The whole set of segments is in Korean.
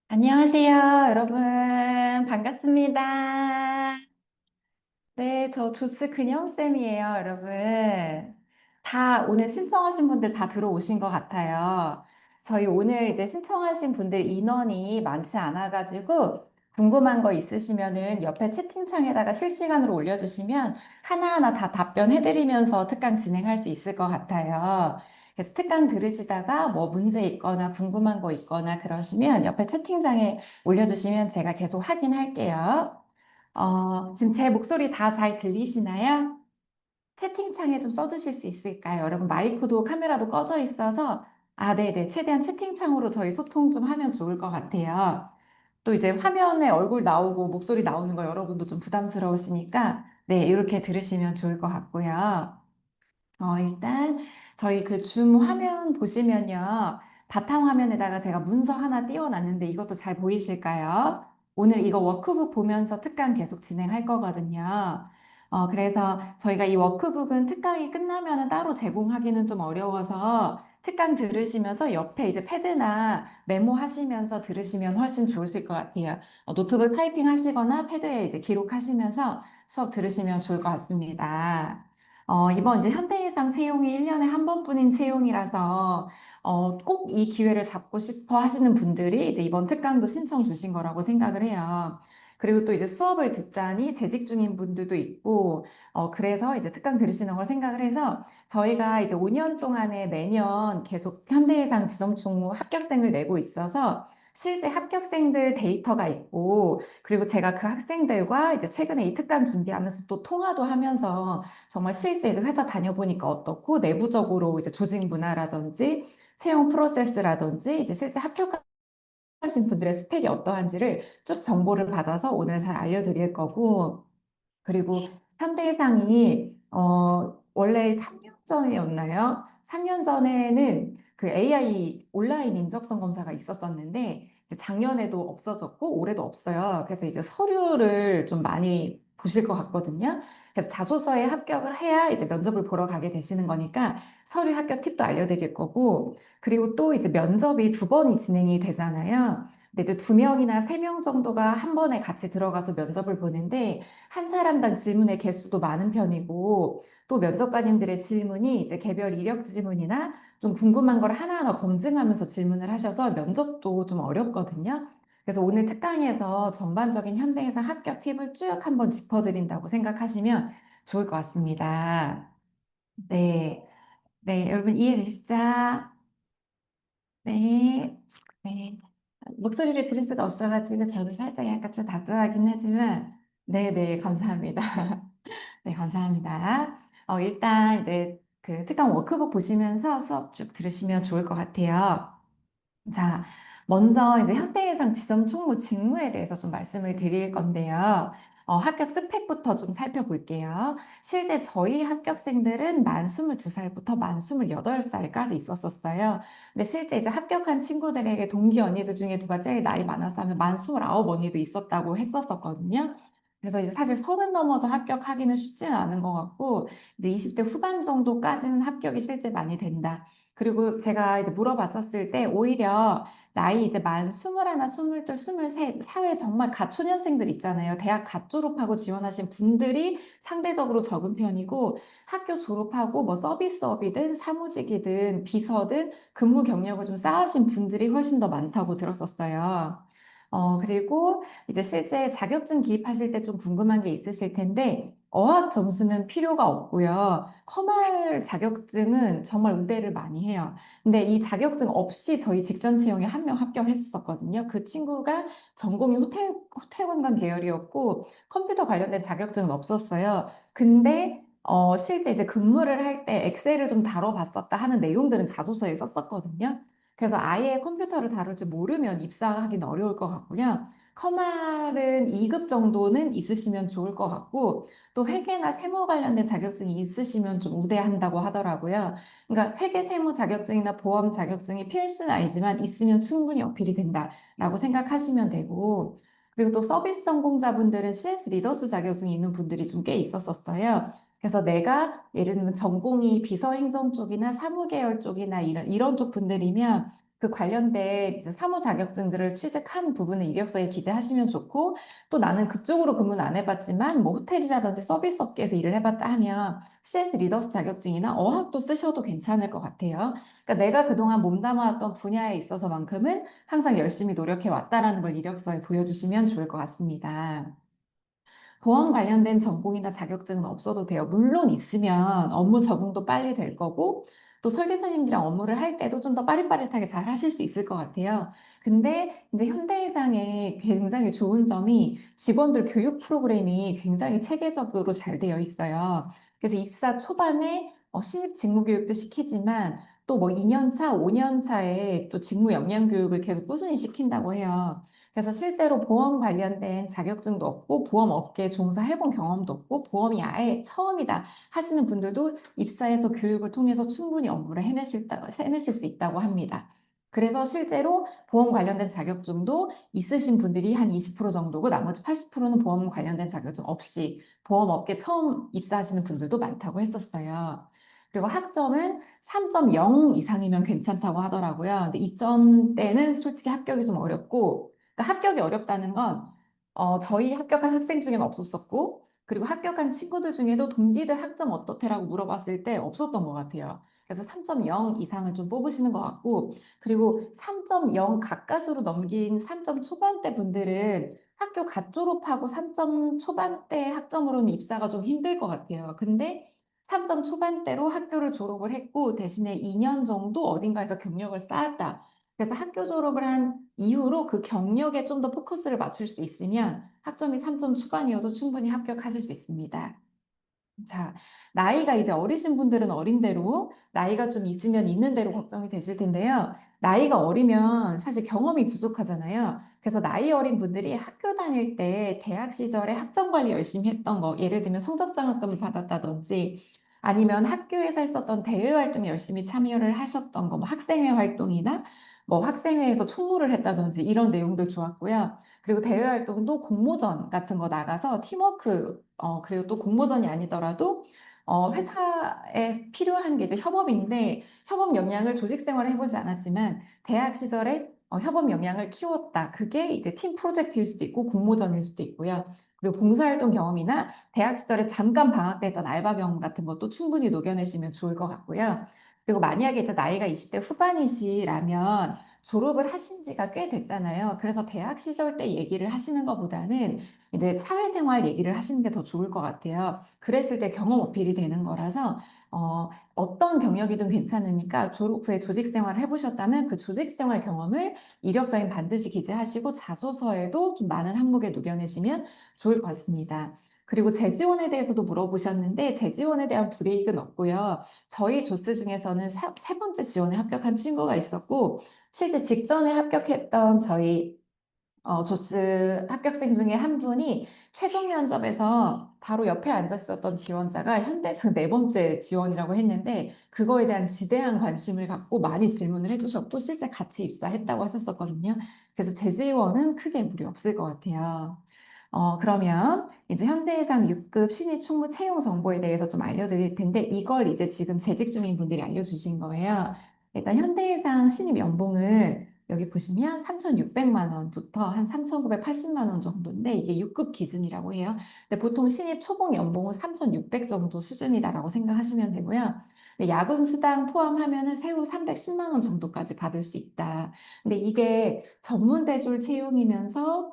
안녕하세요, 여러분. 반갑습니다. 네, 저 조스 근영쌤이에요, 여러분. 다 오늘 신청하신 분들 다 들어오신 것 같아요. 저희 오늘 이제 신청하신 분들 인원이 많지 않아가지고 궁금한 거 있으시면은 옆에 채팅창에다가 실시간으로 올려주시면 하나하나 다 답변해드리면서 특강 진행할 수 있을 것 같아요. 그래서 특강 들으시다가 뭐 문제 있거나 궁금한 거 있거나 그러시면 옆에 채팅창에 올려주시면 제가 계속 확인할게요. 지금 제 목소리 다 잘 들리시나요? 채팅창에 좀 써주실 수 있을까요? 여러분, 마이크도 카메라도 꺼져 있어서, 네네. 최대한 채팅창으로 저희 소통 좀 하면 좋을 것 같아요. 또 이제 화면에 얼굴 나오고 목소리 나오는 거 여러분도 좀 부담스러우시니까, 네, 이렇게 들으시면 좋을 것 같고요. 일단 저희 그 줌 화면 보시면요. 바탕 화면에다가 제가 문서 하나 띄워놨는데 이것도 잘 보이실까요? 오늘 이거 워크북 보면서 특강 계속 진행할 거거든요. 그래서 저희가 이 워크북은 특강이 끝나면은 따로 제공하기는 좀 어려워서 특강 들으시면서 옆에 이제 패드나 메모하시면서 들으시면 훨씬 좋으실 것 같아요. 노트북 타이핑 하시거나 패드에 이제 기록하시면서 수업 들으시면 좋을 것 같습니다. 이번 이제 현대해상 채용이 1년에 한 번뿐인 채용이라서 꼭 이 기회를 잡고 싶어 하시는 분들이 이제 이번 특강도 신청 주신 거라고 생각을 해요. 그리고 또 이제 수업을 듣자니 재직 중인 분들도 있고, 그래서 이제 특강 들으시는 걸 생각을 해서 저희가 이제 5년 동안에 매년 계속 현대해상 지점총무 합격생을 내고 있어서 실제 합격생들 데이터가 있고, 그리고 제가 그 학생들과 이제 최근에 이 특강 준비하면서 또 통화도 하면서 정말 실제 이제 회사 다녀보니까 어떻고 내부적으로 이제 조직 문화라든지 채용 프로세스라든지 이제 실제 합격하신 분들의 스펙이 어떠한지를 쭉 정보를 받아서 오늘 잘 알려드릴 거고 그리고 현대해상이 원래 3년 전이었나요? 3년 전에는 그 AI 온라인 인적성 검사가 있었었는데 이제 작년에도 없어졌고 올해도 없어요. 그래서 이제 서류를 좀 많이 보실 것 같거든요. 그래서 자소서에 합격을 해야 이제 면접을 보러 가게 되시는 거니까 서류 합격 팁도 알려드릴 거고 그리고 또 이제 면접이 두 번이 진행이 되잖아요. 근데 이제 두 명이나 세 명 정도가 한 번에 같이 들어가서 면접을 보는데 한 사람당 질문의 개수도 많은 편이고 또 면접관님들의 질문이 이제 개별 이력 질문이나 좀 궁금한 걸 하나하나 검증하면서 질문을 하셔서 면접도 좀 어렵거든요. 그래서 오늘 특강에서 전반적인 현대해상 합격 팁을 쭉 한번 짚어드린다고 생각하시면 좋을 것 같습니다. 네. 네, 여러분 이해되시죠? 네. 네. 목소리를 들을 수가 없어가지고 저도 살짝 약간 좀 답답하긴 하지만 네네, 감사합니다. 네, 감사합니다. 일단 이제 그 특강 워크북 보시면서 수업 쭉 들으시면 좋을 것 같아요. 자, 먼저 이제 현대해상 지점 총무 직무에 대해서 좀 말씀을 드릴 건데요. 합격 스펙부터 좀 살펴볼게요. 실제 저희 합격생들은 만 22살부터 만 28살까지 있었었어요. 근데 실제 이제 합격한 친구들에게 동기 언니들 중에 누가 제일 나이 많아서 하면 만 29 언니도 있었다고 했었었거든요. 그래서 이제 사실 30 넘어서 합격하기는 쉽지는 않은 것 같고, 이제 20대 후반 정도까지는 합격이 실제 많이 된다. 그리고 제가 이제 물어봤었을 때 오히려 나이 이제 만 21, 22, 23 사회 정말 가초년생들 있잖아요. 대학 갓 졸업하고 지원하신 분들이 상대적으로 적은 편이고 학교 졸업하고 뭐 서비스업이든 사무직이든 비서든 근무 경력을 좀 쌓으신 분들이 훨씬 더 많다고 들었었어요. 그리고 이제 실제 자격증 기입하실 때 좀 궁금한 게 있으실 텐데 어학 점수는 필요가 없고요. 커말 자격증은 정말 우대를 많이 해요. 근데 이 자격증 없이 저희 직전 채용에 한 명 합격했었거든요. 그 친구가 전공이 호텔 관광 계열이었고 컴퓨터 관련된 자격증은 없었어요. 근데 실제 이제 근무를 할 때 엑셀을 좀 다뤄봤었다 하는 내용들은 자소서에 썼었거든요. 그래서 아예 컴퓨터를 다룰 줄 모르면 입사하기는 어려울 것 같고요. 커말은 2급 정도는 있으시면 좋을 것 같고, 또 회계나 세무 관련된 자격증이 있으시면 좀 우대한다고 하더라고요. 그러니까 회계 세무 자격증이나 보험 자격증이 필수는 아니지만 있으면 충분히 어필이 된다라고 생각하시면 되고, 그리고 또 서비스 전공자분들은 CS 리더스 자격증이 있는 분들이 좀 꽤 있었었어요. 그래서 내가 예를 들면 전공이 비서행정 쪽이나 사무계열 쪽이나 이런 쪽 분들이면 그 관련된 이제 사무 자격증들을 취득한 부분을 이력서에 기재하시면 좋고, 또 나는 그쪽으로 근무는 안 해봤지만 뭐 호텔이라든지 서비스 업계에서 일을 해봤다 하면 CS 리더스 자격증이나 어학도 쓰셔도 괜찮을 것 같아요. 그러니까 내가 그동안 몸담아왔던 분야에 있어서만큼은 항상 열심히 노력해 왔다라는 걸 이력서에 보여주시면 좋을 것 같습니다. 보험 관련된 전공이나 자격증은 없어도 돼요. 물론 있으면 업무 적응도 빨리 될 거고, 또 설계사님들이랑 업무를 할 때도 좀 더 빠릿빠릿하게 잘 하실 수 있을 것 같아요. 근데 이제 현대해상의 굉장히 좋은 점이 직원들 교육 프로그램이 굉장히 체계적으로 잘 되어 있어요. 그래서 입사 초반에 신입 직무 교육도 시키지만 또 뭐 2년 차, 5년 차에 또 직무 역량 교육을 계속 꾸준히 시킨다고 해요. 그래서 실제로 보험 관련된 자격증도 없고 보험 업계에 종사해본 경험도 없고 보험이 아예 처음이다 하시는 분들도 입사해서 교육을 통해서 충분히 업무를 해내실 수 있다고 합니다. 그래서 실제로 보험 관련된 자격증도 있으신 분들이 한 20% 정도고 나머지 80%는 보험 관련된 자격증 없이 보험 업계 처음 입사하시는 분들도 많다고 했었어요. 그리고 학점은 3.0 이상이면 괜찮다고 하더라고요. 근데 이 점대는 솔직히 합격이 좀 어렵고, 그러니까 합격이 어렵다는 건 저희 합격한 학생 중에는 없었었고 그리고 합격한 친구들 중에도 동기들 학점 어떻대라고 물어봤을 때 없었던 것 같아요. 그래서 3.0 이상을 좀 뽑으시는 것 같고 그리고 3.0 가까스로 넘긴 3점 초반대 분들은 학교 갓 졸업하고 3점 초반대 학점으로는 입사가 좀 힘들 것 같아요. 근데 3점 초반대로 학교를 졸업을 했고 대신에 2년 정도 어딘가에서 경력을 쌓았다. 그래서 학교 졸업을 한 이후로 그 경력에 좀 더 포커스를 맞출 수 있으면 학점이 3점 초반이어도 충분히 합격하실 수 있습니다. 자, 나이가 이제 어리신 분들은 어린 대로, 나이가 좀 있으면 있는 대로 걱정이 되실 텐데요. 나이가 어리면 사실 경험이 부족하잖아요. 그래서 나이 어린 분들이 학교 다닐 때 대학 시절에 학점 관리 열심히 했던 거, 예를 들면 성적 장학금을 받았다든지, 아니면 학교에서 했었던 대외 활동에 열심히 참여를 하셨던 거, 뭐 학생회 활동이나 뭐 학생회에서 총무를 했다든지 이런 내용들 좋았고요. 그리고 대외 활동도 공모전 같은 거 나가서 팀워크, 그리고 또 공모전이 아니더라도 회사에 필요한 게 이제 협업인데 협업 역량을 조직 생활을 해보지 않았지만 대학 시절에 협업 역량을 키웠다. 그게 이제 팀 프로젝트일 수도 있고 공모전일 수도 있고요. 그리고 봉사활동 경험이나 대학 시절에 잠깐 방학 때 했던 알바 경험 같은 것도 충분히 녹여내시면 좋을 것 같고요. 그리고 만약에 이제 나이가 20대 후반이시라면 졸업을 하신 지가 꽤 됐잖아요. 그래서 대학 시절 때 얘기를 하시는 것보다는 이제 사회생활 얘기를 하시는 게 더 좋을 것 같아요. 그랬을 때 경험 어필이 되는 거라서 어떤 경력이든 괜찮으니까 졸업 후에 조직 생활을 해보셨다면 그 조직 생활 경험을 이력서에 반드시 기재하시고 자소서에도 좀 많은 항목에 녹여내시면 좋을 것 같습니다. 그리고 재지원에 대해서도 물어보셨는데 재지원에 대한 불이익은 없고요. 저희 조스 중에서는 세 번째 지원에 합격한 친구가 있었고 실제 직전에 합격했던 저희 조스 합격생 중에 한 분이 최종 면접에서 바로 옆에 앉아 있었던 지원자가 현대에서 네 번째 지원이라고 했는데 그거에 대한 지대한 관심을 갖고 많이 질문을 해주셨고 실제 같이 입사했다고 하셨었거든요. 그래서 재지원은 크게 무리 없을 것 같아요. 그러면 이제 현대해상 6급 신입 총무 채용 정보에 대해서 좀 알려드릴 텐데 이걸 이제 지금 재직 중인 분들이 알려주신 거예요. 일단 현대해상 신입 연봉은 여기 보시면 3,600만 원부터 한 3,980만 원 정도인데 이게 6급 기준이라고 해요. 근데 보통 신입 초봉 연봉은 3,600 정도 수준이다라고 생각하시면 되고요. 근데 야근 수당 포함하면은 세후 310만 원 정도까지 받을 수 있다. 근데 이게 전문 대졸 채용이면서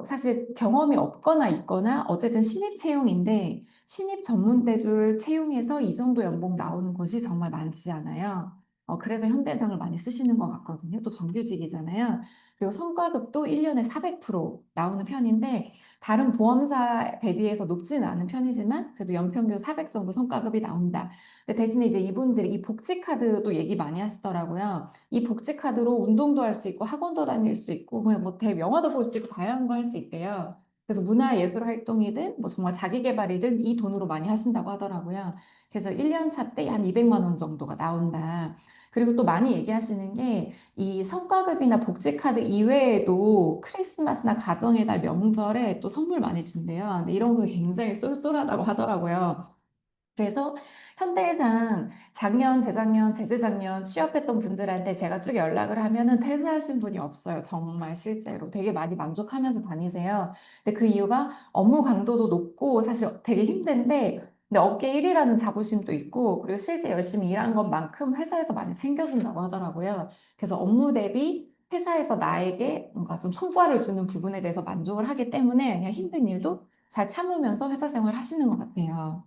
사실 경험이 없거나 있거나 어쨌든 신입 채용인데 신입 전문대졸 채용에서 이 정도 연봉 나오는 곳이 정말 많지 않아요. 그래서 현대해상을 많이 쓰시는 것 같거든요. 또 정규직이잖아요. 그리고 성과급도 1년에 400% 나오는 편인데 다른 보험사 대비해서 높지는 않은 편이지만 그래도 연평균 400 정도 성과급이 나온다. 근데 대신에 이제 이분들이 이 복지카드도 얘기 많이 하시더라고요. 이 복지카드로 운동도 할 수 있고 학원도 다닐 수 있고 그냥 뭐 영화도 볼 수 있고 다양한 거 할 수 있대요. 그래서 문화예술 활동이든 뭐 정말 자기계발이든 이 돈으로 많이 하신다고 하더라고요. 그래서 1년 차 때 한 200만 원 정도가 나온다. 그리고 또 많이 얘기하시는 게 이 성과급이나 복지카드 이외에도 크리스마스나 가정의 달 명절에 또 선물 많이 준대요. 근데 이런 거 굉장히 쏠쏠하다고 하더라고요. 그래서 현대해상 작년, 재작년, 재재작년 취업했던 분들한테 제가 쭉 연락을 하면은 퇴사하신 분이 없어요. 정말 실제로. 되게 많이 만족하면서 다니세요. 근데 그 이유가 업무 강도도 높고 사실 되게 힘든데 근데 업계 1위라는 자부심도 있고 그리고 실제 열심히 일한 것만큼 회사에서 많이 챙겨준다고 하더라고요. 그래서 업무 대비 회사에서 나에게 뭔가 좀 성과를 주는 부분에 대해서 만족을 하기 때문에 그냥 힘든 일도 잘 참으면서 회사 생활 하시는 것 같아요.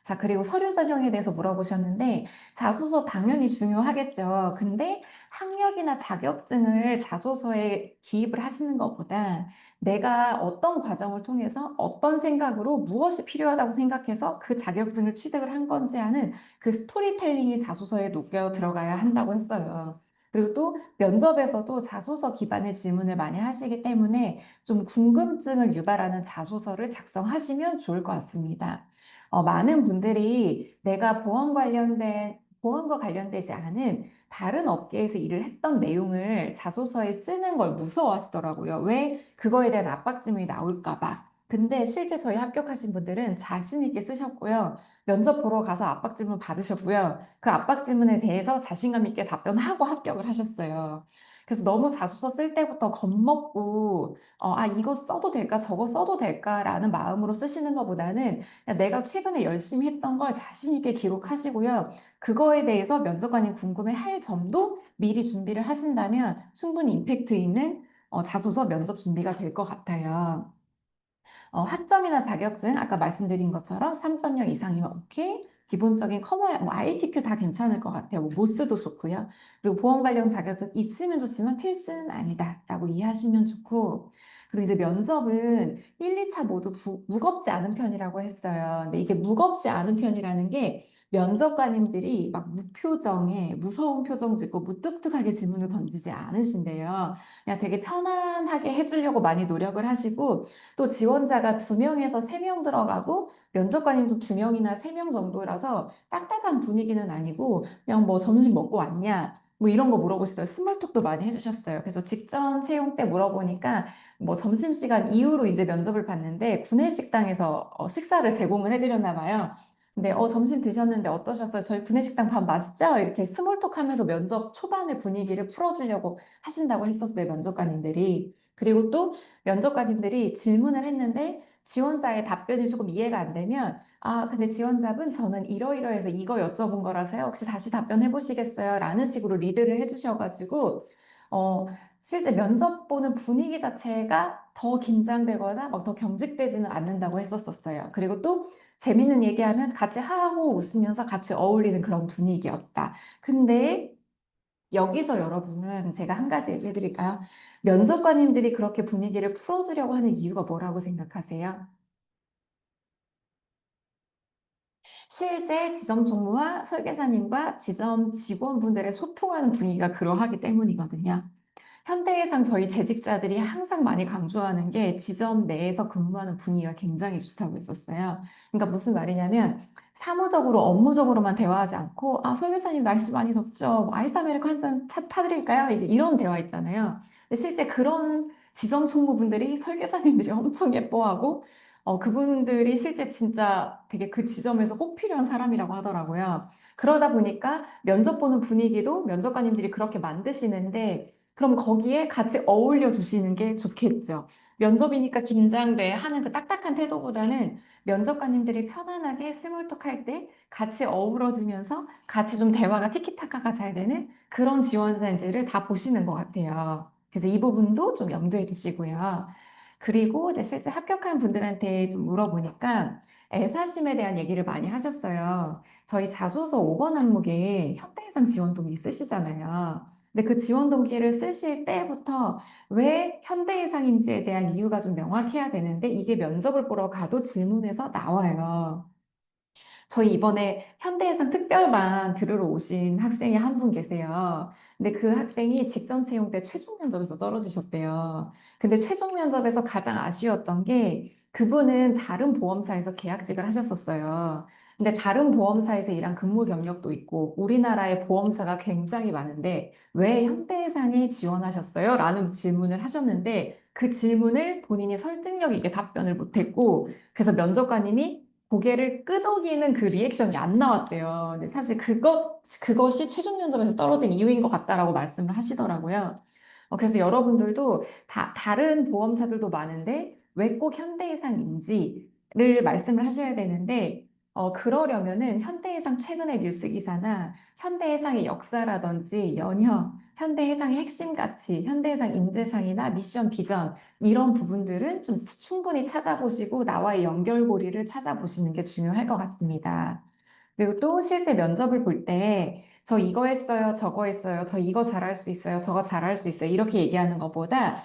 자, 그리고 서류 전형에 대해서 물어보셨는데, 자소서 당연히 중요하겠죠. 근데 학력이나 자격증을 자소서에 기입을 하시는 것보다 내가 어떤 과정을 통해서 어떤 생각으로 무엇이 필요하다고 생각해서 그 자격증을 취득을 한 건지 하는 그 스토리텔링이 자소서에 녹여 들어가야 한다고 했어요. 그리고 또 면접에서도 자소서 기반의 질문을 많이 하시기 때문에 좀 궁금증을 유발하는 자소서를 작성하시면 좋을 것 같습니다. 많은 분들이 내가 보험과 관련되지 않은 다른 업계에서 일을 했던 내용을 자소서에 쓰는 걸 무서워하시더라고요. 왜? 그거에 대한 압박증이 나올까 봐. 근데 실제 저희 합격하신 분들은 자신 있게 쓰셨고요. 면접 보러 가서 압박 질문 받으셨고요. 그 압박 질문에 대해서 자신감 있게 답변하고 합격을 하셨어요. 그래서 너무 자소서 쓸 때부터 겁먹고, 이거 써도 될까, 저거 써도 될까라는 마음으로 쓰시는 것보다는 그냥 내가 최근에 열심히 했던 걸 자신 있게 기록하시고요. 그거에 대해서 면접관이 궁금해할 점도 미리 준비를 하신다면 충분히 임팩트 있는 자소서 면접 준비가 될 것 같아요. 학점이나 자격증, 아까 말씀드린 것처럼 3.0 이상이면 오케이. 기본적인 커머, ITQ 다 괜찮을 것 같아요. 모스도 좋고요. 그리고 보험 관련 자격증 있으면 좋지만 필수는 아니다라고 이해하시면 좋고. 그리고 이제 면접은 1, 2차 모두 무겁지 않은 편이라고 했어요. 근데 이게 무겁지 않은 편이라는 게 면접관님들이 막 무표정에 무서운 표정 짓고 무뚝뚝하게 질문을 던지지 않으신데요. 그냥 되게 편안하게 해주려고 많이 노력을 하시고 또 지원자가 2명에서 3명 들어가고 면접관님도 2명이나 3명 정도라서 딱딱한 분위기는 아니고 그냥 뭐 점심 먹고 왔냐 뭐 이런 거 물어보시더라고요. 스몰톡도 많이 해주셨어요. 그래서 직전 채용 때 물어보니까 뭐 점심시간 이후로 이제 면접을 봤는데 구내식당에서 식사를 제공을 해드렸나 봐요. 근데 점심 드셨는데 어떠셨어요? 저희 구내식당 밥 맛있죠? 이렇게 스몰톡 하면서 면접 초반의 분위기를 풀어주려고 하신다고 했었어요, 면접관님들이. 그리고 또 면접관님들이 질문을 했는데 지원자의 답변이 조금 이해가 안 되면 근데 지원자분 저는 이러이러해서 이거 여쭤본 거라서요. 혹시 다시 답변해 보시겠어요? 라는 식으로 리드를 해주셔가지고 어, 실제 면접 보는 분위기 자체가 더 긴장되거나 막 더 경직되지는 않는다고 했었어요. 그리고 또 재밌는 얘기하면 같이 하고 웃으면서 같이 어울리는 그런 분위기였다. 근데 여기서 여러분, 제가 한 가지 얘기해 드릴까요? 면접관님들이 그렇게 분위기를 풀어주려고 하는 이유가 뭐라고 생각하세요? 실제 지점 총무와 설계사님과 지점 직원분들의 소통하는 분위기가 그러하기 때문이거든요. 현대해상 저희 재직자들이 항상 많이 강조하는 게 지점 내에서 근무하는 분위기가 굉장히 좋다고 했었어요. 그러니까 무슨 말이냐면 사무적으로 업무적으로만 대화하지 않고 설계사님 날씨 많이 덥죠. 뭐 아이스 아메리카 한 잔 차 타드릴까요? 이제 이런 대화 있잖아요. 근데 실제 그런 지점 총무분들이 설계사님들이 엄청 예뻐하고 그분들이 실제 진짜 되게 그 지점에서 꼭 필요한 사람이라고 하더라고요. 그러다 보니까 면접 보는 분위기도 면접관님들이 그렇게 만드시는데 그럼 거기에 같이 어울려 주시는 게 좋겠죠. 면접이니까 긴장돼 하는 그 딱딱한 태도보다는 면접관님들이 편안하게 스몰톡 할 때 같이 어우러지면서 같이 좀 대화가 티키타카가 잘 되는 그런 지원자인지를 다 보시는 것 같아요. 그래서 이 부분도 좀 염두에 두시고요. 그리고 이제 실제 합격한 분들한테 좀 물어보니까 애사심에 대한 얘기를 많이 하셨어요. 저희 자소서 5번 항목에 현대해상 지원 동기 쓰시잖아요. 근데 그 지원 동기를 쓰실 때부터 왜 현대해상인지에 대한 이유가 좀 명확해야 되는데 이게 면접을 보러 가도 질문에서 나와요. 저희 이번에 현대해상 특별반 들으러 오신 학생이 한 분 계세요. 근데 그 학생이 직전 채용 때 최종 면접에서 떨어지셨대요. 근데 최종 면접에서 가장 아쉬웠던 게 그분은 다른 보험사에서 계약직을 하셨었어요. 근데 다른 보험사에서 일한 근무 경력도 있고 우리나라의 보험사가 굉장히 많은데 왜 현대해상에 지원하셨어요? 라는 질문을 하셨는데 그 질문을 본인이 설득력 있게 답변을 못했고 그래서 면접관님이 고개를 끄덕이는 그 리액션이 안 나왔대요. 근데 사실 그것이 최종 면접에서 떨어진 이유인 것 같다라고 말씀을 하시더라고요. 그래서 여러분들도 다른 보험사들도 많은데 왜 꼭 현대해상인지를 말씀을 하셔야 되는데, 그러려면은 현대해상 최근의 뉴스 기사나 현대해상의 역사라든지 연형, 현대해상의 핵심 가치, 현대해상 인재상이나 미션 비전, 이런 부분들은 좀 충분히 찾아보시고 나와의 연결고리를 찾아보시는 게 중요할 것 같습니다. 그리고 또 실제 면접을 볼 때, 저 이거 했어요, 저거 했어요, 저 이거 잘할 수 있어요, 저거 잘할 수 있어요, 이렇게 얘기하는 것보다,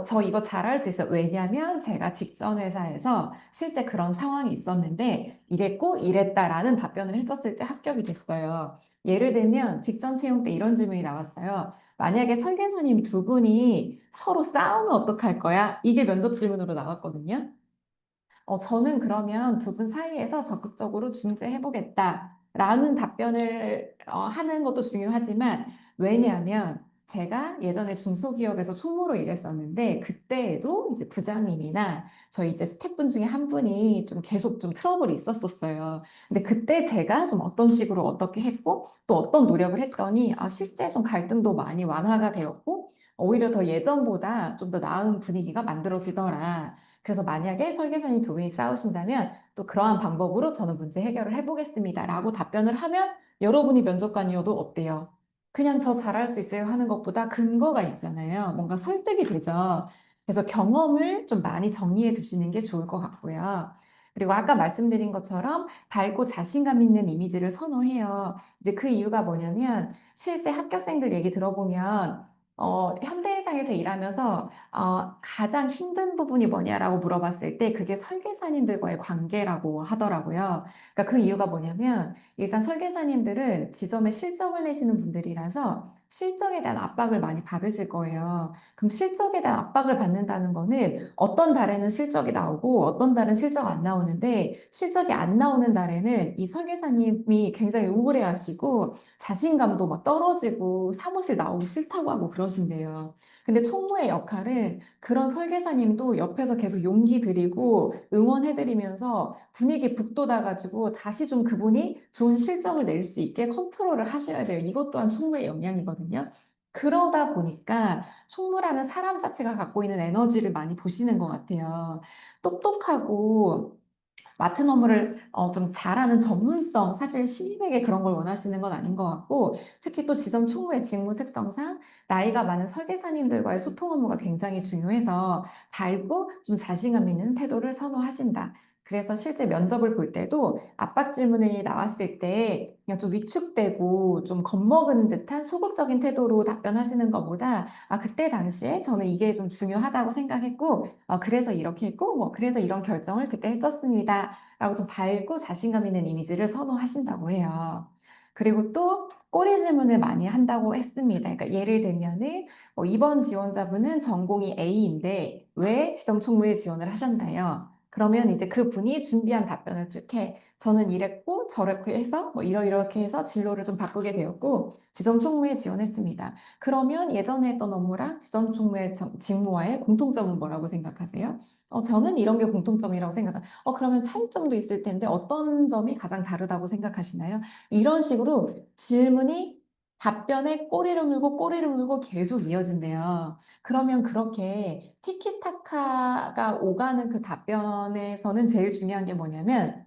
저 이거 잘할 수 있어요. 왜냐면 제가 직전 회사에서 실제 그런 상황이 있었는데, 이랬고, 이랬다라는 답변을 했었을 때 합격이 됐어요. 예를 들면, 직전 채용 때 이런 질문이 나왔어요. 만약에 설계사님 두 분이 서로 싸우면 어떡할 거야? 이게 면접 질문으로 나왔거든요. 저는 그러면 두 분 사이에서 적극적으로 중재해보겠다라는 답변을 하는 것도 중요하지만, 왜냐하면 제가 예전에 중소기업에서 총무로 일했었는데, 그때에도 이제 부장님이나 저희 이제 스태프분 중에 한 분이 좀 계속 좀 트러블이 있었었어요. 근데 그때 제가 좀 어떤 식으로 어떻게 했고 또 어떤 노력을 했더니 실제 좀 갈등도 많이 완화가 되었고, 오히려 더 예전보다 좀 더 나은 분위기가 만들어지더라. 그래서 만약에 설계사님 두 분이 싸우신다면 또 그러한 방법으로 저는 문제 해결을 해보겠습니다. 라고 답변을 하면 여러분이 면접관이어도 어때요? 그냥 저 잘할 수 있어요 하는 것보다 근거가 있잖아요. 뭔가 설득이 되죠. 그래서 경험을 좀 많이 정리해 두시는 게 좋을 것 같고요. 그리고 아까 말씀드린 것처럼 밝고 자신감 있는 이미지를 선호해요. 이제 그 이유가 뭐냐면 실제 합격생들 얘기 들어보면 현대해상에서 일하면서 가장 힘든 부분이 뭐냐라고 물어봤을 때 그게 설계사님들과의 관계라고 하더라고요. 그러니까 그 이유가 뭐냐면 일단 설계사님들은 지점에 실적을 내시는 분들이라서 실적에 대한 압박을 많이 받으실 거예요. 그럼 실적에 대한 압박을 받는다는 거는 어떤 달에는 실적이 나오고 어떤 달은 실적 안 나오는데, 실적이 안 나오는 달에는 이 설계사님이 굉장히 우울해하시고 자신감도 막 떨어지고 사무실 나오기 싫다고 하고 그러신대요. 근데 총무의 역할은 그런 설계사님도 옆에서 계속 용기 드리고 응원해드리면서 분위기 북돋아가지고 다시 좀 그분이 좋은 실적을 낼 수 있게 컨트롤을 하셔야 돼요. 이것 또한 총무의 역량이거든요. 그러다 보니까 총무라는 사람 자체가 갖고 있는 에너지를 많이 보시는 것 같아요. 똑똑하고 맡은 업무를 좀 잘하는 전문성, 사실 신입에게 그런 걸 원하시는 건 아닌 것 같고, 특히 또 지점 총무의 직무 특성상 나이가 많은 설계사님들과의 소통 업무가 굉장히 중요해서 밝고 좀 자신감 있는 태도를 선호하신다. 그래서 실제 면접을 볼 때도 압박 질문이 나왔을 때 그냥 좀 위축되고 좀 겁먹은 듯한 소극적인 태도로 답변하시는 것보다 그때 당시에 저는 이게 좀 중요하다고 생각했고 그래서 이렇게 했고 뭐 그래서 이런 결정을 그때 했었습니다. 라고 좀 밝고 자신감 있는 이미지를 선호하신다고 해요. 그리고 또 꼬리 질문을 많이 한다고 했습니다. 그러니까 예를 들면은 이번 지원자분은 전공이 A인데 왜 지점 총무에 지원을 하셨나요? 그러면 이제 그 분이 준비한 답변을 쭉 해. 저는 이랬고 저렇게 해서 뭐 이러이렇게 해서 진로를 좀 바꾸게 되었고 지점 총무에 지원했습니다. 그러면 예전에 했던 업무랑 지점 총무의 직무와의 공통점은 뭐라고 생각하세요? 저는 이런 게 공통점이라고 생각합니다. 그러면 차이점도 있을 텐데 어떤 점이 가장 다르다고 생각하시나요? 이런 식으로 질문이 답변에 꼬리를 물고 계속 이어진대요. 그러면 그렇게 티키타카가 오가는 그 답변에서는 제일 중요한 게 뭐냐면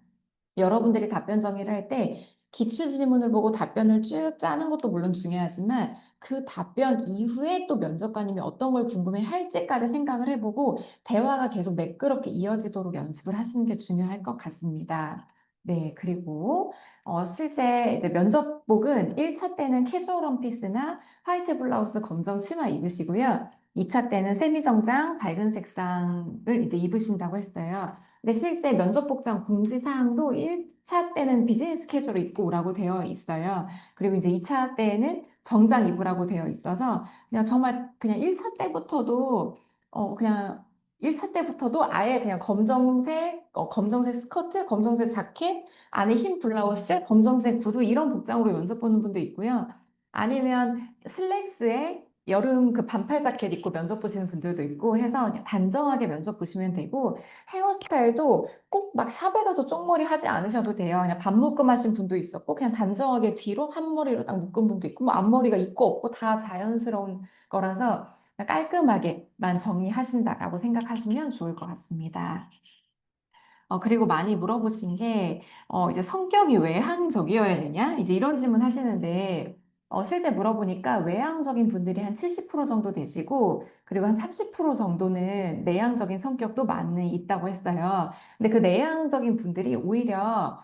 여러분들이 답변 정리를 할 때 기출 질문을 보고 답변을 쭉 짜는 것도 물론 중요하지만 그 답변 이후에 또 면접관님이 어떤 걸 궁금해 할지까지 생각을 해보고 대화가 계속 매끄럽게 이어지도록 연습을 하시는 게 중요할 것 같습니다. 네, 그리고 실제 이제 면접복은 1차 때는 캐주얼 원피스나 화이트 블라우스 검정 치마 입으시고요. 2차 때는 세미정장 밝은 색상을 이제 입으신다고 했어요. 근데 실제 면접 복장 공지 사항도 1차 때는 비즈니스 캐주얼 입고 오라고 되어 있어요. 그리고 이제 2차 때는 정장 입으라고 되어 있어서 그냥 정말 그냥 1차 때부터도 그냥 1차 때부터도 아예 그냥 검정색 스커트, 검정색 자켓, 안에 흰 블라우스, 검정색 구두 이런 복장으로 면접 보는 분도 있고요. 아니면 슬랙스에 여름 그 반팔 자켓 입고 면접 보시는 분들도 있고 해서 그냥 단정하게 면접 보시면 되고 헤어스타일도 꼭 막 샵에 가서 쪽머리 하지 않으셔도 돼요. 그냥 반묶음 하신 분도 있었고 그냥 단정하게 뒤로 한 머리로 딱 묶은 분도 있고 뭐 앞머리가 있고 없고 다 자연스러운 거라서 그냥 깔끔하게만 정리하신다라고 생각하시면 좋을 것 같습니다. 그리고 많이 물어보신 게, 이제 성격이 외향적이어야 되냐? 이제 이런 질문 하시는데, 실제 물어보니까 외향적인 분들이 한 70% 정도 되시고, 그리고 한 30% 정도는 내향적인 성격도 많이 있다고 했어요. 근데 그 내향적인 분들이 오히려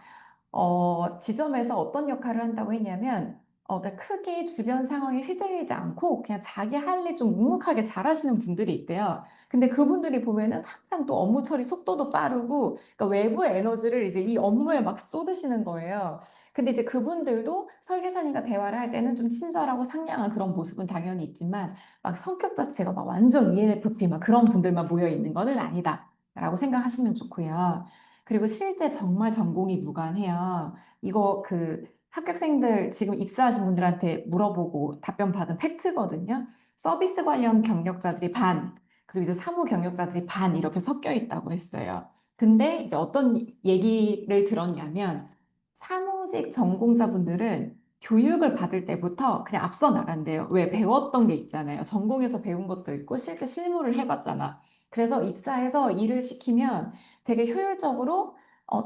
지점에서 어떤 역할을 한다고 했냐면, 그러니까 크게 주변 상황에 휘둘리지 않고 그냥 자기 할 일 좀 묵묵하게 잘하시는 분들이 있대요. 근데 그분들이 보면은 항상 또 업무 처리 속도도 빠르고, 그러니까 외부의 에너지를 이제 이 업무에 막 쏟으시는 거예요. 근데 이제 그분들도 설계사님과 대화를 할 때는 좀 친절하고 상냥한 그런 모습은 당연히 있지만, 막 성격 자체가 막 완전 ENFP 막 그런 분들만 모여 있는 거는 아니다라고 생각하시면 좋고요. 그리고 실제 정말 전공이 무관해요. 이거 그 합격생들 지금 입사하신 분들한테 물어보고 답변 받은 팩트거든요. 서비스 관련 경력자들이 반, 그리고 이제 사무 경력자들이 반 이렇게 섞여 있다고 했어요. 근데 이제 어떤 얘기를 들었냐면 사무직 전공자분들은 교육을 받을 때부터 그냥 앞서 나간대요. 왜 배웠던 게 있잖아요. 전공에서 배운 것도 있고 실제 실무를 해봤잖아. 그래서 입사해서 일을 시키면 되게 효율적으로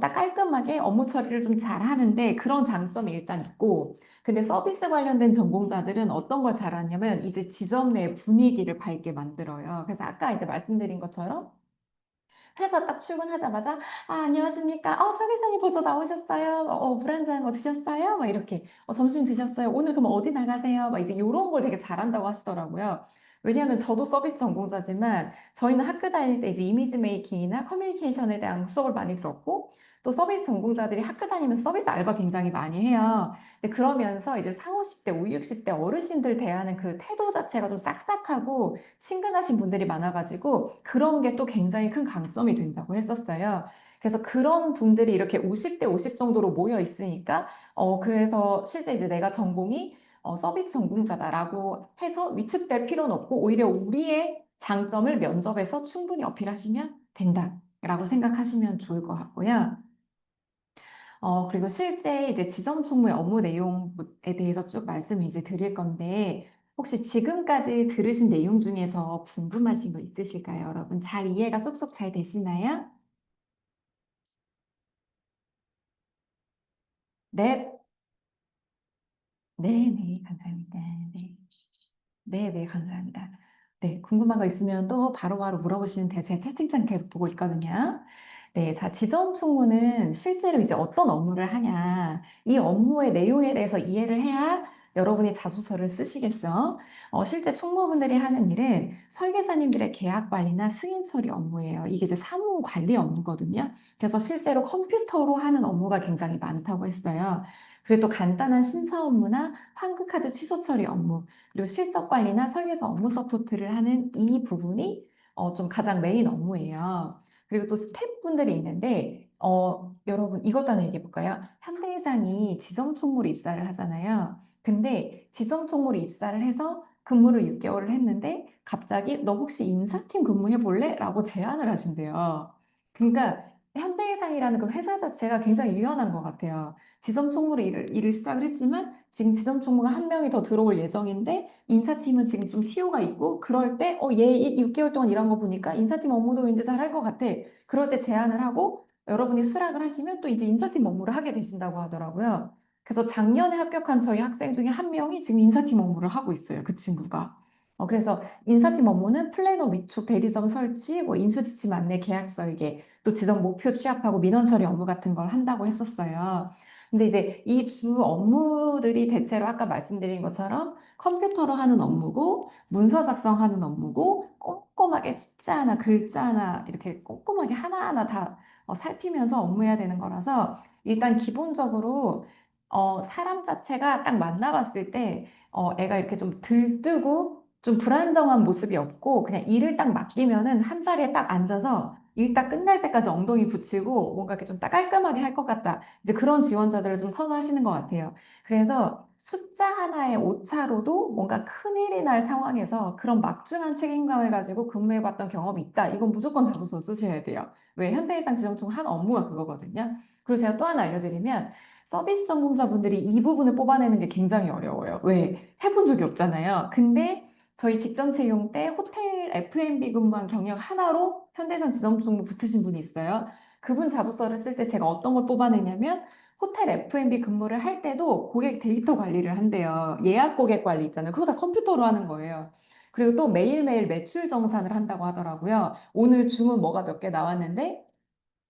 딱 깔끔하게 업무 처리를 좀 잘 하는데 그런 장점이 일단 있고 근데 서비스 관련된 전공자들은 어떤 걸 잘하냐면 이제 지점 내 분위기를 밝게 만들어요. 그래서 아까 이제 말씀드린 것처럼 회사 딱 출근하자마자 안녕하십니까? 설계사님 벌써 나오셨어요? 물 한잔 드셨어요? 막 이렇게 점심 드셨어요? 오늘 그럼 어디 나가세요? 막 이제 이런 걸 되게 잘한다고 하시더라고요. 왜냐하면 저도 서비스 전공자지만 저희는 학교 다닐 때 이제 이미지 메이킹이나 커뮤니케이션에 대한 수업을 많이 들었고 또 서비스 전공자들이 학교 다니면서 서비스 알바 굉장히 많이 해요. 근데 그러면서 이제 4, 50대, 5, 60대 어르신들 대하는 그 태도 자체가 좀 싹싹하고 친근하신 분들이 많아가지고 그런 게 또 굉장히 큰 강점이 된다고 했었어요. 그래서 그런 분들이 이렇게 50대 50 정도로 모여 있으니까 그래서 실제 이제 내가 전공이 서비스 전공자다라고 해서 위축될 필요는 없고 오히려 우리의 장점을 면접에서 충분히 어필하시면 된다라고 생각하시면 좋을 것 같고요. 그리고 실제 이제 지점 총무의 업무 내용에 대해서 쭉 말씀을 이제 드릴 건데, 혹시 지금까지 들으신 내용 중에서 궁금하신 거 있으실까요, 여러분? 잘 이해가 쏙쏙 잘 되시나요? 네, 네, 네, 감사합니다. 네. 네, 네, 감사합니다. 네, 궁금한 거 있으면 또 바로바로 물어보시면 돼요. 제가 채팅창 계속 보고 있거든요. 네, 자, 지점 총무는 실제로 이제 어떤 업무를 하냐, 이 업무의 내용에 대해서 이해를 해야 여러분이 자소서를 쓰시겠죠. 실제 총무분들이 하는 일은 설계사님들의 계약 관리나 승인 처리 업무예요. 이게 이제 사무 관리 업무거든요. 그래서 실제로 컴퓨터로 하는 업무가 굉장히 많다고 했어요. 그리고 또 간단한 심사 업무나 환급카드 취소 처리 업무, 그리고 실적 관리나 설계서 업무 서포트를 하는 이 부분이 좀 가장 메인 업무예요. 그리고 또 스태프분들이 있는데, 여러분 이것도 하나 얘기해 볼까요? 현대해상이 지점총무로 입사를 하잖아요. 근데 지점총무로 입사를 해서 근무를 6개월을 했는데 갑자기 너 혹시 인사팀 근무해 볼래? 라고 제안을 하신대요. 그러니까 현대해상이라는 그 회사 자체가 굉장히 유연한 것 같아요. 지점 총무로 일을 시작을 했지만 지금 지점 총무가 한 명이 더 들어올 예정인데 인사팀은 지금 좀 티오가 있고 그럴 때 얘 6개월 동안 일한 거 보니까 인사팀 업무도 왠지 잘할 것 같아. 그럴 때 제안을 하고 여러분이 수락을 하시면 또 이제 인사팀 업무를 하게 되신다고 하더라고요. 그래서 작년에 합격한 저희 학생 중에 한 명이 지금 인사팀 업무를 하고 있어요. 그 친구가. 그래서 인사팀 업무는 플래너 위촉, 대리점 설치, 뭐 인수지침 안내, 계약서 설계, 또 지정 목표 취합하고 민원 처리 업무 같은 걸 한다고 했었어요. 근데 이제 이 주 업무들이 대체로 아까 말씀드린 것처럼 컴퓨터로 하는 업무고, 문서 작성하는 업무고, 꼼꼼하게 숫자 하나, 글자 하나, 이렇게 꼼꼼하게 하나하나 다 살피면서 업무해야 되는 거라서, 일단 기본적으로, 사람 자체가 딱 만나봤을 때, 애가 이렇게 좀 들뜨고, 좀 불안정한 모습이 없고, 그냥 일을 딱 맡기면은 한 자리에 딱 앉아서 일 딱 끝날 때까지 엉덩이 붙이고, 뭔가 이렇게 좀 딱 깔끔하게 할 것 같다. 이제 그런 지원자들을 좀 선호하시는 것 같아요. 그래서 숫자 하나의 오차로도 뭔가 큰일이 날 상황에서 그런 막중한 책임감을 가지고 근무해봤던 경험이 있다. 이건 무조건 자소서 쓰셔야 돼요. 왜? 현대해상 지정청 한 업무가 그거거든요. 그리고 제가 또 하나 알려드리면 서비스 전공자분들이 이 부분을 뽑아내는 게 굉장히 어려워요. 왜? 해본 적이 없잖아요. 근데 저희 직전 채용 때 호텔 F&B 근무한 경력 하나로 현대해상 지정청 붙으신 분이 있어요. 그분 자소서를 쓸 때 제가 어떤 걸 뽑아내냐면 호텔 F&B 근무를 할 때도 고객 데이터 관리를 한대요. 예약 고객 관리 있잖아요. 그거 다 컴퓨터로 하는 거예요. 그리고 또 매일매일 매출 정산을 한다고 하더라고요. 오늘 주문 뭐가 몇 개 나왔는데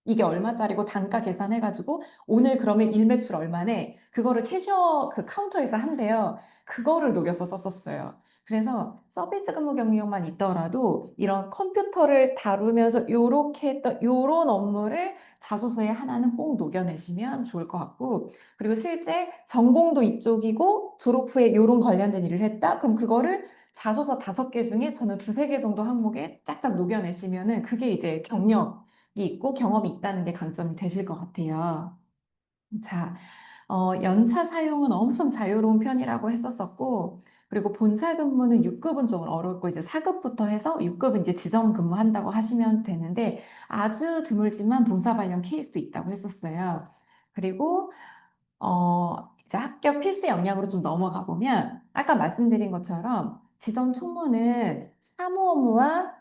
이게 얼마짜리고 단가 계산해가지고 오늘 그러면 일매출 얼마네? 그거를 캐셔 그 카운터에서 한대요. 그거를 녹여서 썼었어요. 그래서 서비스 근무 경력만 있더라도 이런 컴퓨터를 다루면서 요렇게 했던 요런 업무를 자소서에 하나는 꼭 녹여내시면 좋을 것 같고 그리고 실제 전공도 이쪽이고 졸업 후에 요런 관련된 일을 했다? 그럼 그거를 자소서 5개 중에 저는 두세 개 정도 항목에 짝짝 녹여내시면은 그게 이제 경력 있고 경험이 있다는 게 강점이 되실 것 같아요. 자, 연차 사용은 엄청 자유로운 편이라고 했었었고, 그리고 본사 근무는 6급은 좀 어렵고, 이제 4급부터 해서 6급은 이제 지정 근무한다고 하시면 되는데, 아주 드물지만 본사 관련 케이스도 있다고 했었어요. 그리고 이제 합격 필수 역량으로 좀 넘어가 보면, 아까 말씀드린 것처럼 지점 총무는 사무 업무와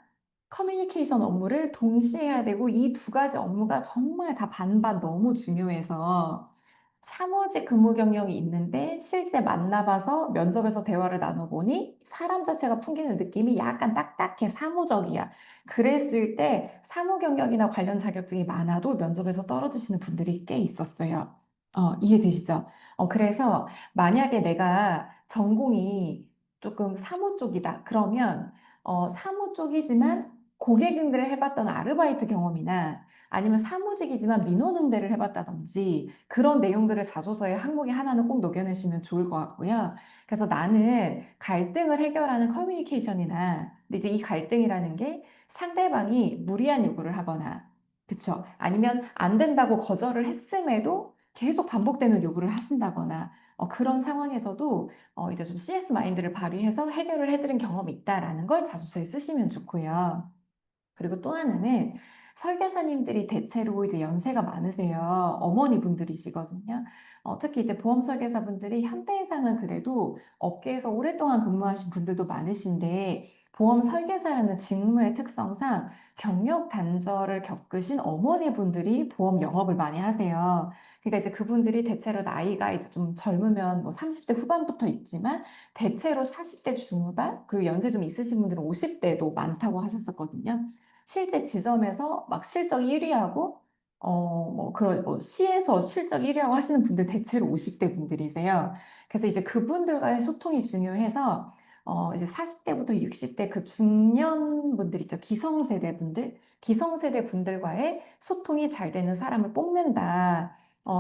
커뮤니케이션 업무를 동시에 해야 되고, 이 두 가지 업무가 정말 다 반반 너무 중요해서, 사무직 근무 경력이 있는데 실제 만나봐서 면접에서 대화를 나눠보니 사람 자체가 풍기는 느낌이 약간 딱딱해 사무적이야. 그랬을 때 사무 경력이나 관련 자격증이 많아도 면접에서 떨어지시는 분들이 꽤 있었어요. 이해되시죠? 그래서 만약에 내가 전공이 조금 사무 쪽이다. 그러면 사무 쪽이지만 고객응대를 해봤던 아르바이트 경험이나 아니면 사무직이지만 민원응대를 해봤다든지 그런 내용들을 자소서에 항목에 하나는 꼭 녹여내시면 좋을 것 같고요. 그래서 나는 갈등을 해결하는 커뮤니케이션이나 근데 이제 이 갈등이라는 게 상대방이 무리한 요구를 하거나 그쵸? 아니면 안 된다고 거절을 했음에도 계속 반복되는 요구를 하신다거나 그런 상황에서도 이제 좀 CS 마인드를 발휘해서 해결을 해드린 경험이 있다라는 걸 자소서에 쓰시면 좋고요. 그리고 또 하나는 설계사님들이 대체로 이제 연세가 많으세요. 어머니 분들이시거든요. 특히 이제 보험 설계사분들이 현대해상은 그래도 업계에서 오랫동안 근무하신 분들도 많으신데 보험 설계사라는 직무의 특성상 경력 단절을 겪으신 어머니 분들이 보험 영업을 많이 하세요. 그러니까 이제 그분들이 대체로 나이가 이제 좀 젊으면 뭐 30대 후반부터 있지만 대체로 40대 중후반 그리고 연세 좀 있으신 분들은 50대도 많다고 하셨었거든요. 실제 지점에서 막 실적 1위하고 뭐 그런 시에서 실적 1위하고 하시는 분들 대체로 50대 분들이세요. 그래서 이제 그분들과의 소통이 중요해서 이제 40대부터 60대 그 중년 분들 있죠. 기성세대 분들, 기성세대 분들과의 소통이 잘 되는 사람을 뽑는다.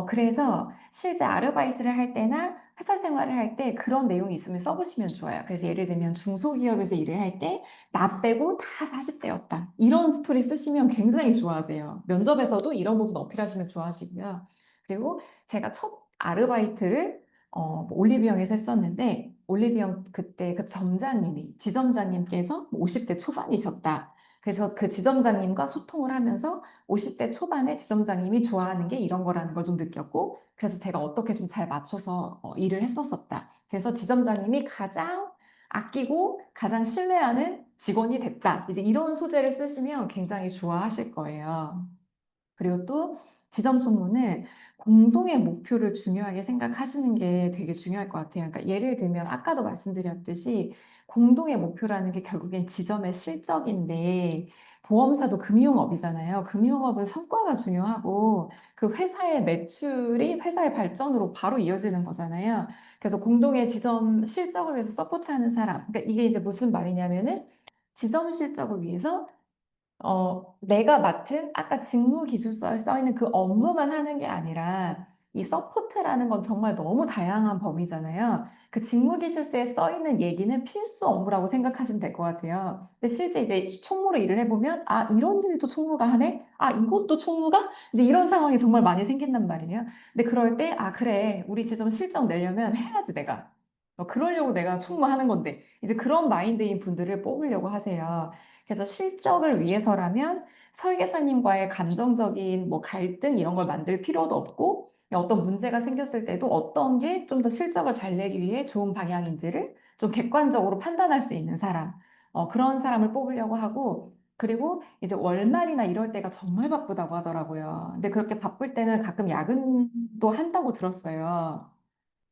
그래서 실제 아르바이트를 할 때나 회사 생활을 할 때 그런 내용이 있으면 써보시면 좋아요. 그래서 예를 들면 중소기업에서 일을 할때 나 빼고 다 40대였다. 이런 스토리 쓰시면 굉장히 좋아하세요. 면접에서도 이런 부분 어필하시면 좋아하시고요. 그리고 제가 첫 아르바이트를 뭐 올리브영에서 했었는데 올리브영 그때 그 점장님이 지점장님께서 50대 초반이셨다. 그래서 그 지점장님과 소통을 하면서 50대 초반에 지점장님이 좋아하는 게 이런 거라는 걸 좀 느꼈고 그래서 제가 어떻게 좀 잘 맞춰서 일을 했었었다. 그래서 지점장님이 가장 아끼고 가장 신뢰하는 직원이 됐다. 이제 이런 소재를 쓰시면 굉장히 좋아하실 거예요. 그리고 또 지점 총무는 공동의 목표를 중요하게 생각하시는 게 되게 중요할 것 같아요. 그러니까 예를 들면 아까도 말씀드렸듯이 공동의 목표라는 게 결국엔 지점의 실적인데 보험사도 금융업이잖아요. 금융업은 성과가 중요하고 그 회사의 매출이 회사의 발전으로 바로 이어지는 거잖아요. 그래서 공동의 지점 실적을 위해서 서포트하는 사람. 그러니까 이게 이제 무슨 말이냐면은 지점 실적을 위해서 내가 맡은 아까 직무 기술서에 써 있는 그 업무만 하는 게 아니라 이 서포트라는 건 정말 너무 다양한 범위잖아요. 그 직무기술서에 써 있는 얘기는 필수 업무라고 생각하시면 될 것 같아요. 근데 실제 이제 총무로 일을 해보면, 아, 이런 일도 총무가 하네? 아, 이것도 총무가? 이제 이런 상황이 정말 많이 생긴단 말이에요. 근데 그럴 때, 아, 그래. 우리 지금 실적 내려면 해야지, 내가. 그러려고 내가 총무하는 건데. 이제 그런 마인드인 분들을 뽑으려고 하세요. 그래서 실적을 위해서라면 설계사님과의 감정적인 뭐 갈등 이런 걸 만들 필요도 없고, 어떤 문제가 생겼을 때도 어떤 게 좀 더 실적을 잘 내기 위해 좋은 방향인지를 좀 객관적으로 판단할 수 있는 사람. 그런 사람을 뽑으려고 하고, 그리고 이제 월말이나 이럴 때가 정말 바쁘다고 하더라고요. 근데 그렇게 바쁠 때는 가끔 야근도 한다고 들었어요.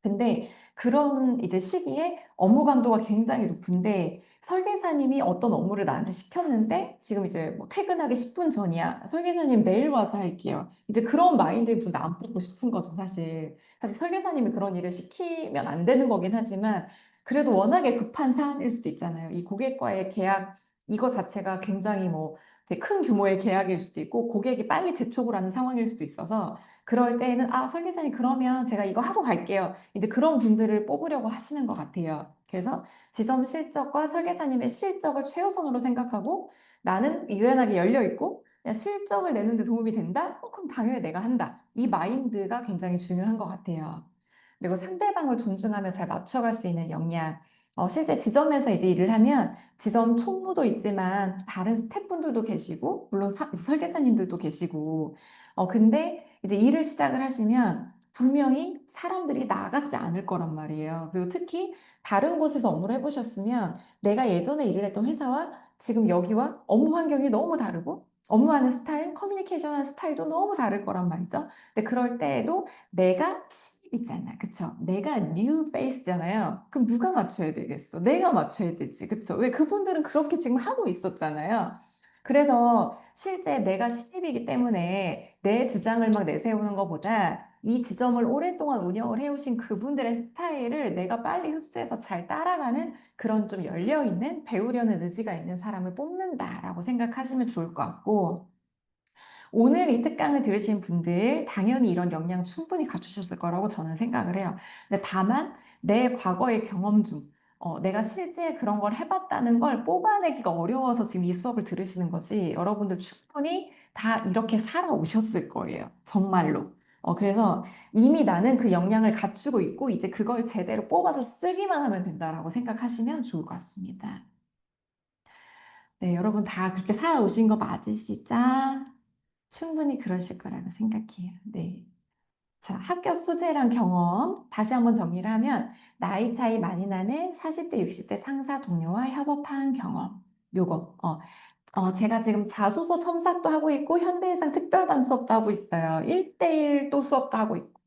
근데 그런 이제 시기에 업무 강도가 굉장히 높은데 설계사님이 어떤 업무를 나한테 시켰는데 지금 이제 뭐 퇴근하기 10분 전이야. 설계사님 내일 와서 할게요. 이제 그런 마인드의 분 안 뽑고 싶은 거죠, 사실. 사실 설계사님이 그런 일을 시키면 안 되는 거긴 하지만 그래도 워낙에 급한 사안일 수도 있잖아요. 이 고객과의 계약 이거 자체가 굉장히 뭐 되게 큰 규모의 계약일 수도 있고 고객이 빨리 재촉을 하는 상황일 수도 있어서 그럴 때에는 아, 설계사님 그러면 제가 이거 하고 갈게요. 이제 그런 분들을 뽑으려고 하시는 것 같아요. 그래서 지점 실적과 설계사님의 실적을 최우선으로 생각하고 나는 유연하게 열려 있고 그냥 실적을 내는데 도움이 된다? 그럼 당연히 내가 한다. 이 마인드가 굉장히 중요한 것 같아요. 그리고 상대방을 존중하며 잘 맞춰갈 수 있는 역량. 실제 지점에서 이제 일을 하면 지점 총무도 있지만 다른 스태프분들도 계시고 물론 설계사님들도 계시고 근데 이제 일을 시작을 하시면 분명히 사람들이 나 같지 않을 거란 말이에요. 그리고 특히 다른 곳에서 업무를 해보셨으면 내가 예전에 일을 했던 회사와 지금 여기와 업무 환경이 너무 다르고 업무하는 스타일, 커뮤니케이션 하는 스타일도 너무 다를 거란 말이죠. 근데 그럴 때에도 내가 신입이잖아. 그쵸? 내가 뉴 페이스잖아요. 그럼 누가 맞춰야 되겠어? 내가 맞춰야 되지. 그쵸? 왜 그분들은 그렇게 지금 하고 있었잖아요. 그래서 실제 내가 신입이기 때문에 내 주장을 막 내세우는 것보다 이 지점을 오랫동안 운영을 해오신 그분들의 스타일을 내가 빨리 흡수해서 잘 따라가는 그런 좀 열려있는 배우려는 의지가 있는 사람을 뽑는다라고 생각하시면 좋을 것 같고 오늘 이 특강을 들으신 분들 당연히 이런 역량 충분히 갖추셨을 거라고 저는 생각을 해요. 근데 다만 내 과거의 경험 중 내가 실제 그런 걸 해봤다는 걸 뽑아내기가 어려워서 지금 이 수업을 들으시는 거지. 여러분들 충분히 다 이렇게 살아오셨을 거예요. 정말로. 그래서 이미 나는 그 역량을 갖추고 있고 이제 그걸 제대로 뽑아서 쓰기만 하면 된다라고 생각하시면 좋을 것 같습니다. 네, 여러분 다 그렇게 살아오신 거 맞으시죠? 충분히 그러실 거라고 생각해요. 네. 자, 합격 소재랑 경험. 다시 한번 정리를 하면, 나이 차이 많이 나는 40대, 60대 상사 동료와 협업한 경험. 요거. 제가 지금 자소서 첨삭도 하고 있고, 현대해상 특별반 수업도 하고 있어요. 1대1 또 수업도 하고 있고.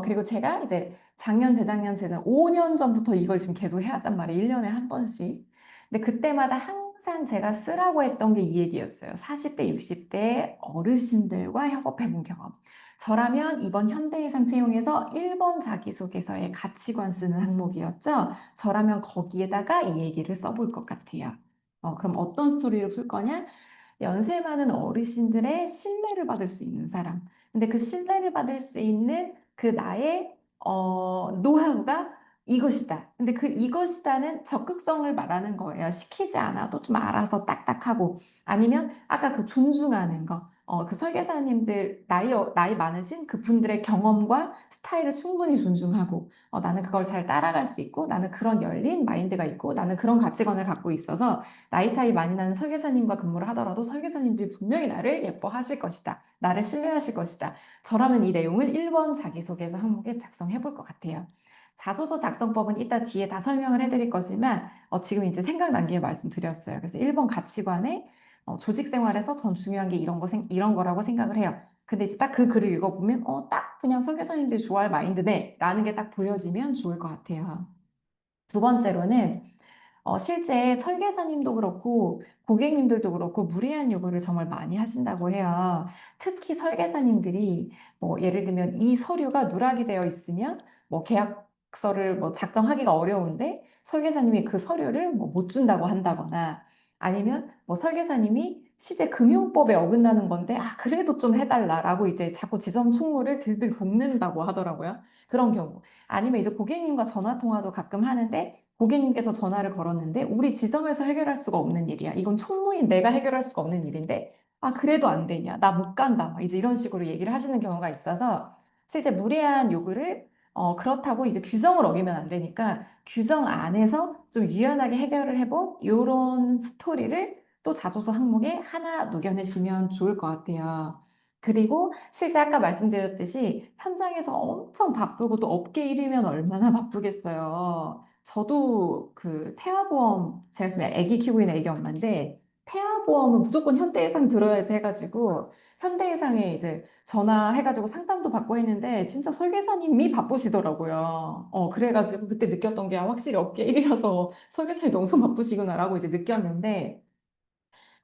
그리고 제가 이제 작년, 재작년, 재작 5년 전부터 이걸 지금 계속 해왔단 말이에요. 1년에 한 번씩. 근데 그때마다 항상 제가 쓰라고 했던 게 이 얘기였어요. 40대, 60대 어르신들과 협업해본 경험. 저라면 이번 현대해상 채용에서 1번 자기소개서에 가치관 쓰는 항목이었죠. 저라면 거기에다가 이 얘기를 써볼 것 같아요. 그럼 어떤 스토리를 풀 거냐? 연세 많은 어르신들의 신뢰를 받을 수 있는 사람. 근데 그 신뢰를 받을 수 있는 그 나의 노하우가 이것이다. 근데 그 이것이다는 적극성을 말하는 거예요. 시키지 않아도 좀 알아서 딱딱하고 아니면 아까 그 존중하는 거. 그 설계사님들 나이 많으신 그분들의 경험과 스타일을 충분히 존중하고 나는 그걸 잘 따라갈 수 있고 나는 그런 열린 마인드가 있고 나는 그런 가치관을 갖고 있어서 나이 차이 많이 나는 설계사님과 근무를 하더라도 설계사님들이 분명히 나를 예뻐하실 것이다. 나를 신뢰하실 것이다. 저라면 이 내용을 1번 자기소개서 항목에 작성해 볼 것 같아요. 자소서 작성법은 이따 뒤에 다 설명을 해드릴 거지만 지금 이제 생각난 게 말씀드렸어요. 그래서 1번 가치관에 조직 생활에서 전 중요한 게 이런 거라고 생각을 해요. 근데 이제 딱 그 글을 읽어보면 딱 그냥 설계사님들이 좋아할 마인드네 라는 게 딱 보여지면 좋을 것 같아요. 두 번째로는 실제 설계사님도 그렇고 고객님들도 그렇고 무리한 요구를 정말 많이 하신다고 해요. 특히 설계사님들이 뭐 예를 들면 이 서류가 누락이 되어 있으면 뭐 계약서를 뭐 작성하기가 어려운데 설계사님이 그 서류를 뭐 못 준다고 한다거나 아니면 뭐 설계사님이 실제 금융법에 어긋나는 건데, 아, 그래도 좀 해달라라고 이제 자꾸 지점 총무를 들들 볶는다고 하더라고요. 그런 경우. 아니면 이제 고객님과 전화 통화도 가끔 하는데, 고객님께서 전화를 걸었는데, 우리 지점에서 해결할 수가 없는 일이야. 이건 총무인 내가 해결할 수가 없는 일인데, 아, 그래도 안 되냐. 나 못 간다. 막 이제 이런 식으로 얘기를 하시는 경우가 있어서, 실제 무리한 요구를 그렇다고 이제 규정을 어기면 안 되니까 규정 안에서 좀 유연하게 해결을 해본 이런 스토리를 또 자소서 항목에 하나 녹여내시면 좋을 것 같아요. 그리고 실제 아까 말씀드렸듯이 현장에서 엄청 바쁘고 또 업계 1위면 얼마나 바쁘겠어요. 저도 그 태아보험, 제가 지금 아기 키우고 있는 아기 엄마인데 태아보험은 무조건 현대해상 들어야지 해가지고 현대해상에 이제 전화해가지고 상담도 받고 했는데 진짜 설계사님이 바쁘시더라고요. 그래가지고 그때 느꼈던 게 확실히 업계 1위라서 설계사님이 너무 바쁘시구나라고 이제 느꼈는데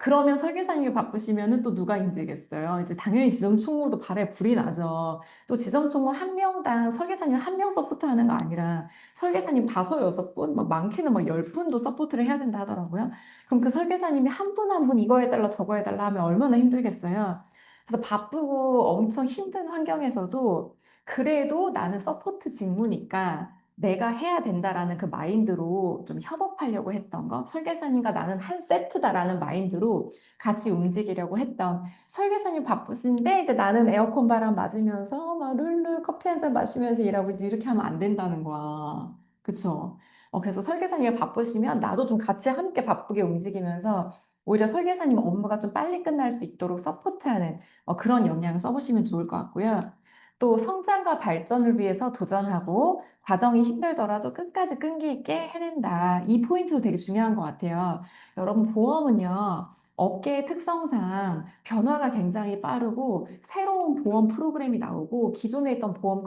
그러면 설계사님이 바쁘시면은 또 누가 힘들겠어요? 이제 당연히 지점 총무도 발에 불이 나죠. 또 지점 총무 한 명당 설계사님 한 명 서포트하는 거 아니라 설계사님 다섯 여섯 분, 막 많게는 막 열 분도 서포트를 해야 된다 하더라고요. 그럼 그 설계사님이 한 분 한 분 이거 해달라 저거 해달라 하면 얼마나 힘들겠어요? 그래서 바쁘고 엄청 힘든 환경에서도 그래도 나는 서포트 직무니까 내가 해야 된다라는 그 마인드로 좀 협업하려고 했던 거, 설계사님과 나는 한 세트다라는 마인드로 같이 움직이려고 했던 설계사님 바쁘신데 이제 나는 에어컨 바람 맞으면서 막 룰루 커피 한 잔 마시면서 일하고 이제 이렇게 하면 안 된다는 거야. 그쵸? 그래서 설계사님이 바쁘시면 나도 좀 같이 함께 바쁘게 움직이면서 오히려 설계사님 업무가 좀 빨리 끝날 수 있도록 서포트하는 그런 역량을 써보시면 좋을 것 같고요. 또 성장과 발전을 위해서 도전하고 과정이 힘들더라도 끝까지 끈기 있게 해낸다. 이 포인트도 되게 중요한 것 같아요. 여러분, 보험은요, 업계의 특성상 변화가 굉장히 빠르고 새로운 보험 프로그램이 나오고 기존에 있던 보험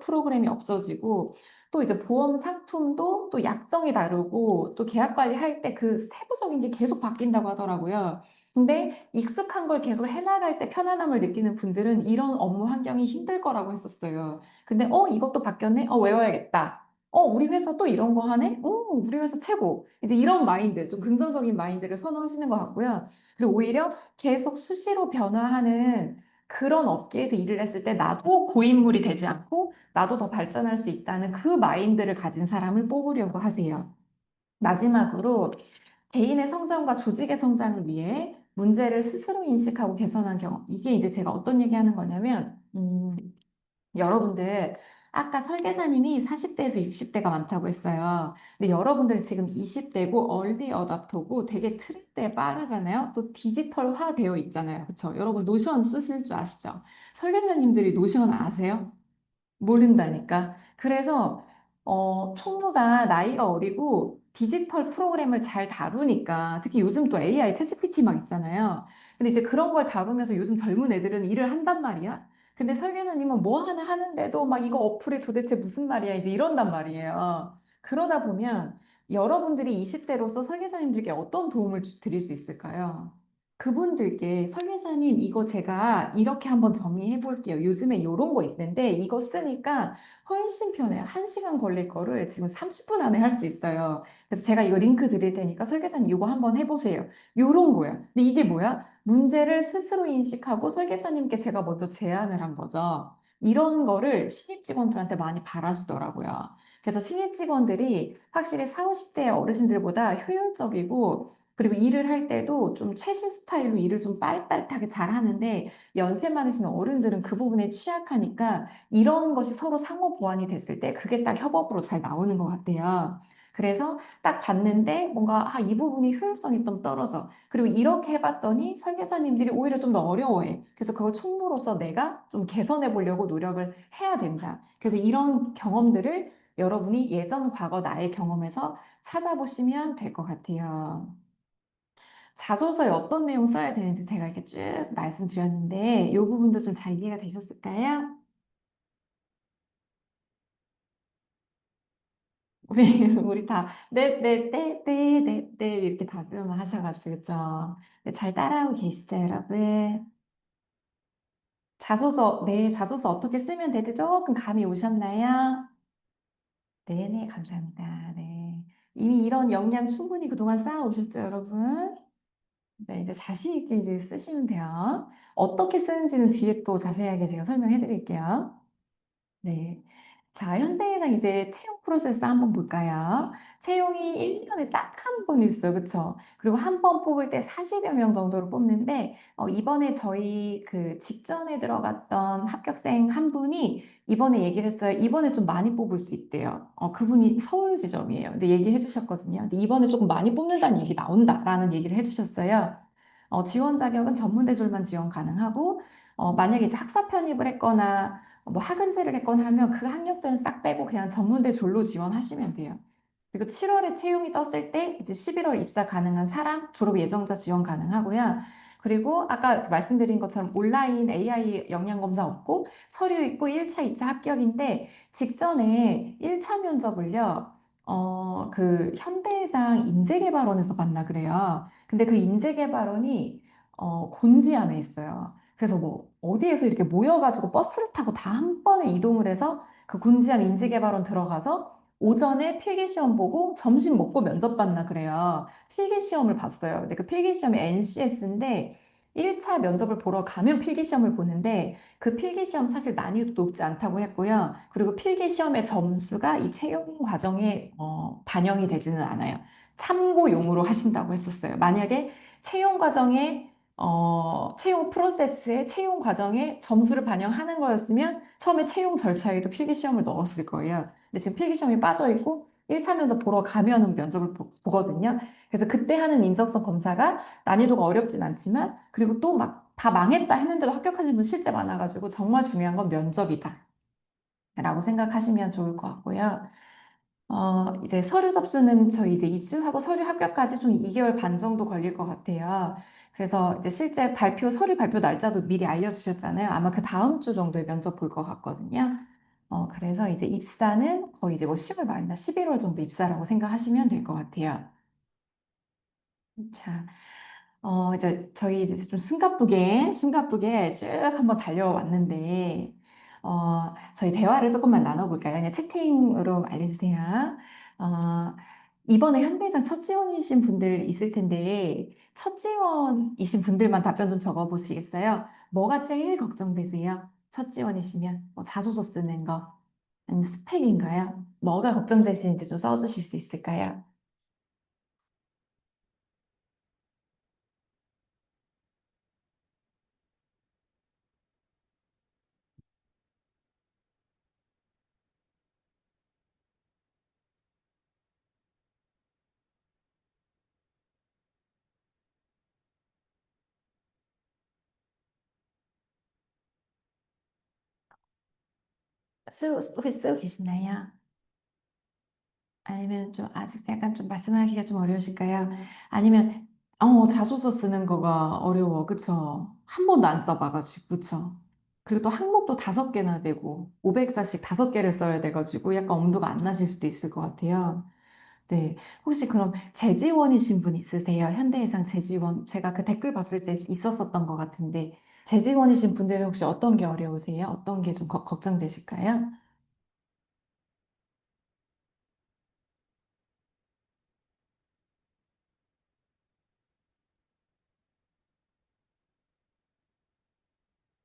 프로그램이 없어지고 또 이제 보험 상품도 또 약정이 다르고 또 계약 관리할 때 그 세부적인 게 계속 바뀐다고 하더라고요. 근데 익숙한 걸 계속 해나갈 때 편안함을 느끼는 분들은 이런 업무 환경이 힘들 거라고 했었어요. 근데 이것도 바뀌었네? 외워야겠다. 우리 회사 또 이런 거 하네? 우리 회사 최고. 이제 이런 마인드, 좀 긍정적인 마인드를 선호하시는 것 같고요. 그리고 오히려 계속 수시로 변화하는 그런 업계에서 일을 했을 때 나도 고인물이 되지 않고 나도 더 발전할 수 있다는 그 마인드를 가진 사람을 뽑으려고 하세요. 마지막으로 개인의 성장과 조직의 성장을 위해 문제를 스스로 인식하고 개선한 경험. 이게 이제 제가 어떤 얘기하는 거냐면, 여러분들, 아까 설계사님이 40대에서 60대가 많다고 했어요. 근데 여러분들 지금 20대고 얼리 어답터고 되게 트렌드에 빠르잖아요. 또 디지털화 되어 있잖아요. 그쵸? 여러분 노션 쓰실 줄 아시죠? 설계사님들이 노션 아세요? 모른다니까. 그래서 총무가 나이가 어리고 디지털 프로그램을 잘 다루니까 특히 요즘 또 AI 챗GPT 막 있잖아요. 근데 이제 그런 걸 다루면서 요즘 젊은 애들은 일을 한단 말이야. 근데 설계사님은 뭐 하나 하는데도 막 이거 어플이 도대체 무슨 말이야 이제 이런단 말이에요. 그러다 보면 여러분들이 20대로서 설계사님들께 어떤 도움을 드릴 수 있을까요? 그분들께 설계사님 이거 제가 이렇게 한번 정리해 볼게요. 요즘에 이런 거 있는데 이거 쓰니까 훨씬 편해요. 1시간 걸릴 거를 지금 30분 안에 할 수 있어요. 그래서 제가 이거 링크 드릴 테니까 설계사님 이거 한번 해보세요. 요런 거야. 근데 이게 뭐야? 문제를 스스로 인식하고 설계사님께 제가 먼저 제안을 한 거죠. 이런 거를 신입 직원들한테 많이 바라시더라고요. 그래서 신입 직원들이 확실히 40, 50대 어르신들보다 효율적이고 그리고 일을 할 때도 좀 최신 스타일로 일을 좀 빠릿빠릿하게 잘 하는데 연세 많으신 어른들은 그 부분에 취약하니까 이런 것이 서로 상호 보완이 됐을 때 그게 딱 협업으로 잘 나오는 것 같아요. 그래서 딱 봤는데 뭔가 이 부분이 효율성이 좀 떨어져. 그리고 이렇게 해봤더니 설계사님들이 오히려 좀 더 어려워해. 그래서 그걸 총무로서 내가 좀 개선해 보려고 노력을 해야 된다. 그래서 이런 경험들을 여러분이 예전 과거 나의 경험에서 찾아보시면 될 것 같아요. 자소서에 어떤 내용 써야 되는지 제가 이렇게 쭉 말씀드렸는데 이 부분도 좀 잘 이해가 되셨을까요? 우리 다 네, 네, 네, 네, 네, 네 이렇게 답변을 하셔가지고 그죠? 네, 잘 따라하고 계시죠, 여러분? 자소서, 네, 자소서 어떻게 쓰면 될지 조금 감이 오셨나요? 네네, 감사합니다. 네. 이미 이런 역량 충분히 그동안 쌓아오셨죠, 여러분? 네, 이제 자신 있게 이제 쓰시면 돼요. 어떻게 쓰는지는 뒤에 또 자세하게 제가 설명해 드릴게요. 네. 자, 현대해상 이제 채용 프로세스 한번 볼까요? 채용이 1년에 딱 한 번 있어요. 그쵸? 그리고 한 번 뽑을 때 40여 명 정도로 뽑는데, 이번에 저희 그 직전에 들어갔던 합격생 한 분이 이번에 얘기를 했어요. 이번에 좀 많이 뽑을 수 있대요. 그분이 서울 지점이에요. 근데 얘기해 주셨거든요. 근데 이번에 조금 많이 뽑는다는 얘기 나온다라는 얘기를 해 주셨어요. 지원 자격은 전문대졸만 지원 가능하고, 만약에 이제 학사 편입을 했거나 뭐 학은제를 했거나 하면 그 학력들은 싹 빼고 그냥 전문대 졸로 지원하시면 돼요. 그리고 7월에 채용이 떴을 때 이제 11월 입사 가능한 사람 졸업 예정자 지원 가능하고요. 그리고 아까 말씀드린 것처럼 온라인 AI 역량 검사 없고 서류 있고 1차, 2차 합격인데 직전에 1차 면접을요. 그 현대해상 인재개발원에서 봤나 그래요. 근데 그 인재개발원이 곤지암에 있어요. 그래서 뭐 어디에서 이렇게 모여가지고 버스를 타고 다 한 번에 이동을 해서 그 곤지암 인재개발원 들어가서 오전에 필기시험 보고 점심 먹고 면접 봤나 그래요. 필기시험을 봤어요. 근데 그 필기시험이 NCS인데 1차 면접을 보러 가면 필기시험을 보는데 그 필기시험 사실 난이도 높지 않다고 했고요. 그리고 필기시험의 점수가 이 채용 과정에 반영이 되지는 않아요. 참고용으로 하신다고 했었어요. 만약에 채용 과정에 채용 프로세스에 채용 과정에 점수를 반영하는 거였으면 처음에 채용 절차에도 필기시험을 넣었을 거예요. 근데 지금 필기시험이 빠져 있고 1차 면접 보러 가면은 면접을 보거든요. 그래서 그때 하는 인적성 검사가 난이도가 어렵진 않지만 그리고 또 막 다 망했다 했는데도 합격하신 분 실제 많아가지고 정말 중요한 건 면접이다. 라고 생각하시면 좋을 것 같고요. 이제 서류 접수는 저희 이제 이수하고 서류 합격까지 좀 2개월 반 정도 걸릴 것 같아요. 그래서 이제 실제 서류 발표 날짜도 미리 알려주셨잖아요. 아마 그 다음 주 정도에 면접 볼 것 같거든요. 그래서 이제 입사는 거의 이제 뭐 10월 말이나 11월 정도 입사라고 생각하시면 될 것 같아요. 자, 이제 저희 이제 좀 숨가쁘게 쭉 한번 달려왔는데, 저희 대화를 조금만 나눠볼까요? 그냥 채팅으로 알려주세요. 어, 이번에 현대장 첫 지원이신 분들 있을 텐데, 첫 지원이신 분들만 답변 좀 적어보시겠어요? 뭐가 제일 걱정되세요? 첫 지원이시면, 뭐 자소서 쓰는 거, 아니면 스펙인가요? 뭐가 걱정되시는지 좀 써주실 수 있을까요? 혹시 쓰고 계시나요? 아니면 좀 아직 약간 좀 말씀하기가 좀 어려우실까요? 아니면 자소서 쓰는 거가 어려워. 그쵸? 한 번도 안 써봐가지고. 그쵸? 그리고 또 항목도 5개나 되고 500자씩 5개를 써야 돼가지고 약간 엄두가 안 나실 수도 있을 것 같아요. 네. 혹시 그럼 재지원이신 분 있으세요? 현대해상 재지원. 제가 그 댓글 봤을 때 있었었던 것 같은데 재지원이신 분들은 혹시 어떤 게 어려우세요? 어떤 게 좀 걱정되실까요?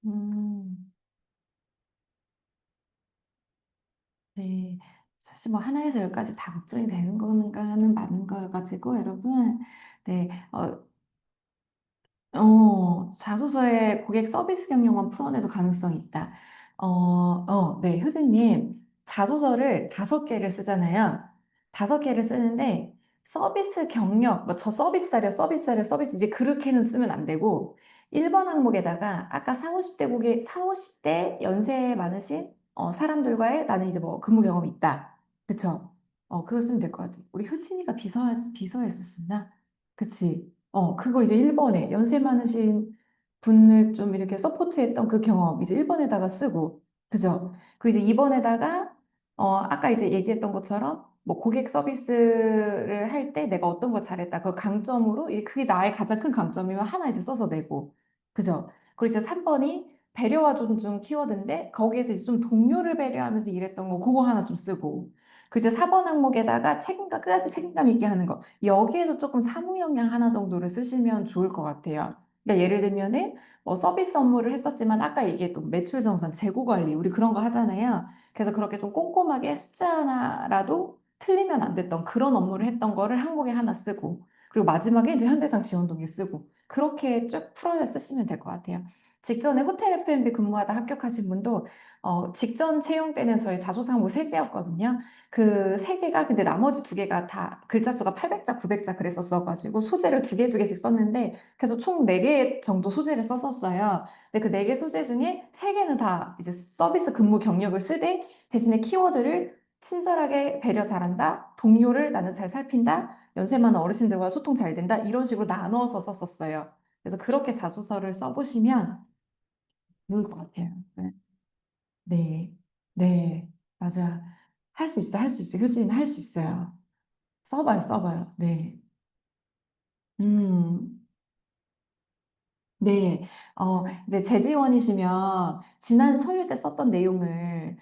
음. 네. 사실 뭐 하나에서 열까지 다 걱정이 되는 건가는 맞는 거여가지고 여러분, 네, 자소서에 고객 서비스 경영만 풀어내도 가능성이 있다. 네, 효진님, 자소서를 5개를 쓰잖아요. 5개를 쓰는데, 서비스 경력, 뭐 저 서비스 이제 그렇게는 쓰면 안 되고, 1번 항목에다가 아까 4, 50대 고객, 4, 50대 연세 많으신 사람들과의 나는 이제 뭐 근무 경험이 있다. 그쵸? 그거 쓰면 될 것 같아. 우리 효진이가 비서였었나? 그치? 그거 이제 1번에 연세 많으신 분을 좀 이렇게 서포트했던 그 경험 이제 1번에다가 쓰고, 그죠? 그리고 이제 2번에다가, 아까 이제 얘기했던 것처럼 뭐 고객 서비스를 할 때 내가 어떤 걸 잘했다. 그 강점으로, 그게 나의 가장 큰 강점이면 하나 이제 써서 내고, 그죠? 그리고 이제 3번이 배려와 존중 키워드인데, 거기에서 이제 좀 동료를 배려하면서 일했던 거, 그거 하나 좀 쓰고, 그리고 이제 4번 항목에다가 책임감, 끝까지 책임감 있게 하는 거. 여기에도 조금 사무 역량 하나 정도를 쓰시면 좋을 것 같아요. 그러니까 예를 들면은 뭐 서비스 업무를 했었지만 아까 얘기했던 매출 정산, 재고 관리, 우리 그런 거 하잖아요. 그래서 그렇게 좀 꼼꼼하게 숫자 하나라도 틀리면 안 됐던 그런 업무를 했던 거를 항목에 하나 쓰고, 그리고 마지막에 이제 현대상 지원동에 쓰고, 그렇게 쭉 풀어서 쓰시면 될 것 같아요. 직전에 호텔 F&B 근무하다 합격하신 분도 직전 채용 때는 저희 자소상모 3개였거든요. 그 3개가 근데 나머지 2개가 다 글자 수가 800자, 900자 그랬었어가지고 소재를 2개 쓰었는데 그래서 총 4개 정도 소재를 썼었어요. 근데 그 4개 소재 중에 3개는 다 이제 서비스 근무 경력을 쓰되 대신에 키워드를 친절하게 배려 잘한다, 동료를 나는 잘 살핀다, 연세 많은 어르신들과 소통 잘 된다 이런 식으로 나눠서 썼었어요. 그래서 그렇게 자소서를 써보시면 좋을 것 같아요. 네. 네, 네, 맞아. 할 수 있어, 할 수 있어. 효진 할 수 있어요. 써봐요, 써봐요. 네. 음. 네, 이제 재지원이시면 지난 서류 때 썼던 내용을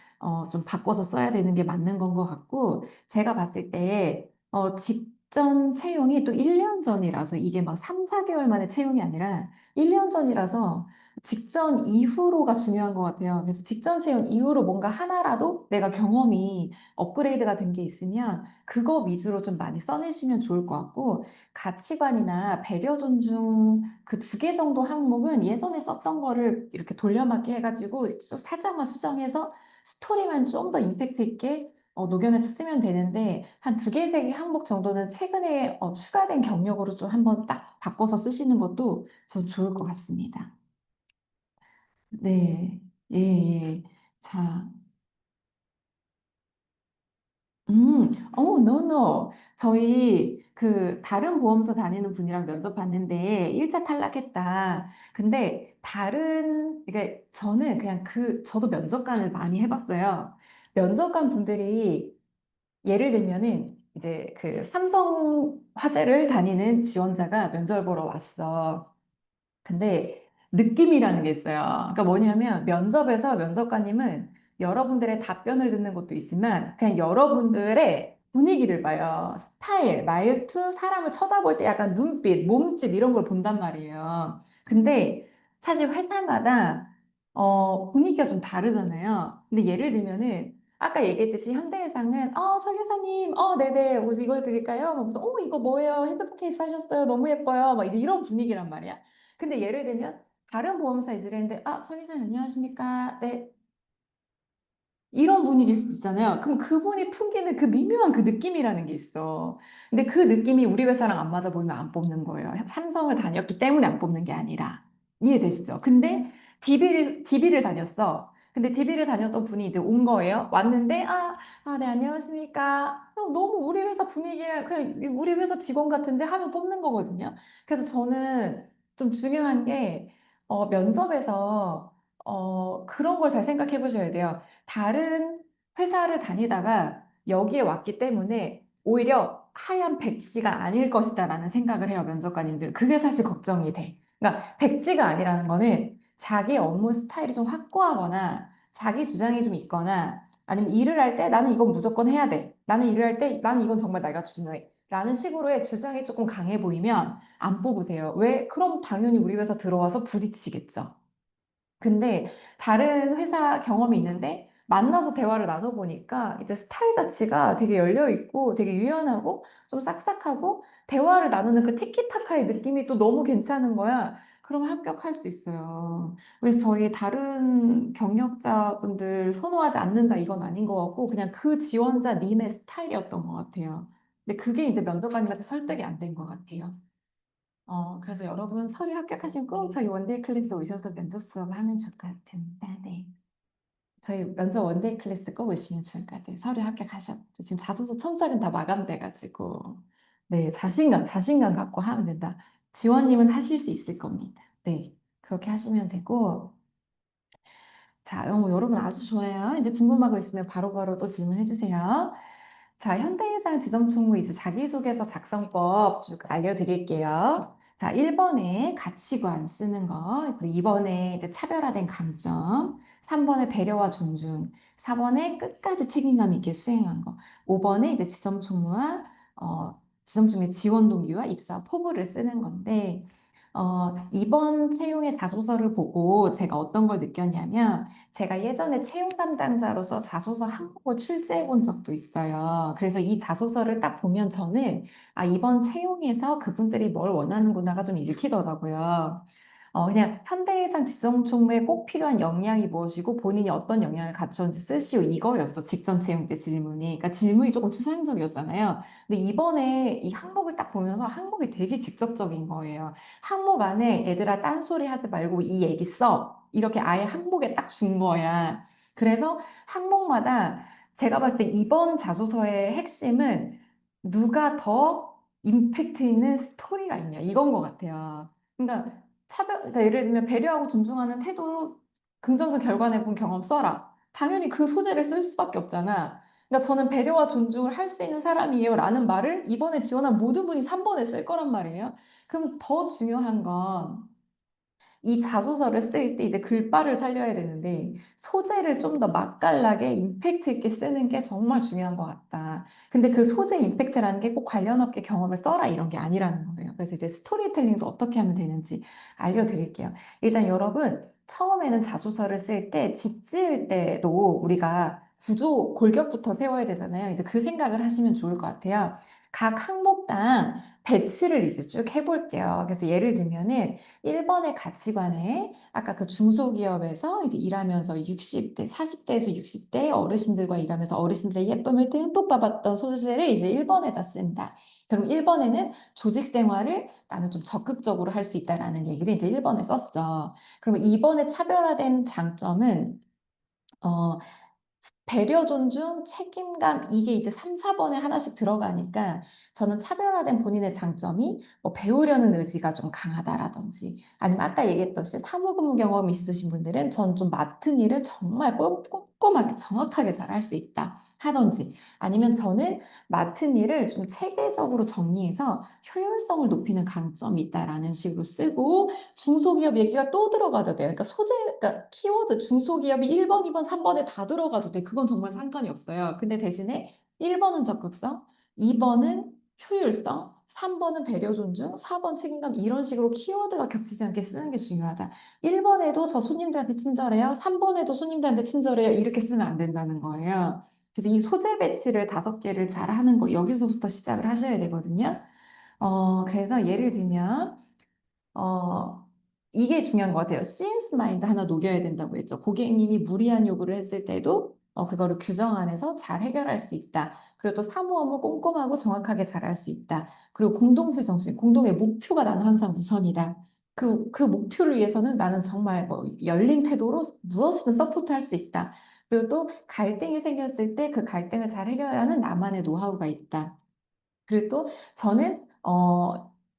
좀 바꿔서 써야 되는 게 맞는 건 것 같고, 제가 봤을 때 직전 채용이 또 1년 전이라서 이게 막 3, 4개월 만에 채용이 아니라 1년 전이라서 직전 이후로가 중요한 것 같아요. 그래서 직전 채용 이후로 뭔가 하나라도 내가 경험이 업그레이드가 된 게 있으면 그거 위주로 좀 많이 써내시면 좋을 것 같고, 가치관이나 배려 존중 그 2개 정도 항목은 예전에 썼던 거를 이렇게 돌려막기 해가지고 좀 살짝만 수정해서 스토리만 좀 더 임팩트 있게 녹여내서 쓰면 되는데 한 2개, 3개 항목 정도는 최근에 추가된 경력으로 좀 한번 딱 바꿔서 쓰시는 것도 전 좋을 것 같습니다. 네, 예, 예. 자, 노. 저희 그 다른 보험사 다니는 분이랑 면접 봤는데 1차 탈락했다. 근데 이게 저는 그냥 저도 면접관을 많이 해봤어요. 면접관 분들이 예를 들면은 이제 그 삼성 화재를 다니는 지원자가 면접 보러 왔어. 근데 느낌이라는 게 있어요. 그러니까 뭐냐면 면접에서 면접관님은 여러분들의 답변을 듣는 것도 있지만 그냥 여러분들의 분위기를 봐요. 스타일, 말투, 사람을 쳐다볼 때 약간 눈빛, 몸짓 이런 걸 본단 말이에요. 근데 사실 회사마다 분위기가 좀 다르잖아요. 근데 예를 들면은 아까 얘기했듯이 현대해상은 설계사님 네네 무슨 이거 드릴까요? 막 무슨 이거 뭐예요? 핸드폰 케이스 하셨어요? 너무 예뻐요. 막 이제 이런 분위기란 말이야. 근데 예를 들면 다른 보험사 있으랬는데 설계사님 안녕하십니까? 네, 이런 분위기일 수도 있잖아요. 그럼 그분이 풍기는 그 미묘한 그 느낌이라는 게 있어. 근데 그 느낌이 우리 회사랑 안 맞아 보이면 안 뽑는 거예요. 삼성을 다녔기 때문에 안 뽑는 게 아니라. 이해되시죠? 근데 DB를 다녔어. 근데 DB를 다녔던 분이 이제 온 거예요. 왔는데, 네, 안녕하십니까. 너무 우리 회사 분위기를, 그냥 우리 회사 직원 같은데 하면 뽑는 거거든요. 그래서 저는 좀 중요한 게, 면접에서, 그런 걸 잘 생각해 보셔야 돼요. 다른 회사를 다니다가 여기에 왔기 때문에 오히려 하얀 백지가 아닐 것이다라는 생각을 해요, 면접관님들. 그게 사실 걱정이 돼. 그러니까 백지가 아니라는 거는 자기 업무 스타일이 좀 확고하거나 자기 주장이 좀 있거나 아니면 일을 할 때 나는 이건 무조건 해야 돼. 나는 일을 할 때 나는 이건 정말 내가 중요해. 라는 식으로의 주장이 조금 강해 보이면 안 뽑으세요. 왜? 그럼 당연히 우리 회사 들어와서 부딪히겠죠. 근데 다른 회사 경험이 있는데 만나서 대화를 나눠보니까 이제 스타일 자체가 되게 열려있고 되게 유연하고 좀 싹싹하고 대화를 나누는 그 티키타카의 느낌이 또 너무 괜찮은 거야. 그럼 합격할 수 있어요. 그래서 저희 다른 경력자분들 선호하지 않는다 이건 아닌 것 같고 그냥 그 지원자님의 스타일이었던 것 같아요. 근데 그게 이제 면접관님한테 설득이 안 된 것 같아요. 그래서 여러분 서류 합격하시고 저희 원데이 클래스 오셔서 면접 수업 하면 좋을 것 같습니다. 네. 저희 면접 원데이 클래스 꼭 오시면 좋을 것 같아요. 서류 합격하셨죠. 지금 자소서 첨삭은 다 마감돼가지고. 네, 자신감 갖고 하면 된다. 지원님은 하실 수 있을 겁니다. 네, 그렇게 하시면 되고. 자, 여러분 아주 좋아요. 이제 궁금한 거 있으면 바로바로 또 질문해 주세요. 자, 현대인상 지점총무 이제 자기소개서 작성법 쭉 알려드릴게요. 자, 1번에 가치관 쓰는 거, 그리고 2번에 이제 차별화된 강점, 3번에 배려와 존중, 4번에 끝까지 책임감 있게 수행한 거, 5번에 이제 지점 총무와 지점 총무의 지원 동기와 입사 포부를 쓰는 건데, 이번 채용의 자소서를 보고 제가 어떤 걸 느꼈냐면, 제가 예전에 채용 담당자로서 자소서 항목을 출제해 본 적도 있어요. 그래서 이 자소서를 딱 보면 저는 이번 채용에서 그분들이 뭘 원하는구나가 좀 읽히더라고요. 그냥 현대해상 지성총무에 꼭 필요한 역량이 무엇이고 본인이 어떤 역량을 갖췄는지 쓰시오 이거였어. 직전 채용 때 질문이. 그러니까 질문이 조금 추상적이었잖아요. 근데 이번에 이 항목을 딱 보면서 항목이 되게 직접적인 거예요. 항목 안에 얘들아 딴소리 하지 말고 이 얘기 써. 이렇게 아예 항목에 딱 준 거야. 그래서 항목마다 제가 봤을 때 이번 자소서의 핵심은 누가 더 임팩트 있는 스토리가 있냐 이건 것 같아요. 그러니까 그러니까 예를 들면 배려하고 존중하는 태도로 긍정적 결과 내본 경험 써라. 당연히 그 소재를 쓸 수밖에 없잖아. 그러니까 저는 배려와 존중을 할 수 있는 사람이에요 라는 말을 이번에 지원한 모든 분이 3번에 쓸 거란 말이에요. 그럼 더 중요한 건 이 자소서를 쓸 때 이제 글바를 살려야 되는데 소재를 좀 더 맛깔나게 임팩트 있게 쓰는 게 정말 중요한 것 같다. 근데 그 소재 임팩트라는 게 꼭 관련 업계 경험을 써라 이런 게 아니라는 거예요. 그래서 이제 스토리텔링도 어떻게 하면 되는지 알려드릴게요. 일단 여러분 처음에는 자소서를 쓸 때 집 지을 때도 우리가 구조 골격부터 세워야 되잖아요. 이제 그 생각을 하시면 좋을 것 같아요. 각 항목당 배치를 이제 쭉 해볼게요. 그래서 예를 들면은 1번의 가치관에 아까 그 중소기업에서 이제 일하면서 60대, 40대에서 60대 어르신들과 일하면서 어르신들의 예쁨을 듬뿍 받았던 소재를 이제 1번에다 쓴다. 그럼 1번에는 조직 생활을 나는 좀 적극적으로 할 수 있다라는 얘기를 이제 1번에 썼어. 그럼 2번의 차별화된 장점은 어, 배려, 존중, 책임감 이게 이제 3, 4번에 하나씩 들어가니까 저는 차별화된 본인의 장점이 뭐 배우려는 의지가 좀 강하다라든지 아니면 아까 얘기했듯이 사무근무 경험이 있으신 분들은 전 좀 맡은 일을 정말 꼼꼼하게 정확하게 잘 할 수 있다 하든지 아니면 저는 맡은 일을 좀 체계적으로 정리해서 효율성을 높이는 강점이 있다라는 식으로 쓰고 중소기업 얘기가 또 들어가도 돼요. 그러니까 그러니까 키워드 중소기업이 1번, 2번, 3번에 다 들어가도 돼. 그건 정말 상관이 없어요. 근데 대신에 1번은 적극성, 2번은 효율성, 3번은 배려 존중, 4번 책임감 이런 식으로 키워드가 겹치지 않게 쓰는 게 중요하다. 1번에도 저 손님들한테 친절해요. 3번에도 손님들한테 친절해요. 이렇게 쓰면 안 된다는 거예요. 그래서 이 소재 배치를 5개를 잘 하는 거 여기서부터 시작을 하셔야 되거든요. 그래서 예를 들면 어, 이게 중요한 것 같아요. CS 마인드 하나 녹여야 된다고 했죠. 고객님이 무리한 요구를 했을 때도 그거를 규정 안에서 잘 해결할 수 있다. 그리고 또 사무 업무 꼼꼼하고 정확하게 잘 할 수 있다. 그리고 공동체 정신, 공동의 목표가 나는 항상 우선이다. 그 목표를 위해서는 나는 정말 뭐 열린 태도로 무엇이든 서포트할 수 있다. 그리고 또 갈등이 생겼을 때 그 갈등을 잘 해결하는 나만의 노하우가 있다. 그리고 또 저는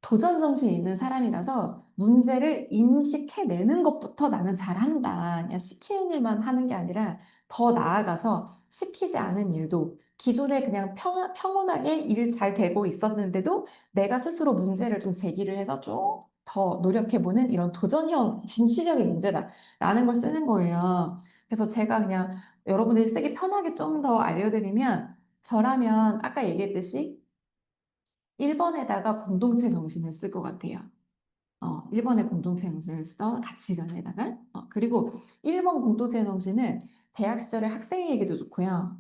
도전 정신이 있는 사람이라서 문제를 인식해내는 것부터 나는 잘한다. 그냥 시키는 일만 하는 게 아니라 더 나아가서 시키지 않은 일도 기존에 그냥 평온하게 일 잘 되고 있었는데도 내가 스스로 문제를 좀 제기를 해서 좀 더 노력해보는 이런 도전형 진취적인 문제다라는 걸 쓰는 거예요. 그래서 제가 그냥 여러분들이 쓰기 편하게 좀 더 알려드리면 저라면 아까 얘기했듯이 1번에다가 공동체 정신을 쓸 것 같아요. 1번의 공동체 정신을 써 가치관에다가 그리고 1번 공동체 정신은 대학 시절의 학생 얘기도 좋고요.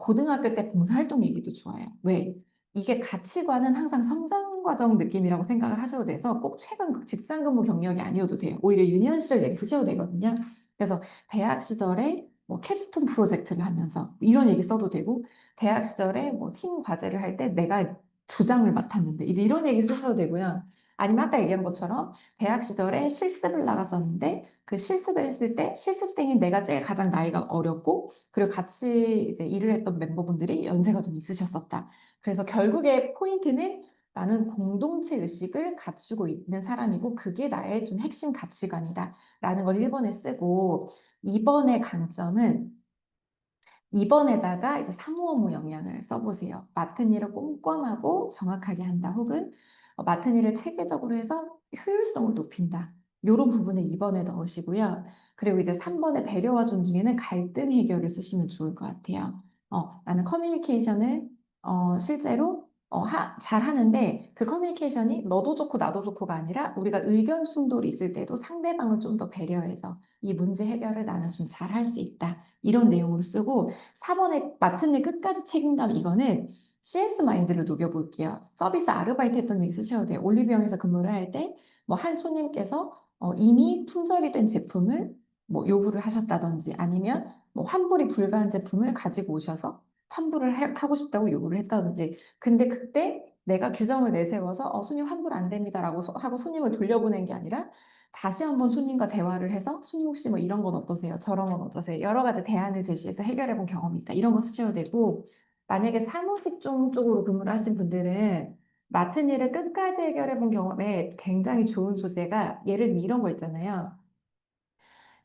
고등학교 때 봉사활동 얘기도 좋아요. 왜? 이게 가치관은 항상 성장 과정 느낌이라고 생각을 하셔도 돼서 꼭 최근 그 직장 근무 경력이 아니어도 돼요. 오히려 유니언 시절 얘기 쓰셔도 되거든요. 그래서 대학 시절에 뭐 캡스톤 프로젝트를 하면서 이런 얘기 써도 되고 대학 시절에 뭐 팀 과제를 할 때 내가 조장을 맡았는데 이제 이런 얘기 쓰셔도 되고요. 아니면 아까 얘기한 것처럼 대학 시절에 실습을 나갔었는데 그 실습을 했을 때 실습생인 내가 제일 가장 나이가 어렸고 그리고 같이 이제 일을 했던 멤버분들이 연세가 좀 있으셨었다. 그래서 결국에 포인트는 나는 공동체 의식을 갖추고 있는 사람이고 그게 나의 좀 핵심 가치관이다. 라는 걸 1번에 쓰고 2번의 강점은 2번에다가 이제 사무 업무 역량을 써보세요. 맡은 일을 꼼꼼하고 정확하게 한다. 혹은 맡은 일을 체계적으로 해서 효율성을 높인다. 이런 부분을 2번에 넣으시고요. 그리고 이제 3번의 배려와 존중에는 갈등 해결을 쓰시면 좋을 것 같아요. 나는 커뮤니케이션을 실제로 잘 하는데 그 커뮤니케이션이 너도 좋고 나도 좋고가 아니라 우리가 의견 충돌이 있을 때도 상대방을 좀 더 배려해서 이 문제 해결을 나는 좀 잘 할 수 있다. 이런 내용으로 쓰고 4번에 맡은 일 끝까지 책임감 이거는 CS 마인드를 녹여볼게요. 서비스 아르바이트 했던 적 있으셔도 돼요. 올리브영에서 근무를 할 때 뭐 한 손님께서 이미 품절이 된 제품을 뭐 요구를 하셨다든지 아니면 뭐 환불이 불가한 제품을 가지고 오셔서 환불을 하고 싶다고 요구를 했다든지 근데 그때 내가 규정을 내세워서 손님 환불 안 됩니다라고 하고 손님을 돌려보낸 게 아니라 다시 한번 손님과 대화를 해서 손님 혹시 뭐 이런 건 어떠세요? 저런 건 어떠세요? 여러 가지 대안을 제시해서 해결해 본 경험이 있다. 이런 거 쓰셔도 되고 만약에 사무직종 쪽으로 근무를 하신 분들은 맡은 일을 끝까지 해결해 본 경험에 굉장히 좋은 소재가 예를 들면 이런 거 있잖아요.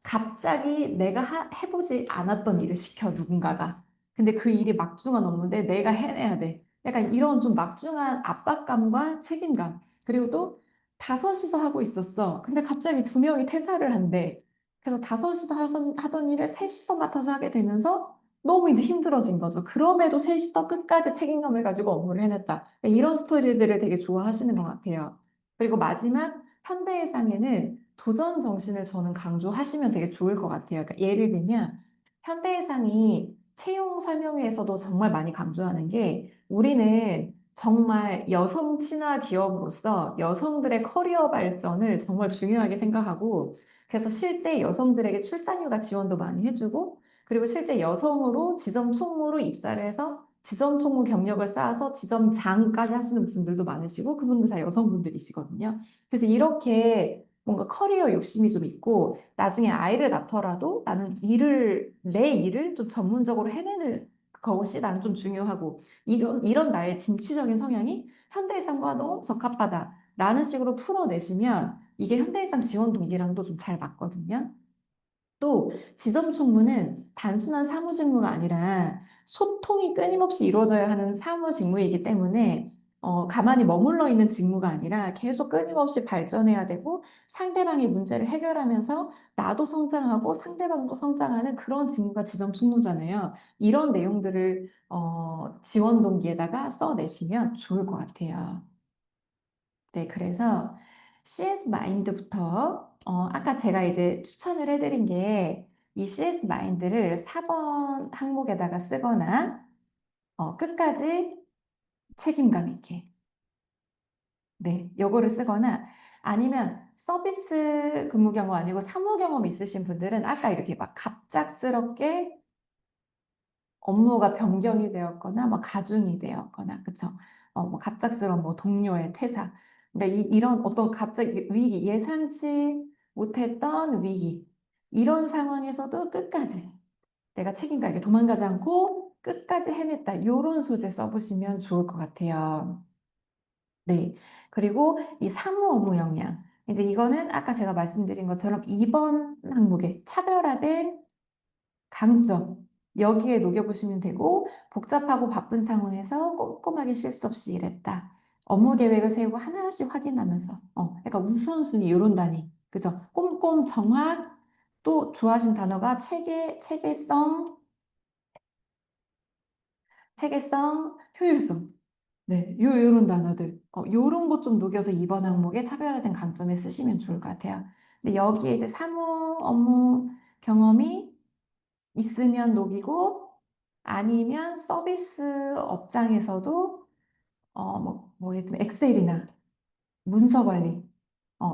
갑자기 내가 해보지 않았던 일을 시켜 누군가가. 근데 그 일이 막중한 업무인데 내가 해내야 돼. 약간 이런 좀 막중한 압박감과 책임감. 그리고 또 다섯이서 하고 있었어. 근데 갑자기 두 명이 퇴사를 한대. 그래서 다섯이서 하던 일을 셋이서 맡아서 하게 되면서 너무 이제 힘들어진 거죠. 그럼에도 셋이서 끝까지 책임감을 가지고 업무를 해냈다. 이런 스토리들을 되게 좋아하시는 것 같아요. 그리고 마지막 현대해상에는 도전 정신을 저는 강조하시면 되게 좋을 것 같아요. 그러니까 예를 들면 현대해상이 채용 설명회에서도 정말 많이 강조하는 게 우리는 정말 여성 친화 기업으로서 여성들의 커리어 발전을 정말 중요하게 생각하고 그래서 실제 여성들에게 출산휴가 지원도 많이 해주고 그리고 실제 여성으로 지점 총무로 입사를 해서 지점 총무 경력을 쌓아서 지점장까지 하시는 분들도 많으시고 그분들 다 여성분들이시거든요. 그래서 이렇게 뭔가 커리어 욕심이 좀 있고 나중에 아이를 낳더라도 나는 내 일을 좀 전문적으로 해내는 것이 나는 좀 중요하고 이런 나의 진취적인 성향이 현대해상과 너무 적합하다라는 식으로 풀어내시면 이게 현대해상 지원 동기랑도 좀 잘 맞거든요. 또 지점 총무는 단순한 사무 직무가 아니라 소통이 끊임없이 이루어져야 하는 사무 직무이기 때문에 가만히 머물러 있는 직무가 아니라 계속 끊임없이 발전해야 되고 상대방의 문제를 해결하면서 나도 성장하고 상대방도 성장하는 그런 직무가 지점 총무잖아요. 이런 내용들을 지원 동기에다가 써내시면 좋을 것 같아요. 네, 그래서 CS 마인드부터 아까 제가 이제 추천을 해드린 게 이 CS 마인드를 4번 항목에다가 쓰거나 끝까지 책임감 있게 네, 요거를 쓰거나 아니면 서비스 근무 경험 아니고 사무 경험 있으신 분들은 아까 이렇게 막 갑작스럽게 업무가 변경이 되었거나 뭐 가중이 되었거나 그쵸? 뭐 갑작스러운 뭐 동료의 퇴사 그러니까 이런 어떤 갑자기 위기 예상치 못했던 위기 이런 상황에서도 끝까지 내가 책임감 있게 도망가지 않고 끝까지 해냈다 이런 소재 써보시면 좋을 것 같아요. 네. 그리고 이 사무 업무 역량 이제 이거는 아까 제가 말씀드린 것처럼 2번 항목에 차별화된 강점 여기에 녹여보시면 되고 복잡하고 바쁜 상황에서 꼼꼼하게 실수 없이 일했다. 업무 계획을 세우고 하나하나씩 확인하면서 약간 우선순위 이런 단위 그죠? 꼼꼼 정확 또 좋아하신 단어가 체계성, 효율성 네, 요런 단어들 요런 것 좀 녹여서 이번 항목에 차별화된 강점에 쓰시면 좋을 것 같아요. 근데 여기에 이제 사무 업무 경험이 있으면 녹이고 아니면 서비스 업장에서도 뭐 예를 들면 엑셀이나 문서 관리,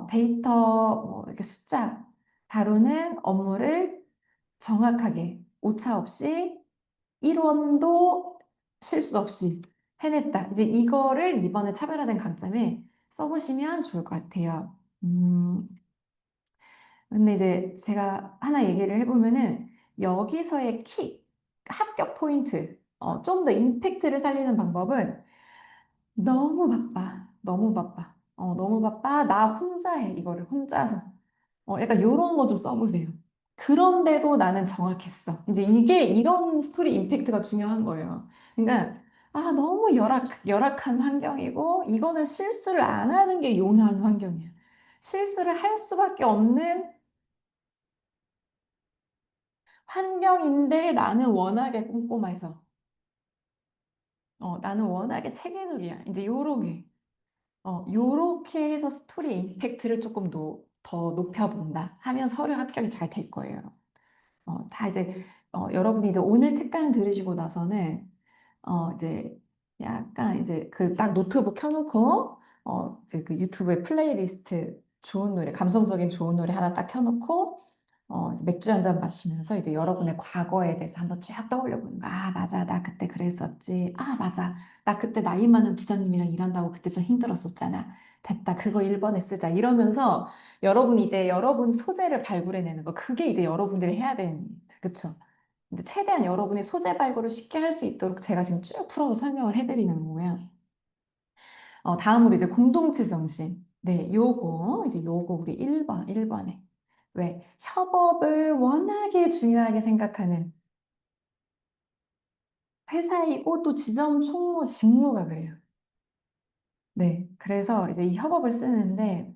데이터 이렇게 숫자 다루는 업무를 정확하게 오차 없이 1원도 실수 없이 해냈다. 이제 이거를 이번에 차별화된 강점에 써보시면 좋을 것 같아요. 근데 이제 제가 하나 얘기를 해보면은 여기서의 합격 포인트, 좀 더 임팩트를 살리는 방법은 너무 바빠, 너무 바빠, 너무 바빠, 나 혼자 해, 이거를 혼자서. 약간 요런 거 좀 써보세요. 그런데도 나는 정확했어. 이제 이게 이런 스토리 임팩트가 중요한 거예요. 그러니까 너무 열악한 환경이고, 이거는 실수를 안 하는 게 용한 환경이야. 실수를 할 수밖에 없는 환경인데 나는 워낙에 꼼꼼해서, 나는 워낙에 체계적이야. 이제 요렇게. 요렇게 해서 스토리 임팩트를 조금 더 높여본다 하면 서류 합격이 잘 될 거예요. 다 이제, 여러분이 이제 오늘 특강 들으시고 나서는, 이제 약간 이제 그 딱 노트북 켜놓고, 이제 그 유튜브에 플레이리스트 좋은 노래, 감성적인 좋은 노래 하나 딱 켜놓고, 이제 맥주 한 잔 마시면서 이제 여러분의 과거에 대해서 한번 쭉 떠올려 보는 거. 아, 맞아. 나 그때 그랬었지. 아, 맞아. 나 그때 나이 많은 부장님이랑 일한다고 그때 좀 힘들었었잖아. 됐다. 그거 1번에 쓰자. 이러면서 여러분이 이제 여러분 소재를 발굴해내는 거. 그게 이제 여러분들이 해야 되는, 그쵸? 근데 최대한 여러분이 소재 발굴을 쉽게 할 수 있도록 제가 지금 쭉 풀어서 설명을 해드리는 거고요. 다음으로 이제 공동체 정신. 네, 요거 우리 1번에. 왜? 협업을 워낙에 중요하게 생각하는 회사이고 또 지점 총무 직무가 그래요. 네, 그래서 이제 이 협업을 쓰는데,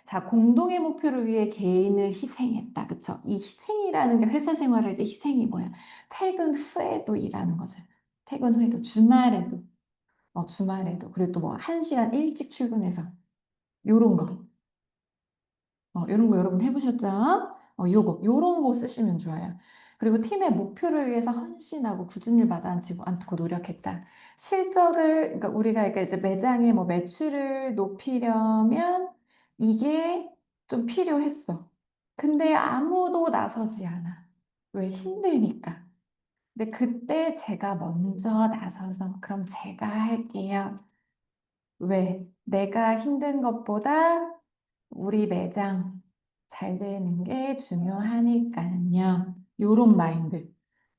자, 공동의 목표를 위해 개인을 희생했다. 그쵸? 이 희생이라는 게 회사 생활할 때 희생이 뭐야? 퇴근 후에도 일하는 거죠. 퇴근 후에도, 주말에도, 주말에도. 그리고 또 뭐, 1시간 일찍 출근해서, 요런 거. 이런 거 여러분 해보셨죠? 요런 거 쓰시면 좋아요. 그리고 팀의 목표를 위해서 헌신하고 굳은 일 마다하지 않고 노력했다. 그러니까 우리가 그러니까 이제 매장의 뭐 매출을 높이려면 이게 좀 필요했어. 근데 아무도 나서지 않아. 왜? 힘드니까. 근데 그때 제가 먼저 나서서 그럼 제가 할게요. 왜? 내가 힘든 것보다 우리 매장 잘 되는 게 중요하니까요. 요런 마인드.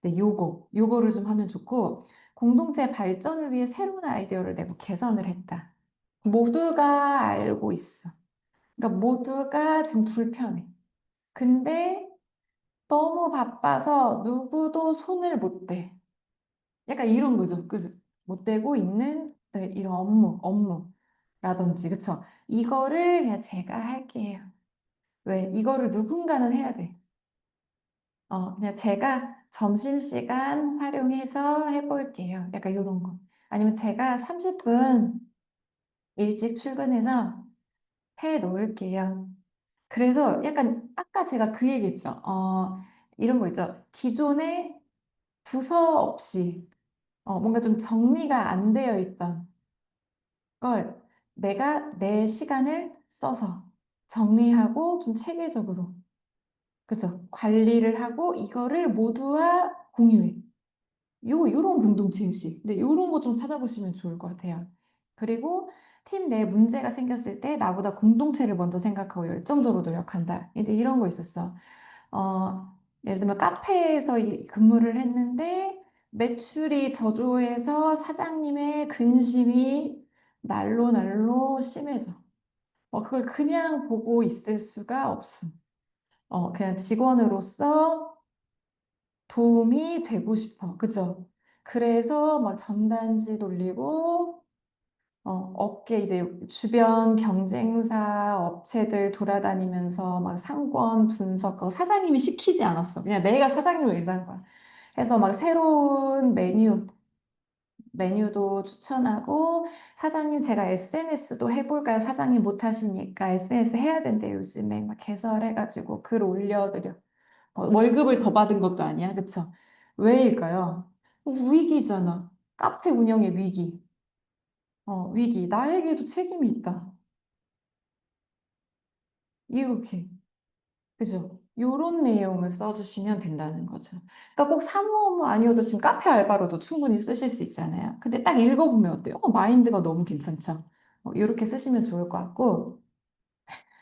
네, 요거를 좀 하면 좋고, 공동체 발전을 위해 새로운 아이디어를 내고 개선을 했다. 모두가 알고 있어. 그러니까 모두가 지금 불편해. 근데 너무 바빠서 누구도 손을 못 대. 약간 이런 거죠. 그죠? 못 대고 있는 네, 이런 업무라든지, 그쵸? 이거를 그냥 제가 할게요. 왜? 이거를 누군가는 해야 돼. 그냥 제가 점심시간 활용해서 해볼게요. 약간 이런 거. 아니면 제가 30분 일찍 출근해서 해 놓을게요. 그래서 약간 아까 제가 그 얘기했죠. 이런 거 있죠. 기존에 부서 없이 뭔가 좀 정리가 안 되어 있던 걸 내가 내 시간을 써서 정리하고 좀 체계적으로 그죠? 관리를 하고 이거를 모두와 공유해. 요런 공동체 의식. 근데 요런 거 좀 찾아보시면 좋을 것 같아요. 그리고 팀 내 문제가 생겼을 때 나보다 공동체를 먼저 생각하고 열정적으로 노력한다. 이제 이런 거 있었어. 어, 예를 들면 카페에서 근무를 했는데 매출이 저조해서 사장님의 근심이 날로 날로 심해져. 그걸 그냥 보고 있을 수가 없음. 그냥 직원으로서 도움이 되고 싶어. 그죠? 그래서 막 전단지 돌리고, 업계 이제 주변 경쟁사 업체들 돌아다니면서 막 상권 분석하고 사장님이 시키지 않았어. 그냥 내가 사장님을 의지한 거야. 해서 막 새로운 메뉴도 추천하고, 사장님 제가 SNS도 해볼까요? 사장님 못 하시니까 SNS 해야 된대, 요즘에. 막 개설해가지고 글 올려드려. 월급을 더 받은 것도 아니야. 그쵸? 왜일까요? 위기잖아. 카페 운영의 위기. 위기. 나에게도 책임이 있다. 이렇게. 그죠? 요런 내용을 써주시면 된다는 거죠. 그러니까 꼭 사무업무 아니어도 지금 카페 알바로도 충분히 쓰실 수 있잖아요. 근데 딱 읽어보면 어때요? 마인드가 너무 괜찮죠? 이렇게 쓰시면 좋을 것 같고.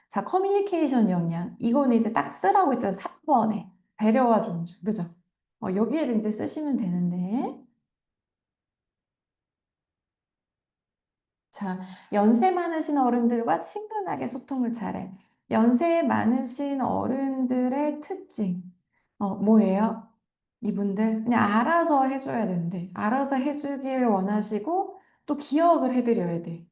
자, 커뮤니케이션 역량. 이거는 이제 딱 쓰라고 했잖아요. 3번에. 배려와 존중. 그죠? 여기에 이제 쓰시면 되는데. 자, 연세 많으신 어른들과 친근하게 소통을 잘해. 연세 많으신 어른들의 특징, 뭐예요? 이분들 그냥 알아서 해줘야 된대. 알아서 해주길 원하시고 또 기억을 해드려야 돼.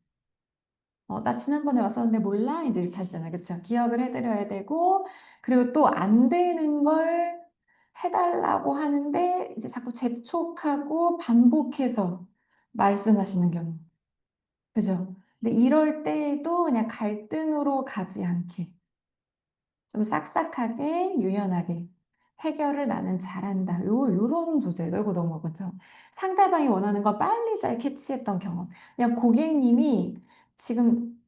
나 지난번에 왔었는데 몰라? 이제 이렇게 하시잖아요. 그쵸? 기억을 해드려야 되고, 그리고 또 안 되는 걸 해달라고 하는데, 이제 자꾸 재촉하고 반복해서 말씀하시는 경우. 그죠? 근데 이럴 때에도 그냥 갈등으로 가지 않게. 좀 싹싹하게 유연하게 해결을 나는 잘한다. 요런 소재 이거 너무 그죠? 상대방이 원하는 거 빨리 잘 캐치했던 경험. 그냥 고객님이 지금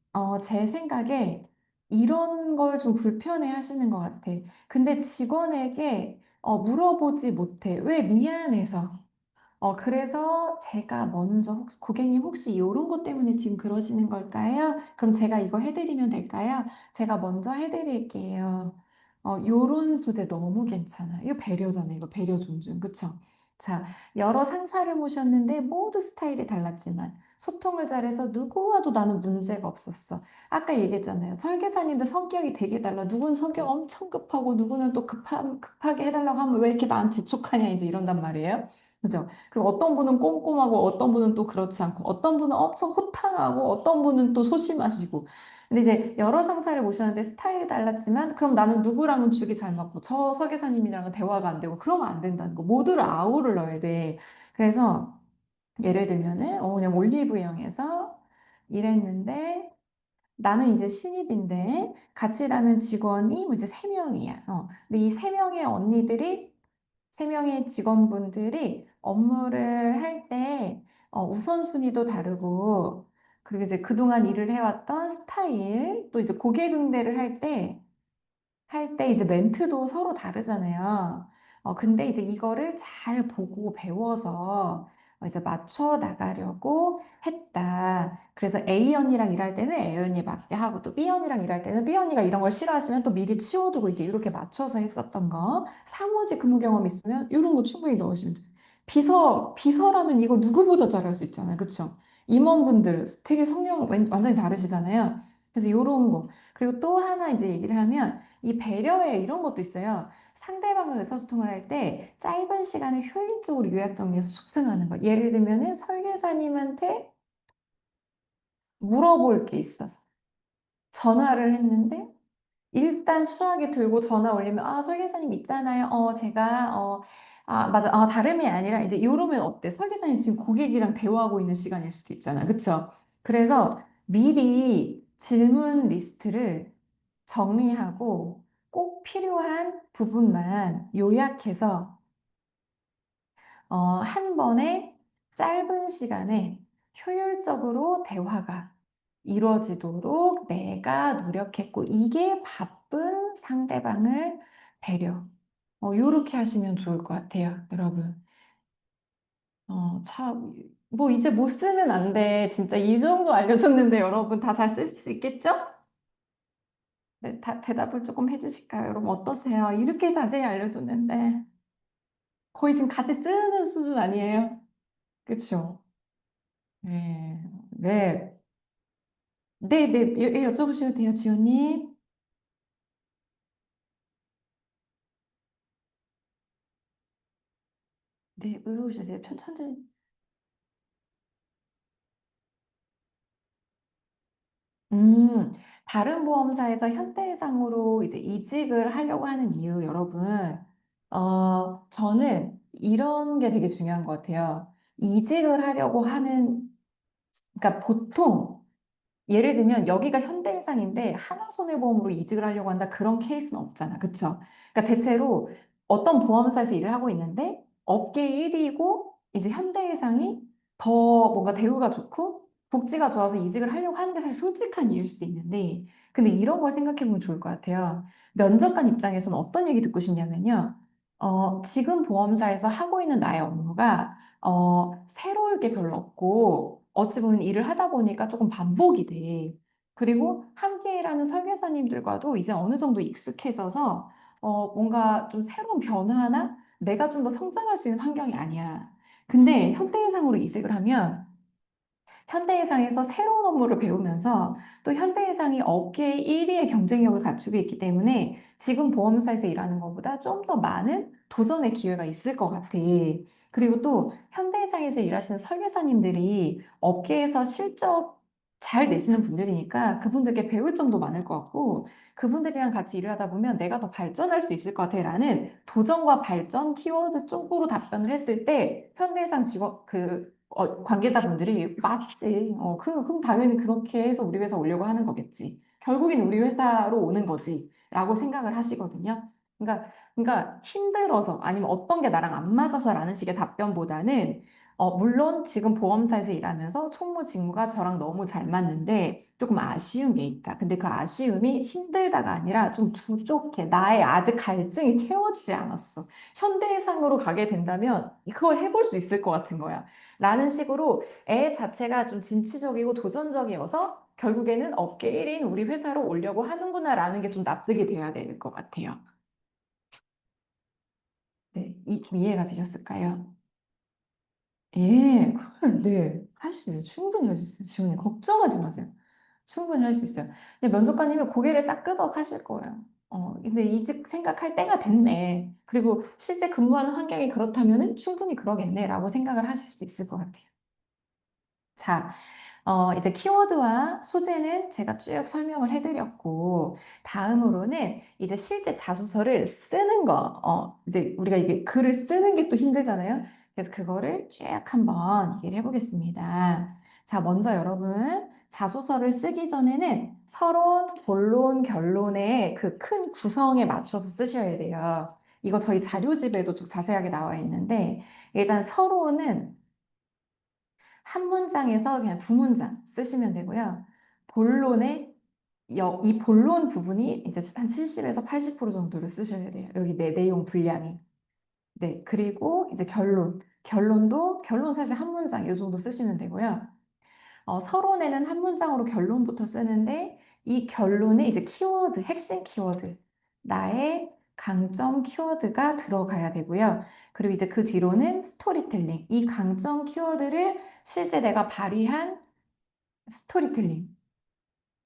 제 생각에 이런 걸 좀 불편해 하시는 것 같아. 근데 직원에게 물어보지 못해. 왜 미안해서. 그래서 제가 먼저 고객님 혹시 이런 것 때문에 지금 그러시는 걸까요? 그럼 제가 이거 해드리면 될까요? 제가 먼저 해드릴게요. 요런 소재 너무 괜찮아. 이거 배려잖아요. 이거 배려 존중. 그쵸? 자, 여러 상사를 모셨는데 모두 스타일이 달랐지만 소통을 잘해서 누구와도 나는 문제가 없었어. 아까 얘기했잖아요. 설계사님들 성격이 되게 달라. 누구는 성격 엄청 급하고 누구는 또 급하게 해달라고 하면 왜 이렇게 나한테 촉하냐 이제 이런단 말이에요. 그죠? 그리고 어떤 분은 꼼꼼하고 어떤 분은 또 그렇지 않고 어떤 분은 엄청 호탕하고 어떤 분은 또 소심하시고 근데 이제 여러 상사를 모셨는데 스타일이 달랐지만 그럼 나는 누구랑은 죽이 잘 맞고 저 설계사님이랑은 대화가 안 되고 그러면 안 된다는 거 모두를 아우를 넣어야 돼 그래서 예를 들면은 그냥 올리브영에서 일했는데 나는 이제 신입인데 같이 일하는 직원이 뭐 이제 세 명이야. 근데 이 세 명의 언니들이 세 명의 직원분들이 업무를 할 때 우선순위도 다르고 그리고 이제 그동안 일을 해왔던 스타일 또 이제 고객 응대를 할 때 이제 멘트도 서로 다르잖아요. 근데 이제 이거를 잘 보고 배워서 이제 맞춰 나가려고 했다. 그래서 A 언니랑 일할 때는 A 언니 맞게 하고 또 B 언니랑 일할 때는 B 언니가 이런 걸 싫어하시면 또 미리 치워두고 이제 이렇게 맞춰서 했었던 거. 사무직 근무 경험 있으면 이런 거 충분히 넣으시면 돼요. 비서라면 이거 누구보다 잘할 수 있잖아요. 그쵸? 임원분들 되게 성격 완전히 다르시잖아요. 그래서 이런 거. 그리고 또 하나 이제 얘기를 하면 이 배려에 이런 것도 있어요. 상대방과 의사소통을 할 때 짧은 시간에 효율적으로 요약 정리해서 소통하는 것. 예를 들면은 설계사님한테 물어볼 게 있어서 전화를 했는데 일단 수화기 들고 전화 올리면 설계사님 있잖아요. 제가 맞아. 다름이 아니라 이제 이러면 어때? 설계사님 지금 고객이랑 대화하고 있는 시간일 수도 있잖아. 그쵸? 그래서 미리 질문 리스트를 정리하고 꼭 필요한 부분만 요약해서 한 번에 짧은 시간에 효율적으로 대화가 이루어지도록 내가 노력했고 이게 바쁜 상대방을 배려. 요렇게 하시면 좋을 것 같아요, 여러분. 참, 뭐 이제 못 쓰면 안 돼. 진짜 이 정도 알려줬는데 여러분 다 잘 쓰실 수 있겠죠? 네, 대답을 조금 해주실까요? 여러분 어떠세요? 이렇게 자세히 알려줬는데 거의 지금 같이 쓰는 수준 아니에요? 그쵸? 네, 네, 네, 네, 여쭤보셔도 돼요, 지호님. 네, 물어보셔도 돼요. 천천히. 음, 다른 보험사에서 현대해상으로 이제 이직을 하려고 하는 이유, 여러분. 저는 이런 게 되게 중요한 것 같아요. 이직을 하려고 하는, 그러니까 보통 예를 들면 여기가 현대해상인데 하나손해보험으로 이직을 하려고 한다 그런 케이스는 없잖아. 그쵸? 그러니까 대체로 어떤 보험사에서 일을 하고 있는데 업계 1위고 이제 현대해상이 더 뭔가 대우가 좋고 복지가 좋아서 이직을 하려고 하는 게 사실 솔직한 이유일 수도 있는데 근데 이런 걸 생각해 보면 좋을 것 같아요. 면접관 입장에서는 어떤 얘기 듣고 싶냐면요. 지금 보험사에서 하고 있는 나의 업무가 새로울 게 별로 없고, 어찌 보면 일을 하다 보니까 조금 반복이 돼. 그리고 함께 일하는 설계사님들과도 이제 어느 정도 익숙해져서, 뭔가 좀 새로운 변화나 내가 좀 더 성장할 수 있는 환경이 아니야. 근데 현대해상으로 이직을 하면 현대해상에서 새로운 업무를 배우면서 또 현대해상이 업계 1위의 경쟁력을 갖추고 있기 때문에 지금 보험사에서 일하는 것보다 좀 더 많은 도전의 기회가 있을 것 같아. 그리고 또 현대해상에서 일하시는 설계사님들이 업계에서 실적 잘 내시는 분들이니까 그분들께 배울 점도 많을 것 같고 그분들이랑 같이 일을 하다 보면 내가 더 발전할 수 있을 것 같아 라는 도전과 발전 키워드 쪽으로 답변을 했을 때 현대해상 직업 관계자분들이 맞지. 그럼 당연히 그렇게 해서 우리 회사 오려고 하는 거겠지. 결국엔 우리 회사로 오는 거지. 라고 생각을 하시거든요. 그러니까 힘들어서 아니면 어떤 게 나랑 안 맞아서라는 식의 답변보다는 물론 지금 보험사에서 일하면서 총무 직무가 저랑 너무 잘 맞는데 조금 아쉬운 게 있다. 근데 그 아쉬움이 힘들다가 아니라 좀 부족해. 나의 아직 갈증이 채워지지 않았어. 현대해상으로 가게 된다면 그걸 해볼 수 있을 것 같은 거야. 라는 식으로 애 자체가 좀 진취적이고 도전적이어서 결국에는 업계 1인 우리 회사로 오려고 하는구나라는 게 좀 납득이 돼야 될 것 같아요. 네, 좀 이해가 되셨을까요? 예, 네, 할 수 있어요. 충분히 할 수 있어요. 지훈님, 걱정하지 마세요. 충분히 할 수 있어요. 근데 면접관님이 고개를 딱 끄덕하실 거예요. 근데 이직 생각할 때가 됐네. 그리고 실제 근무하는 환경이 그렇다면은 충분히 그러겠네라고 생각을 하실 수 있을 것 같아요. 자, 이제 키워드와 소재는 제가 쭉 설명을 해드렸고, 다음으로는 이제 실제 자소서를 쓰는 거, 이제 우리가 이게 글을 쓰는 게 또 힘들잖아요. 그래서 그거를 쭉 한번 얘기를 해보겠습니다. 자, 먼저 여러분, 자소서를 쓰기 전에는 서론, 본론, 결론의 그 큰 구성에 맞춰서 쓰셔야 돼요. 이거 저희 자료집에도 쭉 자세하게 나와 있는데, 일단 서론은 한 문장에서 그냥 두 문장 쓰시면 되고요. 본론에 이 본론 부분이 이제 한 70에서 80% 정도를 쓰셔야 돼요. 여기 내용 분량이. 네, 그리고 이제 결론 사실 한 문장 이 정도 쓰시면 되고요. 서론에는 한 문장으로 결론부터 쓰는데 이 결론에 이제 키워드, 핵심 키워드, 나의 강점 키워드가 들어가야 되고요. 그리고 이제 그 뒤로는 스토리텔링, 이 강점 키워드를 실제 내가 발휘한 스토리텔링,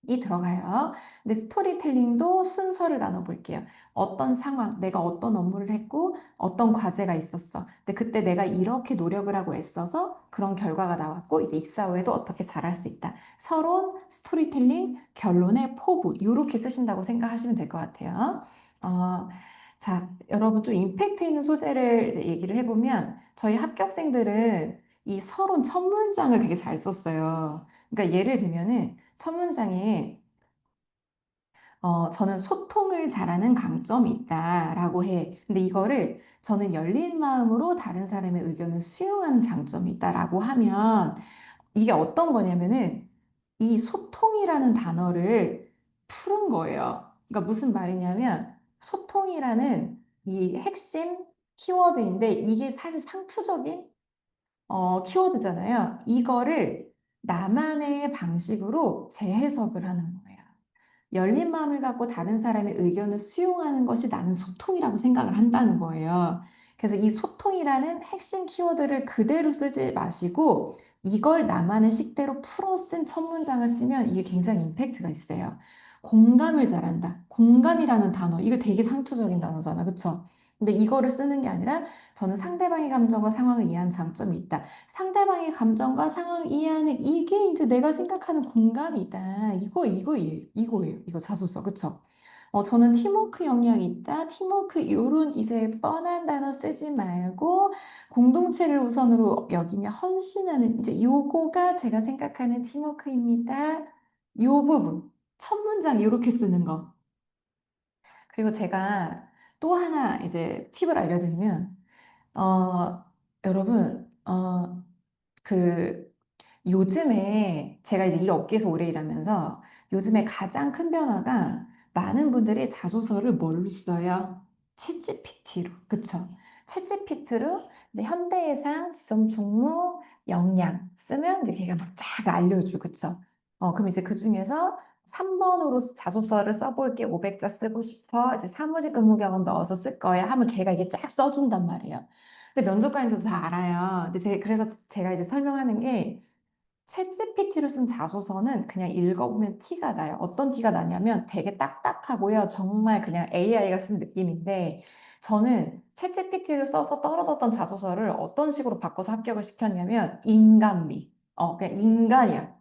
이 들어가요. 근데 스토리텔링도 순서를 나눠볼게요. 어떤 상황, 내가 어떤 업무를 했고, 어떤 과제가 있었어. 근데 그때 내가 이렇게 노력을 하고 애써서 그런 결과가 나왔고, 이제 입사 후에도 어떻게 잘할 수 있다. 서론, 스토리텔링, 결론의 포부, 이렇게 쓰신다고 생각하시면 될 것 같아요. 어, 자, 여러분 좀 임팩트 있는 소재를 이제 얘기를 해보면, 저희 합격생들은 이 서론 첫 문장을 되게 잘 썼어요. 그러니까 예를 들면은, 첫 문장에 저는 소통을 잘하는 강점이 있다라고 해. 근데 이거를 저는 열린 마음으로 다른 사람의 의견을 수용하는 장점이 있다라고 하면 이게 어떤 거냐면은 이 소통이라는 단어를 푸른 거예요. 그러니까 무슨 말이냐면 소통이라는 이 핵심 키워드인데 이게 사실 상투적인 키워드잖아요. 이거를 나만의 방식으로 재해석을 하는 거예요. 열린 마음을 갖고 다른 사람의 의견을 수용하는 것이 나는 소통이라고 생각을 한다는 거예요. 그래서 이 소통이라는 핵심 키워드를 그대로 쓰지 마시고 이걸 나만의 식대로 풀어 쓴 첫 문장을 쓰면 이게 굉장히 임팩트가 있어요. 공감을 잘한다. 공감이라는 단어, 이거 되게 상투적인 단어잖아. 그쵸? 근데 이거를 쓰는 게 아니라 저는 상대방의 감정과 상황을 이해하는 장점이 있다. 상대방의 감정과 상황을 이해하는 이게 이제 내가 생각하는 공감이다. 이거예요. 이거 자소서. 그쵸? 저는 팀워크 역량이 있다. 팀워크 요런 이제 뻔한 단어 쓰지 말고 공동체를 우선으로 여기며 헌신하는 이제 요거가 제가 생각하는 팀워크입니다. 요 부분. 첫 문장 이렇게 쓰는 거. 그리고 제가 또 하나 이제 팁을 알려드리면 여러분, 그 요즘에 제가 이제 이 업계에서 오래 일하면서 요즘에 가장 큰 변화가 많은 분들이 자소서를 뭘로 써요? 챗GPT로. 그쵸? 챗GPT로 이제 현대해상 지점 총무 역량 쓰면 이제 걔가 막 쫙 알려줘. 그쵸? 그럼 이제 그 중에서 3번으로 자소서를 써볼게 500자 쓰고 싶어. 이제 사무직 근무 경험 넣어서 쓸 거야. 하면 걔가 이게 쫙 써준단 말이에요. 근데 면접관님들도 다 알아요. 근데 그래서 제가 이제 설명하는 게 챗GPT로 쓴 자소서는 그냥 읽어보면 티가 나요. 어떤 티가 나냐면 되게 딱딱하고요. 정말 그냥 AI가 쓴 느낌인데 저는 챗GPT를 써서 떨어졌던 자소서를 어떤 식으로 바꿔서 합격을 시켰냐면 인간미. 그냥 인간이야.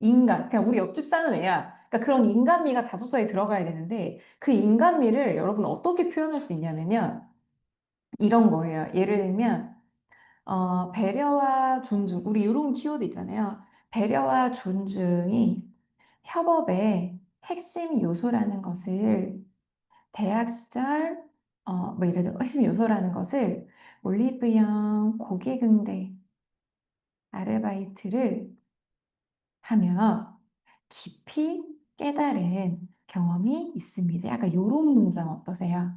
인간. 그냥 우리 옆집 사는 애야. 그러니까 그런 인간미가 자소서에 들어가야 되는데 그 인간미를 여러분 어떻게 표현할 수 있냐면요. 이런 거예요. 예를 들면 배려와 존중, 우리 이런 키워드 있잖아요. 배려와 존중이 협업의 핵심 요소라는 것을 대학 시절, 뭐 예를 들어 핵심 요소라는 것을 올리브영 고객응대 아르바이트를 하며 깊이 깨달은 경험이 있습니다. 약간 요런 문장 어떠세요?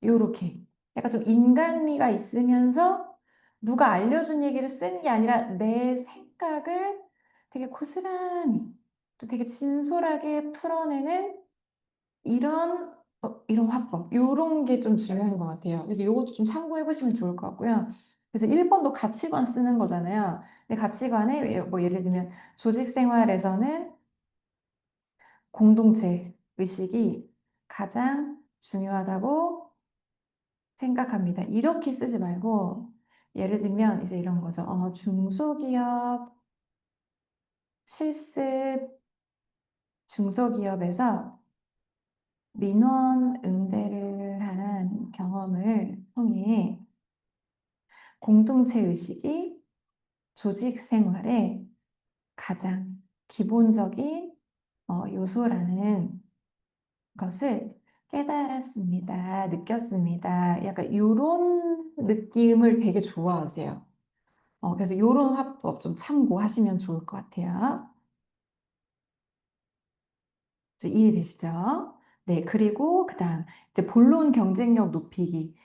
요렇게. 약간 좀 인간미가 있으면서 누가 알려준 얘기를 쓰는 게 아니라 내 생각을 되게 고스란히 또 되게 진솔하게 풀어내는 이런 화법. 요런 게 좀 중요한 것 같아요. 그래서 요것도 좀 참고해 보시면 좋을 것 같고요. 그래서 1번도 가치관 쓰는 거잖아요. 근데 가치관에 뭐 예를 들면 조직 생활에서는 공동체 의식이 가장 중요하다고 생각합니다. 이렇게 쓰지 말고 예를 들면 이제 이런 거죠. 중소기업 실습 중소기업에서 민원 응대를 한 경험을 통해 공동체 의식이 조직 생활의 가장 기본적인 요소라는 것을 깨달았습니다. 느꼈습니다. 약간 이런 느낌을 되게 좋아하세요. 그래서 이런 화법 좀 참고하시면 좋을 것 같아요. 이해되시죠? 네, 그리고 그다음 이제 본론 경쟁력 높이기.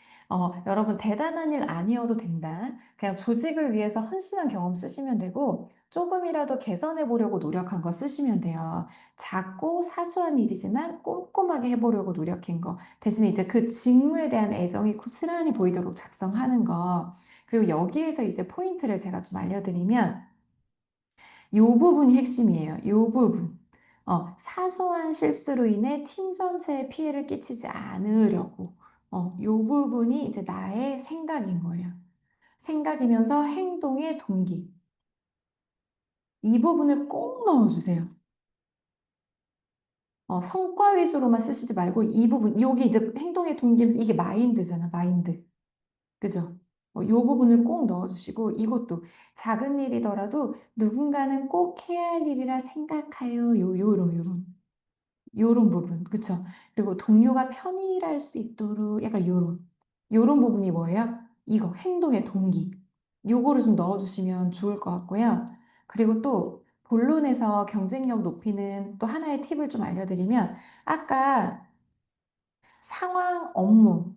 여러분 대단한 일 아니어도 된다. 그냥 조직을 위해서 헌신한 경험 쓰시면 되고 조금이라도 개선해 보려고 노력한 거 쓰시면 돼요. 작고 사소한 일이지만 꼼꼼하게 해보려고 노력한 거. 대신에 이제 그 직무에 대한 애정이 고스란히 보이도록 작성하는 거. 그리고 여기에서 이제 포인트를 제가 좀 알려드리면 요 부분이 핵심이에요. 요 부분. 사소한 실수로 인해 팀 전체에 피해를 끼치지 않으려고. 요 부분이 이제 나의 생각인 거예요. 생각이면서 행동의 동기. 이 부분을 꼭 넣어주세요. 성과 위주로만 쓰시지 말고 이 부분, 여기 이제 행동의 동기면서 이게 마인드잖아, 마인드. 그죠? 요 부분을 꼭 넣어주시고 이것도 작은 일이더라도 누군가는 꼭 해야 할 일이라 생각하여 요런 부분 그쵸? 그리고 동료가 편히 일할 수 있도록 약간 요런 부분이 뭐예요? 이거 행동의 동기 요거를 좀 넣어주시면 좋을 것 같고요. 그리고 또 본론에서 경쟁력 높이는 또 하나의 팁을 좀 알려드리면 아까 상황 업무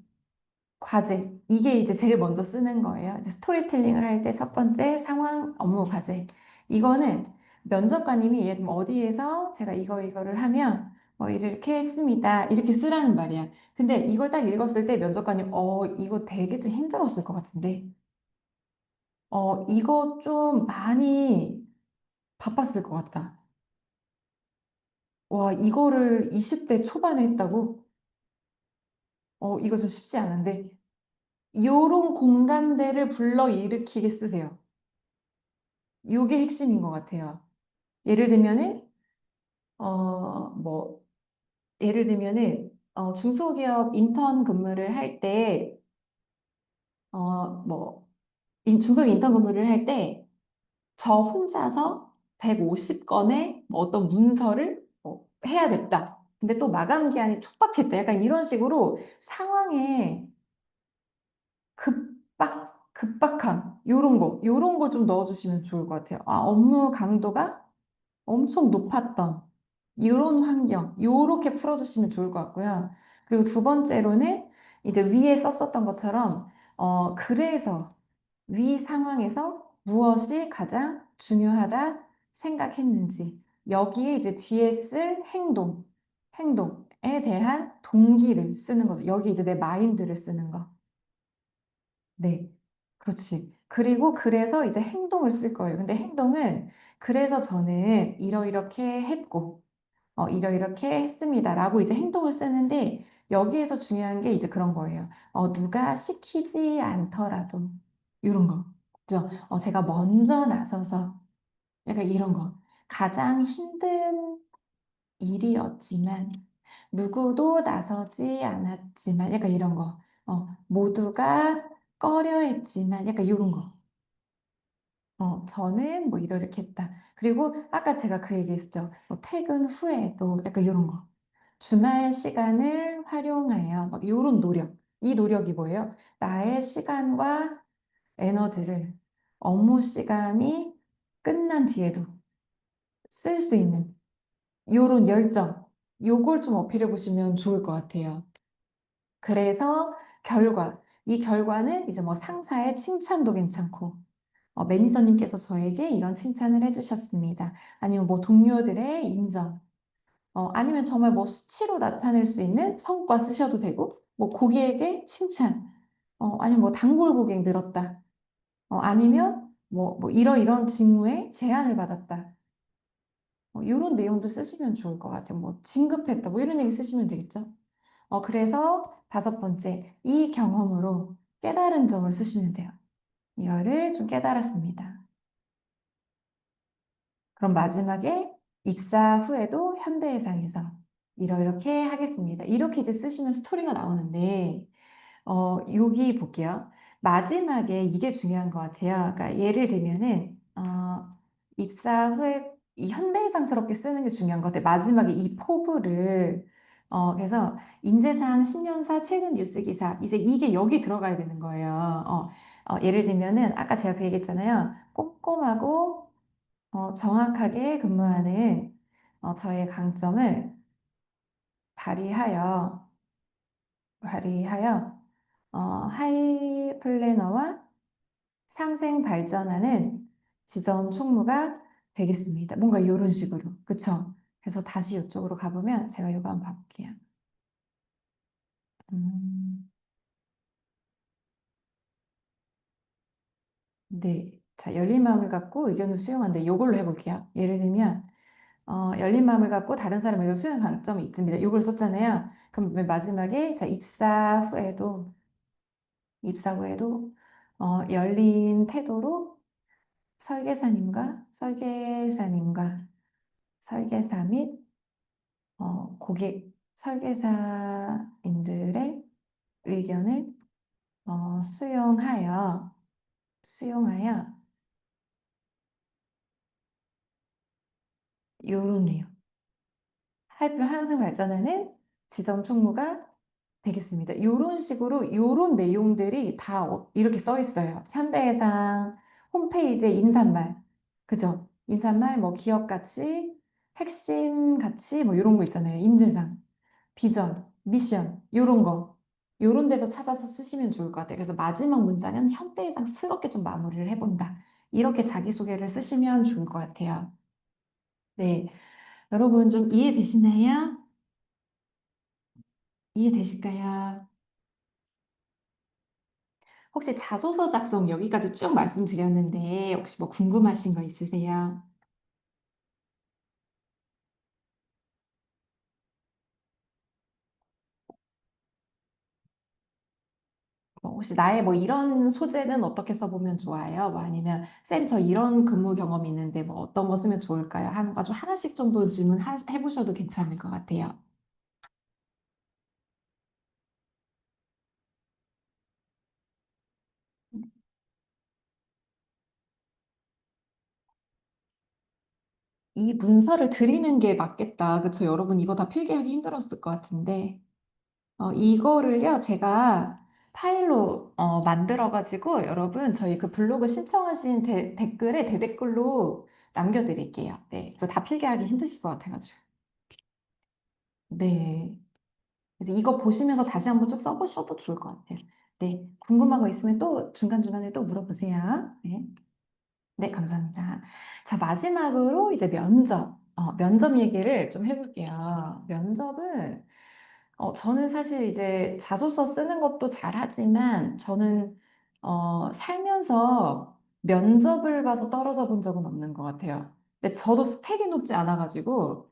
과제. 이게 이제 제일 먼저 쓰는 거예요. 이제 스토리텔링을 할 때 첫 번째 상황, 업무, 과제. 이거는 면접관님이 예를 들면 어디에서 제가 이거를 하면 뭐 이렇게 했습니다. 이렇게 쓰라는 말이야. 근데 이걸 딱 읽었을 때 면접관님, 이거 되게 좀 힘들었을 것 같은데. 이거 좀 많이 바빴을 것 같다. 와, 이거를 20대 초반에 했다고? 이거 좀 쉽지 않은데. 요런 공감대를 불러일으키게 쓰세요. 요게 핵심인 것 같아요. 예를 들면은, 뭐, 예를 들면은, 중소기업 인턴 근무를 할 때, 뭐, 중소기업 인턴 근무를 할 때, 저 혼자서 150건의 어떤 문서를 해야 됐다. 근데 또 마감 기한이 촉박했다. 약간 이런 식으로 상황에 급박함, 요런 거 좀 넣어주시면 좋을 것 같아요. 업무 강도가 엄청 높았던 이런 환경, 요렇게 풀어주시면 좋을 것 같고요. 그리고 두 번째로는 이제 위에 썼었던 것처럼, 그래서 위 상황에서 무엇이 가장 중요하다 생각했는지, 여기에 이제 뒤에 쓸 행동에 대한 동기를 쓰는 거죠. 여기 이제 내 마인드를 쓰는 거. 네, 그렇지. 그리고 그래서 이제 행동을 쓸 거예요. 근데 행동은 그래서 저는 이러이렇게 했고, 이러이렇게 했습니다라고 이제 행동을 쓰는데 여기에서 중요한 게 이제 그런 거예요. 누가 시키지 않더라도 이런 거. 그죠? 제가 먼저 나서서 약간 이런 거. 가장 힘든 일이었지만 누구도 나서지 않았지만 약간 이런 거. 모두가 꺼려했지만 약간 이런 거. 저는 뭐 이렇게 했다. 그리고 아까 제가 그 얘기했죠. 뭐 퇴근 후에도 약간 이런 거. 주말 시간을 활용하여 막 이런 노력. 이 노력이 뭐예요? 나의 시간과 에너지를 업무 시간이 끝난 뒤에도 쓸 수 있는 이런 열정. 요걸 좀 어필해 보시면 좋을 것 같아요. 그래서 결과. 이 결과는 이제 뭐 상사의 칭찬도 괜찮고, 매니저님께서 저에게 이런 칭찬을 해주셨습니다. 아니면 뭐 동료들의 인정. 아니면 정말 뭐 수치로 나타낼 수 있는 성과 쓰셔도 되고, 뭐 고객에게 칭찬. 아니면 뭐 단골 고객 늘었다. 아니면 뭐 이런 직무에 제안을 받았다. 이런 내용도 쓰시면 좋을 것 같아요. 뭐 진급했다. 뭐 이런 얘기 쓰시면 되겠죠. 그래서 다섯 번째, 이 경험으로 깨달은 점을 쓰시면 돼요. 이거를 좀 깨달았습니다. 그럼 마지막에 입사 후에도 현대해상에서 이렇게 하겠습니다. 이렇게 이제 쓰시면 스토리가 나오는데, 여기 볼게요. 마지막에 이게 중요한 것 같아요. 그러니까 예를 들면은, 입사 후에 이 현대해상스럽게 쓰는 게 중요한 것 같아요. 마지막에 이 포부를, 그래서 인재상 신년사 최근 뉴스 기사, 이제 이게 여기 들어가야 되는 거예요. 예를 들면은, 아까 제가 그 얘기했잖아요. 꼼꼼하고 정확하게 근무하는 저의 강점을 발휘하여, 발휘하여, 하이 플래너와 상생 발전하는 지점 총무가 되겠습니다. 뭔가 이런 식으로. 그쵸? 그래서 다시 이쪽으로 가보면 제가 이거 한번 봐볼게요. 음, 네. 자, 열린 마음을 갖고 의견을 수용한다. 이걸로 해볼게요. 예를 들면, 열린 마음을 갖고 다른 사람의 의견을 수용하는 강점이 있습니다. 이걸 썼잖아요. 그럼 맨 마지막에, 자, 입사 후에도, 열린 태도로 설계사 및 고객 설계사님들의 의견을 수용하여 요런 내용. 하이플 항상 발전하는 지점 총무가 되겠습니다. 이런 식으로 이런 내용들이 다 이렇게 써 있어요. 현대해상 홈페이지에 인사말, 그죠? 인사말 뭐 기업 가치, 핵심 가치 뭐 이런 거 있잖아요. 인재상, 비전, 미션 이런 거. 이런 데서 찾아서 쓰시면 좋을 것 같아요. 그래서 마지막 문장은 현대해상스럽게 좀 마무리를 해본다. 이렇게 자기소개를 쓰시면 좋을 것 같아요. 네, 여러분 좀 이해되시나요? 이해되실까요? 혹시 자소서 작성 여기까지 쭉 말씀드렸는데 혹시 뭐 궁금하신 거 있으세요? 혹시 나의 뭐 이런 소재는 어떻게 써보면 좋아요? 뭐 아니면 쌤 저 이런 근무 경험이 있는데 뭐 어떤 거 쓰면 좋을까요? 하는 거 좀 하나씩 정도 질문 해보셔도 괜찮을 것 같아요. 이 문서를 드리는 게 맞겠다. 그쵸? 여러분 이거 다 필기하기 힘들었을 것 같은데. 이거를요, 제가 파일로 만들어가지고 여러분 저희 그 블로그 신청하신 댓글에 대댓글로 남겨드릴게요. 네, 이거 다 필기하기 힘드실 것 같아가지고. 네. 그래서 이거 보시면서 다시 한번 쭉 써보셔도 좋을 것 같아요. 네, 궁금한 거 있으면 또 중간중간에 또 물어보세요. 네. 네, 감사합니다. 자, 마지막으로 이제 면접 얘기를 좀 해볼게요. 면접은 저는 사실 이제 자소서 쓰는 것도 잘하지만 저는 살면서 면접을 봐서 떨어져 본 적은 없는 것 같아요. 근데 저도 스펙이 높지 않아가지고,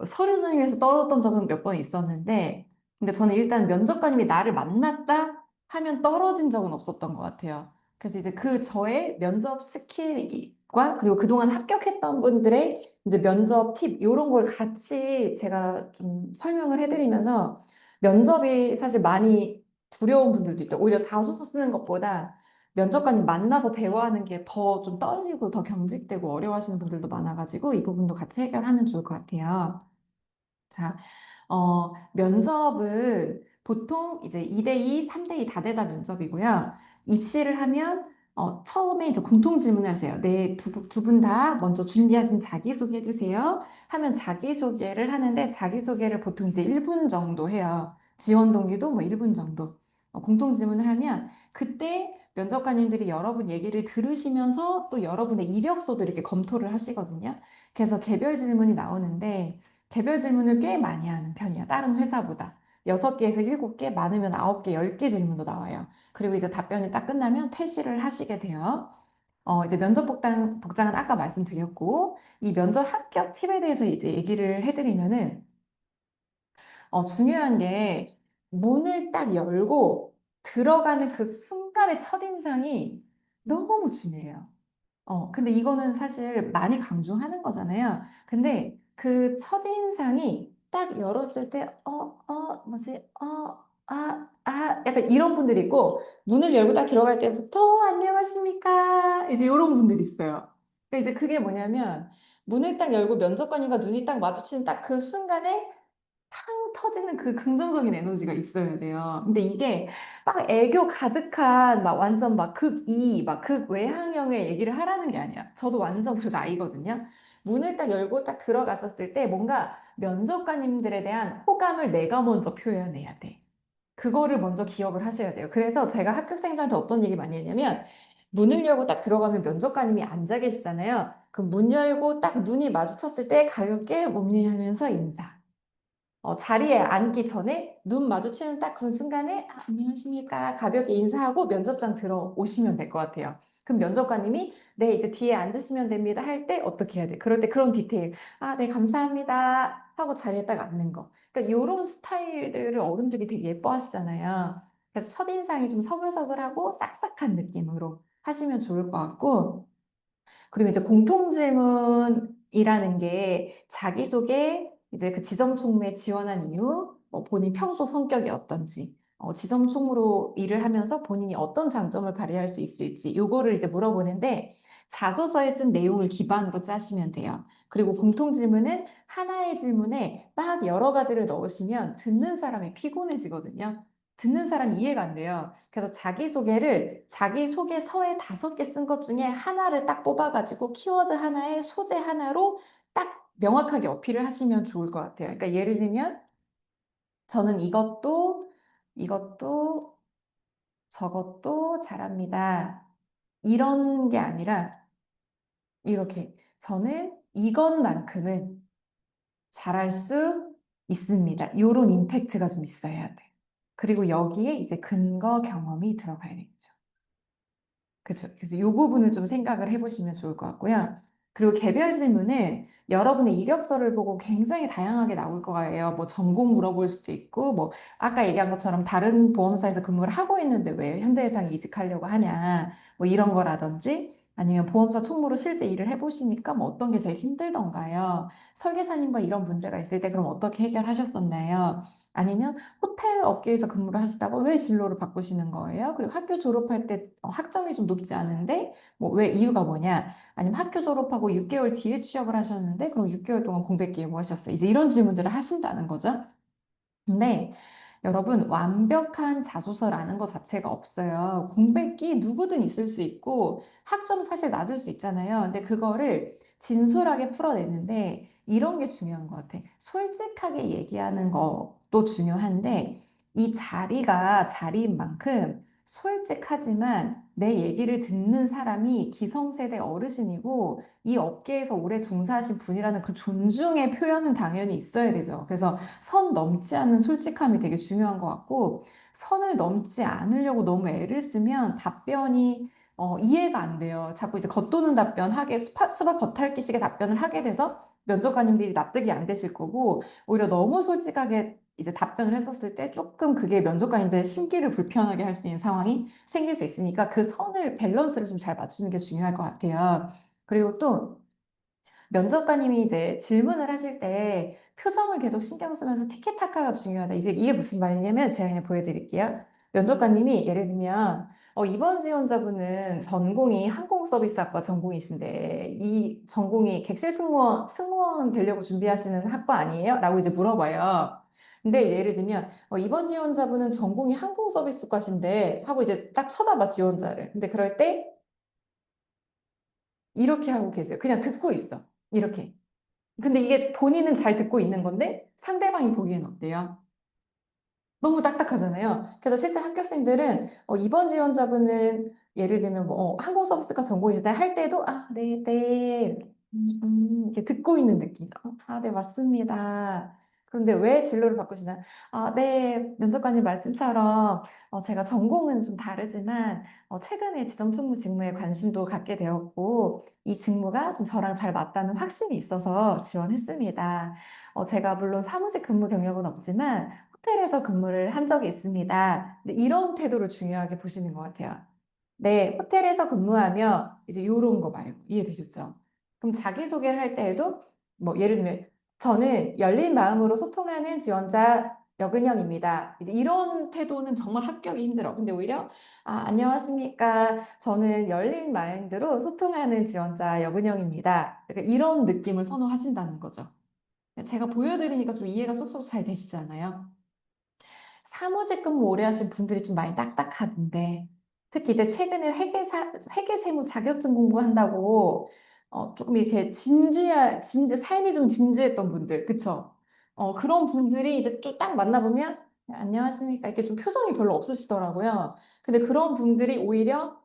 서류 중에서 떨어졌던 적은 몇 번 있었는데, 근데 저는 일단 면접관님이 나를 만났다 하면 떨어진 적은 없었던 것 같아요. 그래서 이제 그 저의 면접 스킬과 그리고 그동안 합격했던 분들의 이제 면접 팁, 이런 걸 같이 제가 좀 설명을 해드리면서 면접이 사실 많이 두려운 분들도 있다. 오히려 자소서 쓰는 것보다 면접관님 만나서 대화하는 게 더 좀 떨리고 더 경직되고 어려워하시는 분들도 많아가지고 이 부분도 같이 해결하면 좋을 것 같아요. 자, 면접은 보통 이제 2대2, 3대2 다대다 면접이고요. 입시를 하면 처음에 이제 공통 질문을 하세요. 네, 두 분 다 먼저 준비하신 자기소개 해주세요. 하면 자기소개를 하는데 자기소개를 보통 이제 1분 정도 해요. 지원 동기도 뭐 1분 정도. 공통 질문을 하면 그때 면접관님들이 여러분 얘기를 들으시면서 또 여러분의 이력서도 이렇게 검토를 하시거든요. 그래서 개별 질문이 나오는데 개별 질문을 꽤 많이 하는 편이야. 다른 회사보다. 6개에서 7개, 많으면 9개, 10개 질문도 나와요. 그리고 이제 답변이 딱 끝나면 퇴실을 하시게 돼요. 이제 복장은 아까 말씀드렸고, 이 면접 합격 팁에 대해서 이제 얘기를 해드리면은, 중요한 게 문을 딱 열고 들어가는 그 순간의 첫인상이 너무 중요해요. 근데 이거는 사실 많이 강조하는 거잖아요. 근데 그 첫인상이 딱 열었을 때, 뭐지, 약간 이런 분들이 있고, 문을 열고 딱 들어갈 때부터, 안녕하십니까? 이제 이런 분들이 있어요. 그러니까 이제 그게 뭐냐면, 문을 딱 열고 면접관님과 눈이 딱 마주치는 딱 그 순간에 팡 터지는 그 긍정적인 에너지가 있어야 돼요. 근데 이게 막 애교 가득한 막 완전 막 극이 막 극외향형의 얘기를 하라는 게 아니야. 저도 완전 그 나이거든요. 문을 딱 열고 딱 들어갔었을 때 뭔가 면접관님들에 대한 호감을 내가 먼저 표현해야 돼. 그거를 먼저 기억을 하셔야 돼요. 그래서 제가 합격생들한테 어떤 얘기 많이 했냐면 문을 열고 딱 들어가면 면접관님이 앉아 계시잖아요. 그 문 열고 딱 눈이 마주쳤을 때 가볍게 몸리하면서 인사. 자리에 앉기 전에 눈 마주치는 딱 그 순간에 안녕하십니까 가볍게 인사하고 면접장 들어오시면 될 것 같아요. 그럼 면접관님이 네 이제 뒤에 앉으시면 됩니다 할 때 어떻게 해야 돼? 그럴 때 그런 디테일 네 감사합니다 하고 자리에 딱 앉는 거. 그러니까 이런 스타일들을 어른들이 되게 예뻐하시잖아요. 그래서 첫인상이 좀 서글서글하고 싹싹한 느낌으로 하시면 좋을 것 같고 그리고 이제 공통질문이라는 게 자기소개, 이제 그 지점총무에 지원한 이유, 본인 평소 성격이 어떤지, 지점총무로 일을 하면서 본인이 어떤 장점을 발휘할 수 있을지, 요거를 이제 물어보는데 자소서에 쓴 내용을 기반으로 짜시면 돼요. 그리고 공통질문은 하나의 질문에 막 여러 가지를 넣으시면 듣는 사람이 피곤해지거든요. 듣는 사람 이해가 안 돼요. 그래서 자기소개를 자기소개서에 5개 쓴 것 중에 하나를 딱 뽑아가지고 키워드 하나에 소재 하나로 딱 명확하게 어필을 하시면 좋을 것 같아요. 그러니까 예를 들면 저는 이것도 저것도 잘합니다. 이런 게 아니라 이렇게 저는 이것만큼은 잘할 수 있습니다. 이런 임팩트가 좀 있어야 돼. 그리고 여기에 이제 근거 경험이 들어가야겠죠. 그렇죠. 그래서 이 부분을 좀 생각을 해보시면 좋을 것 같고요. 그리고 개별 질문은 여러분의 이력서를 보고 굉장히 다양하게 나올 거예요. 뭐 전공 물어볼 수도 있고, 뭐 아까 얘기한 것처럼 다른 보험사에서 근무를 하고 있는데 왜 현대해상에 이직하려고 하냐, 뭐 이런 거라든지 아니면 보험사 총무로 실제 일을 해보시니까 뭐 어떤 게 제일 힘들던가요? 설계사님과 이런 문제가 있을 때 그럼 어떻게 해결하셨었나요? 아니면 호텔 업계에서 근무를 하시다가 왜 진로를 바꾸시는 거예요? 그리고 학교 졸업할 때 학점이 좀 높지 않은데 뭐 왜 이유가 뭐냐? 아니면 학교 졸업하고 6개월 뒤에 취업을 하셨는데 그럼 6개월 동안 공백기에 뭐 하셨어요? 이제 이런 질문들을 하신다는 거죠. 근데 여러분, 완벽한 자소서라는 것 자체가 없어요. 공백이 누구든 있을 수 있고, 학점 사실 낮을 수 있잖아요. 근데 그거를 진솔하게 풀어내는데, 이런 게 중요한 것 같아. 솔직하게 얘기하는 것도 중요한데, 이 자리가 자리인 만큼 솔직하지만 내 얘기를 듣는 사람이 기성세대 어르신이고, 이 업계에서 오래 종사하신 분이라는 그 존중의 표현은 당연히 있어야 되죠. 그래서 선 넘지 않는 솔직함이 되게 중요한 것 같고, 선을 넘지 않으려고 너무 애를 쓰면 답변이 이해가 안 돼요. 자꾸 이제 겉도는 답변 하게 수박 겉핥기식의 답변을 하게 돼서 면접관님들이 납득이 안 되실 거고 오히려 너무 솔직하게 이제 답변을 했었을 때 조금 그게 면접관님들의 심기를 불편하게 할 수 있는 상황이 생길 수 있으니까 그 선을 밸런스를 좀 잘 맞추는 게 중요할 것 같아요. 그리고 또 면접관님이 이제 질문을 하실 때 표정을 계속 신경 쓰면서 티키타카가 중요하다. 이제 이게 무슨 말이냐면 제가 그냥 보여드릴게요. 면접관님이 예를 들면 이번 지원자분은 전공이 항공서비스학과 전공이신데 이 전공이 객실 승무원 되려고 준비하시는 학과 아니에요? 라고 이제 물어봐요. 근데 예를 들면 이번 지원자분은 전공이 항공서비스과신데 하고 이제 딱 쳐다봐 지원자를. 근데 그럴 때 이렇게 하고 계세요. 그냥 듣고 있어. 이렇게. 근데 이게 본인은 잘 듣고 있는 건데 상대방이 보기엔 어때요? 너무 딱딱하잖아요. 그래서 실제 학교생들은 이번 지원자분은 예를 들면 뭐 항공서비스과 전공이시다 할 때도 네, 네 이렇게 듣고 있는 느낌. 네, 맞습니다. 그런데 왜 진로를 바꾸시나? 네, 면접관님 말씀처럼 제가 전공은 좀 다르지만 최근에 지점총무 직무에 관심도 갖게 되었고 이 직무가 좀 저랑 잘 맞다는 확신이 있어서 지원했습니다. 제가 물론 사무직 근무 경력은 없지만 호텔에서 근무를 한 적이 있습니다. 근데 이런 태도를 중요하게 보시는 것 같아요. 네, 호텔에서 근무하며 이제 이런 거 말고 이해되셨죠? 그럼 자기소개를 할 때에도 뭐 예를 들면 저는 열린 마음으로 소통하는 지원자 여근영입니다. 이제 이런 태도는 정말 합격이 힘들어. 근데 오히려 안녕하십니까. 저는 열린 마인드로 소통하는 지원자 여근영입니다. 약간 이런 느낌을 선호하신다는 거죠. 제가 보여드리니까 좀 이해가 쏙쏙 잘 되시잖아요. 사무직 근무 오래 하신 분들이 좀 많이 딱딱한데, 특히 이제 최근에 회계세무 자격증 공부한다고, 조금 이렇게 삶이 좀 진지했던 분들, 그쵸? 그런 분들이 이제 좀 딱 만나보면, 안녕하십니까? 이렇게 좀 표정이 별로 없으시더라고요. 근데 그런 분들이 오히려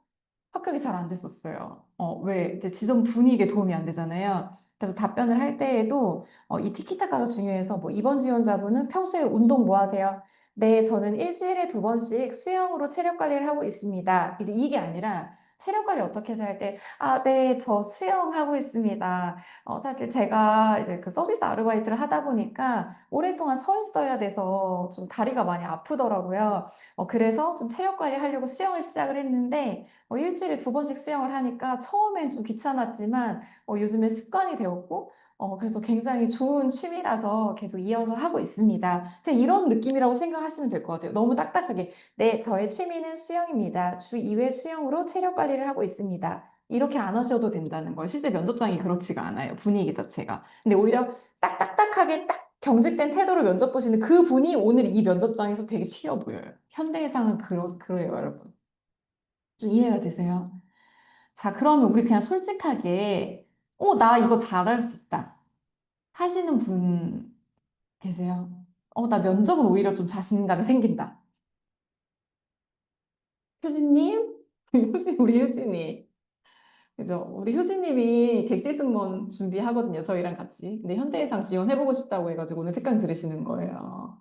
합격이 잘 안 됐었어요. 왜? 이제 지점 분위기에 도움이 안 되잖아요. 그래서 답변을 할 때에도 이 티키타카가 중요해서 뭐 이번 지원자분은 평소에 운동 뭐 하세요? 네, 저는 일주일에 2번씩 수영으로 체력 관리를 하고 있습니다. 이제 이게 아니라 체력 관리 어떻게 해서 할 때, 네, 저 수영하고 있습니다. 사실 제가 이제 그 서비스 아르바이트를 하다 보니까 오랫동안 서 있어야 돼서 좀 다리가 많이 아프더라고요. 그래서 좀 체력 관리 하려고 수영을 시작을 했는데 일주일에 2번씩 수영을 하니까 처음엔 좀 귀찮았지만 요즘에 습관이 되었고 그래서 굉장히 좋은 취미라서 계속 이어서 하고 있습니다. 그냥 이런 느낌이라고 생각하시면 될 것 같아요. 너무 딱딱하게. 네, 저의 취미는 수영입니다. 주 2회 수영으로 체력 관리를 하고 있습니다. 이렇게 안 하셔도 된다는 거예요. 실제 면접장이 그렇지가 않아요. 분위기 자체가. 근데 오히려 딱 딱딱하게 딱 경직된 태도로 면접 보시는 그 분이 오늘 이 면접장에서 되게 튀어 보여요. 현대에서는 그래요, 여러분. 좀 이해가 되세요? 자, 그러면 우리 그냥 솔직하게, 나 이거 잘할 수 있다. 하시는 분 계세요? 나 면접은 오히려 좀 자신감이 생긴다. 효진님? 우리 효진이. 그죠? 우리 효진님이 객실 승무원 준비하거든요. 저희랑 같이. 근데 현대해상 지원해보고 싶다고 해가지고 오늘 특강 들으시는 거예요.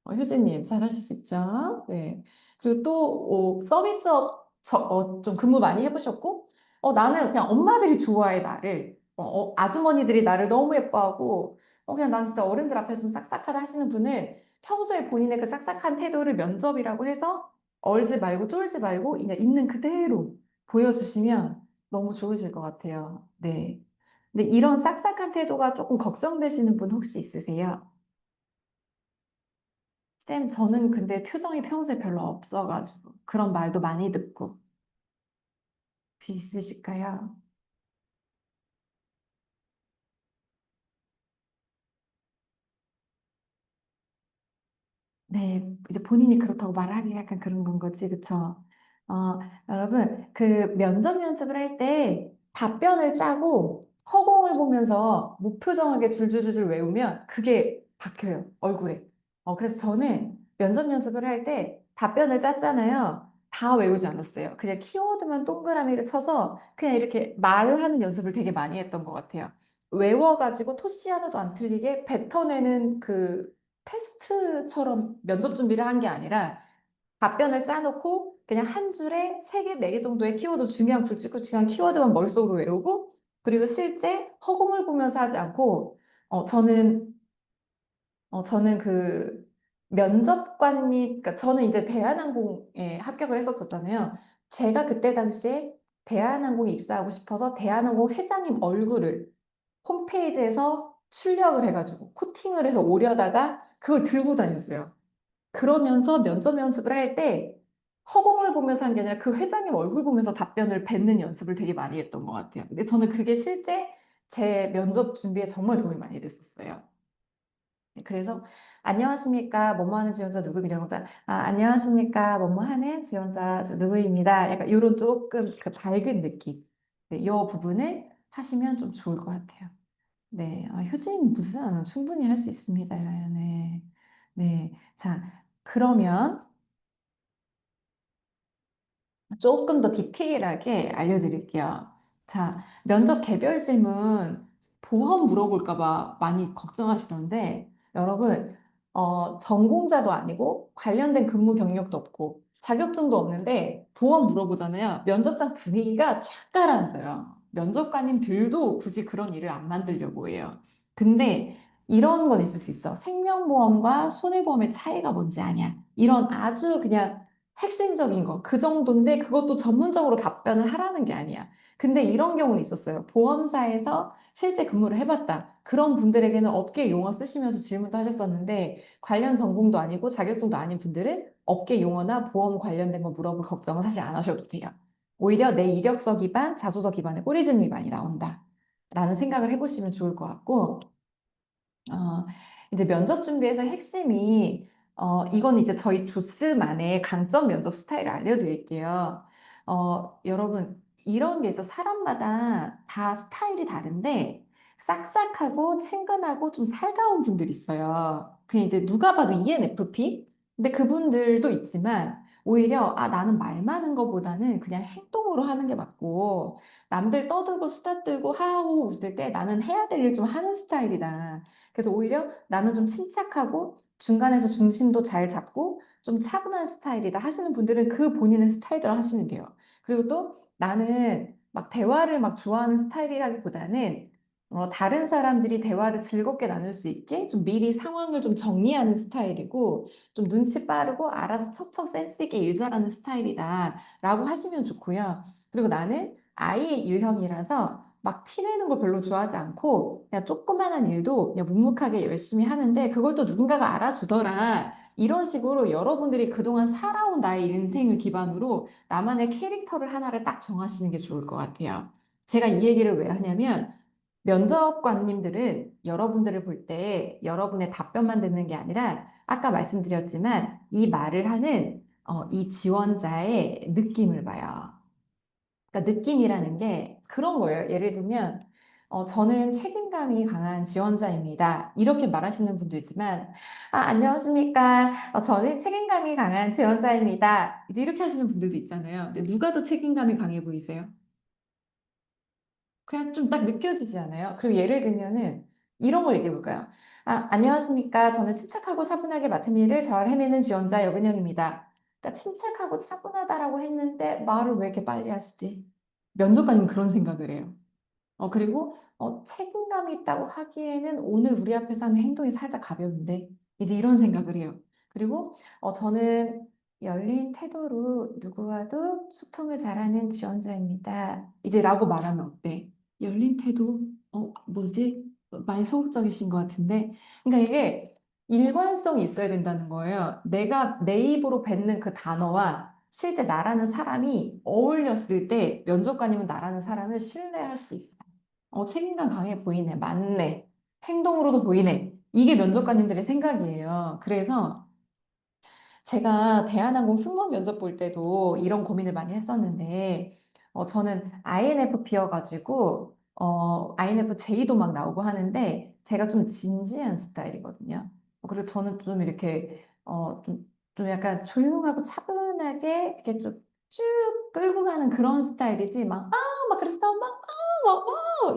효진님, 잘하실 수 있죠? 네. 그리고 또, 서비스업 좀 근무 많이 해보셨고, 나는 그냥 엄마들이 좋아해, 나를. 아주머니들이 나를 너무 예뻐하고, 그냥 난 진짜 어른들 앞에서 좀 싹싹하다 하시는 분은 평소에 본인의 그 싹싹한 태도를 면접이라고 해서 얼지 말고 쫄지 말고 그냥 있는 그대로 보여주시면 너무 좋으실 것 같아요. 네. 근데 이런 싹싹한 태도가 조금 걱정되시는 분 혹시 있으세요? 쌤, 저는 근데 표정이 평소에 별로 없어가지고 그런 말도 많이 듣고 있으실까요? 네, 이제 본인이 그렇다고 말하기 약간 그런 건 거지, 그쵸? 어, 여러분, 그 면접 연습을 할 때 답변을 짜고 허공을 보면서 무표정하게 줄줄줄 외우면 그게 박혀요, 얼굴에. 그래서 저는 면접 연습을 할 때 답변을 짰잖아요. 다 외우지 않았어요. 그냥 키워드만 동그라미를 쳐서 그냥 이렇게 말을 하는 연습을 되게 많이 했던 것 같아요. 외워가지고 토시 하나도 안 틀리게 뱉어내는 그 테스트처럼 면접 준비를 한 게 아니라 답변을 짜놓고 그냥 한 줄에 세 개, 네 개 정도의 키워드 중요한 굵직굵직한 키워드만 머릿속으로 외우고 그리고 실제 허공을 보면서 하지 않고 어, 저는 저는 그 면접관님, 그러니까 저는 이제 대한항공에 합격을 했었잖아요. 제가 그때 당시에 대한항공에 입사하고 싶어서 대한항공 회장님 얼굴을 홈페이지에서 출력을 해가지고 코팅을 해서 오려다가 그걸 들고 다녔어요. 그러면서 면접 연습을 할 때 허공을 보면서 한 게 아니라 그 회장님 얼굴 보면서 답변을 뱉는 연습을 되게 많이 했던 것 같아요. 근데 저는 그게 실제 제 면접 준비에 정말 도움이 많이 됐었어요. 네, 그래서 안녕하십니까 뭐뭐 하는 지원자 누구입니다. 그러니까, 안녕하십니까 뭐뭐 하는 지원자 저 누구입니다. 약간 이런 조금 그 밝은 느낌. 네, 이 부분을 하시면 좀 좋을 것 같아요. 네, 효진 무슨 충분히 할 수 있습니다. 네, 네. 자, 그러면 조금 더 디테일하게 알려드릴게요. 자, 면접 개별 질문 보험 물어볼까 봐 많이 걱정하시던데, 여러분, 전공자도 아니고 관련된 근무 경력도 없고 자격증도 없는데 보험 물어보잖아요. 면접장 분위기가 쫙 가라앉아요. 면접관님들도 굳이 그런 일을 안 만들려고 해요. 근데 이런 건 있을 수 있어. 생명보험과 손해보험의 차이가 뭔지 아냐? 이런 아주 그냥 핵심적인 거, 그 정도인데 그것도 전문적으로 답변을 하라는 게 아니야. 근데 이런 경우는 있었어요. 보험사에서 실제 근무를 해봤다. 그런 분들에게는 업계 용어 쓰시면서 질문도 하셨었는데 관련 전공도 아니고 자격증도 아닌 분들은 업계 용어나 보험 관련된 거 물어볼 걱정은 사실 안 하셔도 돼요. 오히려 내 이력서 기반, 자소서 기반의 꼬리질문이 많이 나온다. 라는 생각을 해보시면 좋을 것 같고, 어, 이제 면접 준비에서 핵심이, 이건 이제 저희 조스만의 강점 면접 스타일을 알려드릴게요. 여러분, 이런 게 있어. 사람마다 다 스타일이 다른데, 싹싹하고 친근하고 좀 살가운 분들이 있어요. 그냥 이제 누가 봐도 ENFP? 근데 그분들도 있지만, 오히려, 나는 말 많은 것보다는 그냥 행동으로 하는 게 맞고, 남들 떠들고 수다 떨고 하하호 웃을 때 나는 해야 될 일 좀 하는 스타일이다. 그래서 오히려 나는 좀 침착하고 중간에서 중심도 잘 잡고 좀 차분한 스타일이다 하시는 분들은 그 본인의 스타일대로 하시면 돼요. 그리고 또 나는 막 대화를 막 좋아하는 스타일이라기보다는 다른 사람들이 대화를 즐겁게 나눌 수 있게 좀 미리 상황을 좀 정리하는 스타일이고 좀 눈치 빠르고 알아서 척척 센스 있게 일 잘하는 스타일이다라고 하시면 좋고요. 그리고 나는 아이 유형이라서 막 티내는 걸 별로 좋아하지 않고 그냥 조그만한 일도 그냥 묵묵하게 열심히 하는데 그걸 또 누군가가 알아주더라. 이런 식으로 여러분들이 그동안 살아온 나의 인생을 기반으로 나만의 캐릭터를 하나를 딱 정하시는 게 좋을 것 같아요. 제가 이 얘기를 왜 하냐면 면접관님들은 여러분들을 볼 때 여러분의 답변만 듣는 게 아니라 아까 말씀드렸지만 이 말을 하는 이 지원자의 느낌을 봐요. 그러니까 느낌이라는 게 그런 거예요. 예를 들면, 저는 책임감이 강한 지원자입니다. 이렇게 말하시는 분도 있지만, 안녕하십니까. 저는 책임감이 강한 지원자입니다. 이제 이렇게 하시는 분들도 있잖아요. 근데 누가 더 책임감이 강해 보이세요? 그냥 좀 딱 느껴지지 않아요? 그리고 예를 들면은 이런 걸 얘기해 볼까요? 안녕하십니까. 저는 침착하고 차분하게 맡은 일을 잘 해내는 지원자 여근영입니다. 그러니까 침착하고 차분하다라고 했는데 말을 왜 이렇게 빨리 하시지? 면접관님 그런 생각을 해요. 그리고 책임감이 있다고 하기에는 오늘 우리 앞에서 하는 행동이 살짝 가벼운데 이제 이런 생각을 해요. 그리고 저는 열린 태도로 누구와도 소통을 잘하는 지원자입니다. 이제 라고 말하면 어때? 열린 태도? 뭐지? 많이 소극적이신 것 같은데. 그러니까 이게 일관성이 있어야 된다는 거예요. 내가 내 입으로 뱉는 그 단어와 실제 나라는 사람이 어울렸을 때 면접관님은 나라는 사람을 신뢰할 수 있다. 책임감 강해 보이네. 맞네. 행동으로도 보이네. 이게 면접관님들의 생각이에요. 그래서 제가 대한항공 승무원 면접 볼 때도 이런 고민을 많이 했었는데, 저는 INFP여가지고, INFJ도 막 나오고 하는데, 제가 좀 진지한 스타일이거든요. 그리고 저는 좀 이렇게, 좀 약간 조용하고 차분하게 이렇게 좀 쭉 끌고 가는 그런 스타일이지, 막 그랬어,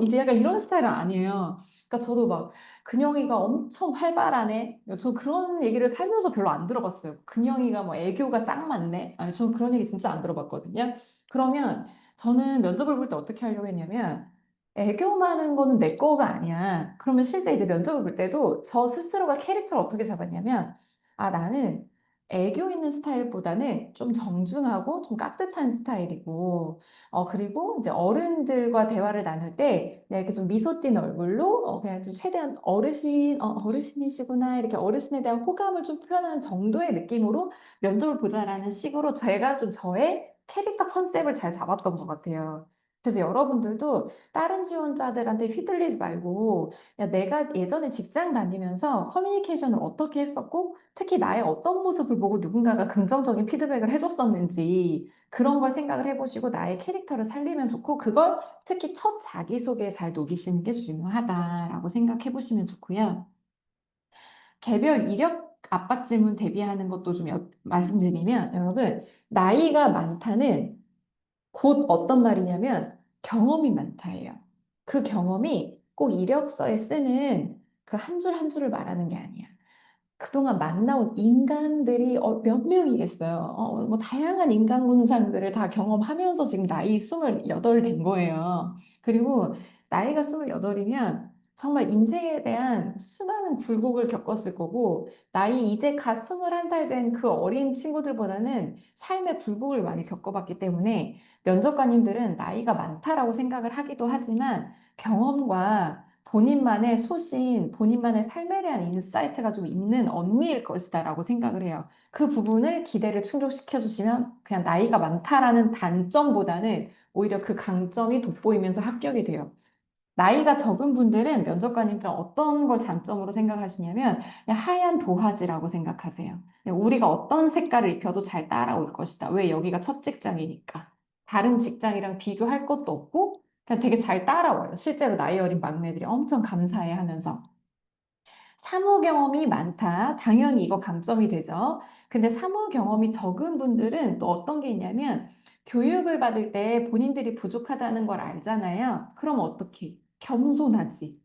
이제 약간 이런 스타일은 아니에요. 그러니까 저도 막 근영이가 엄청 활발하네. 저 그런 얘기를 살면서 별로 안 들어봤어요. 근영이가 뭐 애교가 짱 많네. 아니, 저 그런 얘기 진짜 안 들어봤거든요. 그러면 저는 면접을 볼 때 어떻게 하려고 했냐면 애교 많은 거는 내 거가 아니야. 그러면 실제 이제 면접을 볼 때도 저 스스로가 캐릭터를 어떻게 잡았냐면 아, 나는 애교 있는 스타일보다는 좀 정중하고 좀 깍듯한 스타일이고 그리고 이제 어른들과 대화를 나눌 때 그냥 이렇게 좀 미소 띈 얼굴로 그냥 좀 최대한 어르신이시구나 이렇게 어르신에 대한 호감을 좀 표현하는 정도의 느낌으로 면접을 보자라는 식으로 제가 좀 저의 캐릭터 컨셉을 잘 잡았던 것 같아요. 그래서 여러분들도 다른 지원자들한테 휘둘리지 말고 야, 내가 예전에 직장 다니면서 커뮤니케이션을 어떻게 했었고 특히 나의 어떤 모습을 보고 누군가가 긍정적인 피드백을 해줬었는지 그런 걸 생각을 해보시고 나의 캐릭터를 살리면 좋고 그걸 특히 첫 자기소개에 잘 녹이시는 게 중요하다라고 생각해 보시면 좋고요. 개별 이력 압박 질문 대비하는 것도 좀 말씀드리면 여러분 나이가 많다는 곧 어떤 말이냐면 경험이 많다예요. 그 경험이 꼭 이력서에 쓰는 그 한 줄 한 줄을 말하는 게 아니야. 그동안 만나온 인간들이 몇 명이겠어요. 뭐 다양한 인간 군상들을 다 경험하면서 지금 나이 28 된 거예요. 그리고 나이가 28이면 정말 인생에 대한 수많은 굴곡을 겪었을 거고, 나이 이제 갓 21살 된 그 어린 친구들보다는 삶의 굴곡을 많이 겪어봤기 때문에 면접관님들은 나이가 많다라고 생각을 하기도 하지만 경험과 본인만의 소신, 본인만의 삶에 대한 인사이트가 좀 있는 언니일 것이다라고 생각을 해요. 그 부분을 기대를 충족시켜 주시면 그냥 나이가 많다라는 단점보다는 오히려 그 강점이 돋보이면서 합격이 돼요. 나이가 적은 분들은 면접관님들 어떤 걸 장점으로 생각하시냐면 그냥 하얀 도화지라고 생각하세요. 그냥 우리가 어떤 색깔을 입혀도 잘 따라올 것이다. 왜 여기가 첫 직장이니까. 다른 직장이랑 비교할 것도 없고 그냥 되게 잘 따라와요. 실제로 나이 어린 막내들이 엄청 감사해 하면서. 사무 경험이 많다. 당연히 이거 강점이 되죠. 근데 사무 경험이 적은 분들은 또 어떤 게 있냐면 교육을 받을 때 본인들이 부족하다는 걸 알잖아요. 그럼 어떻게? 겸손하지.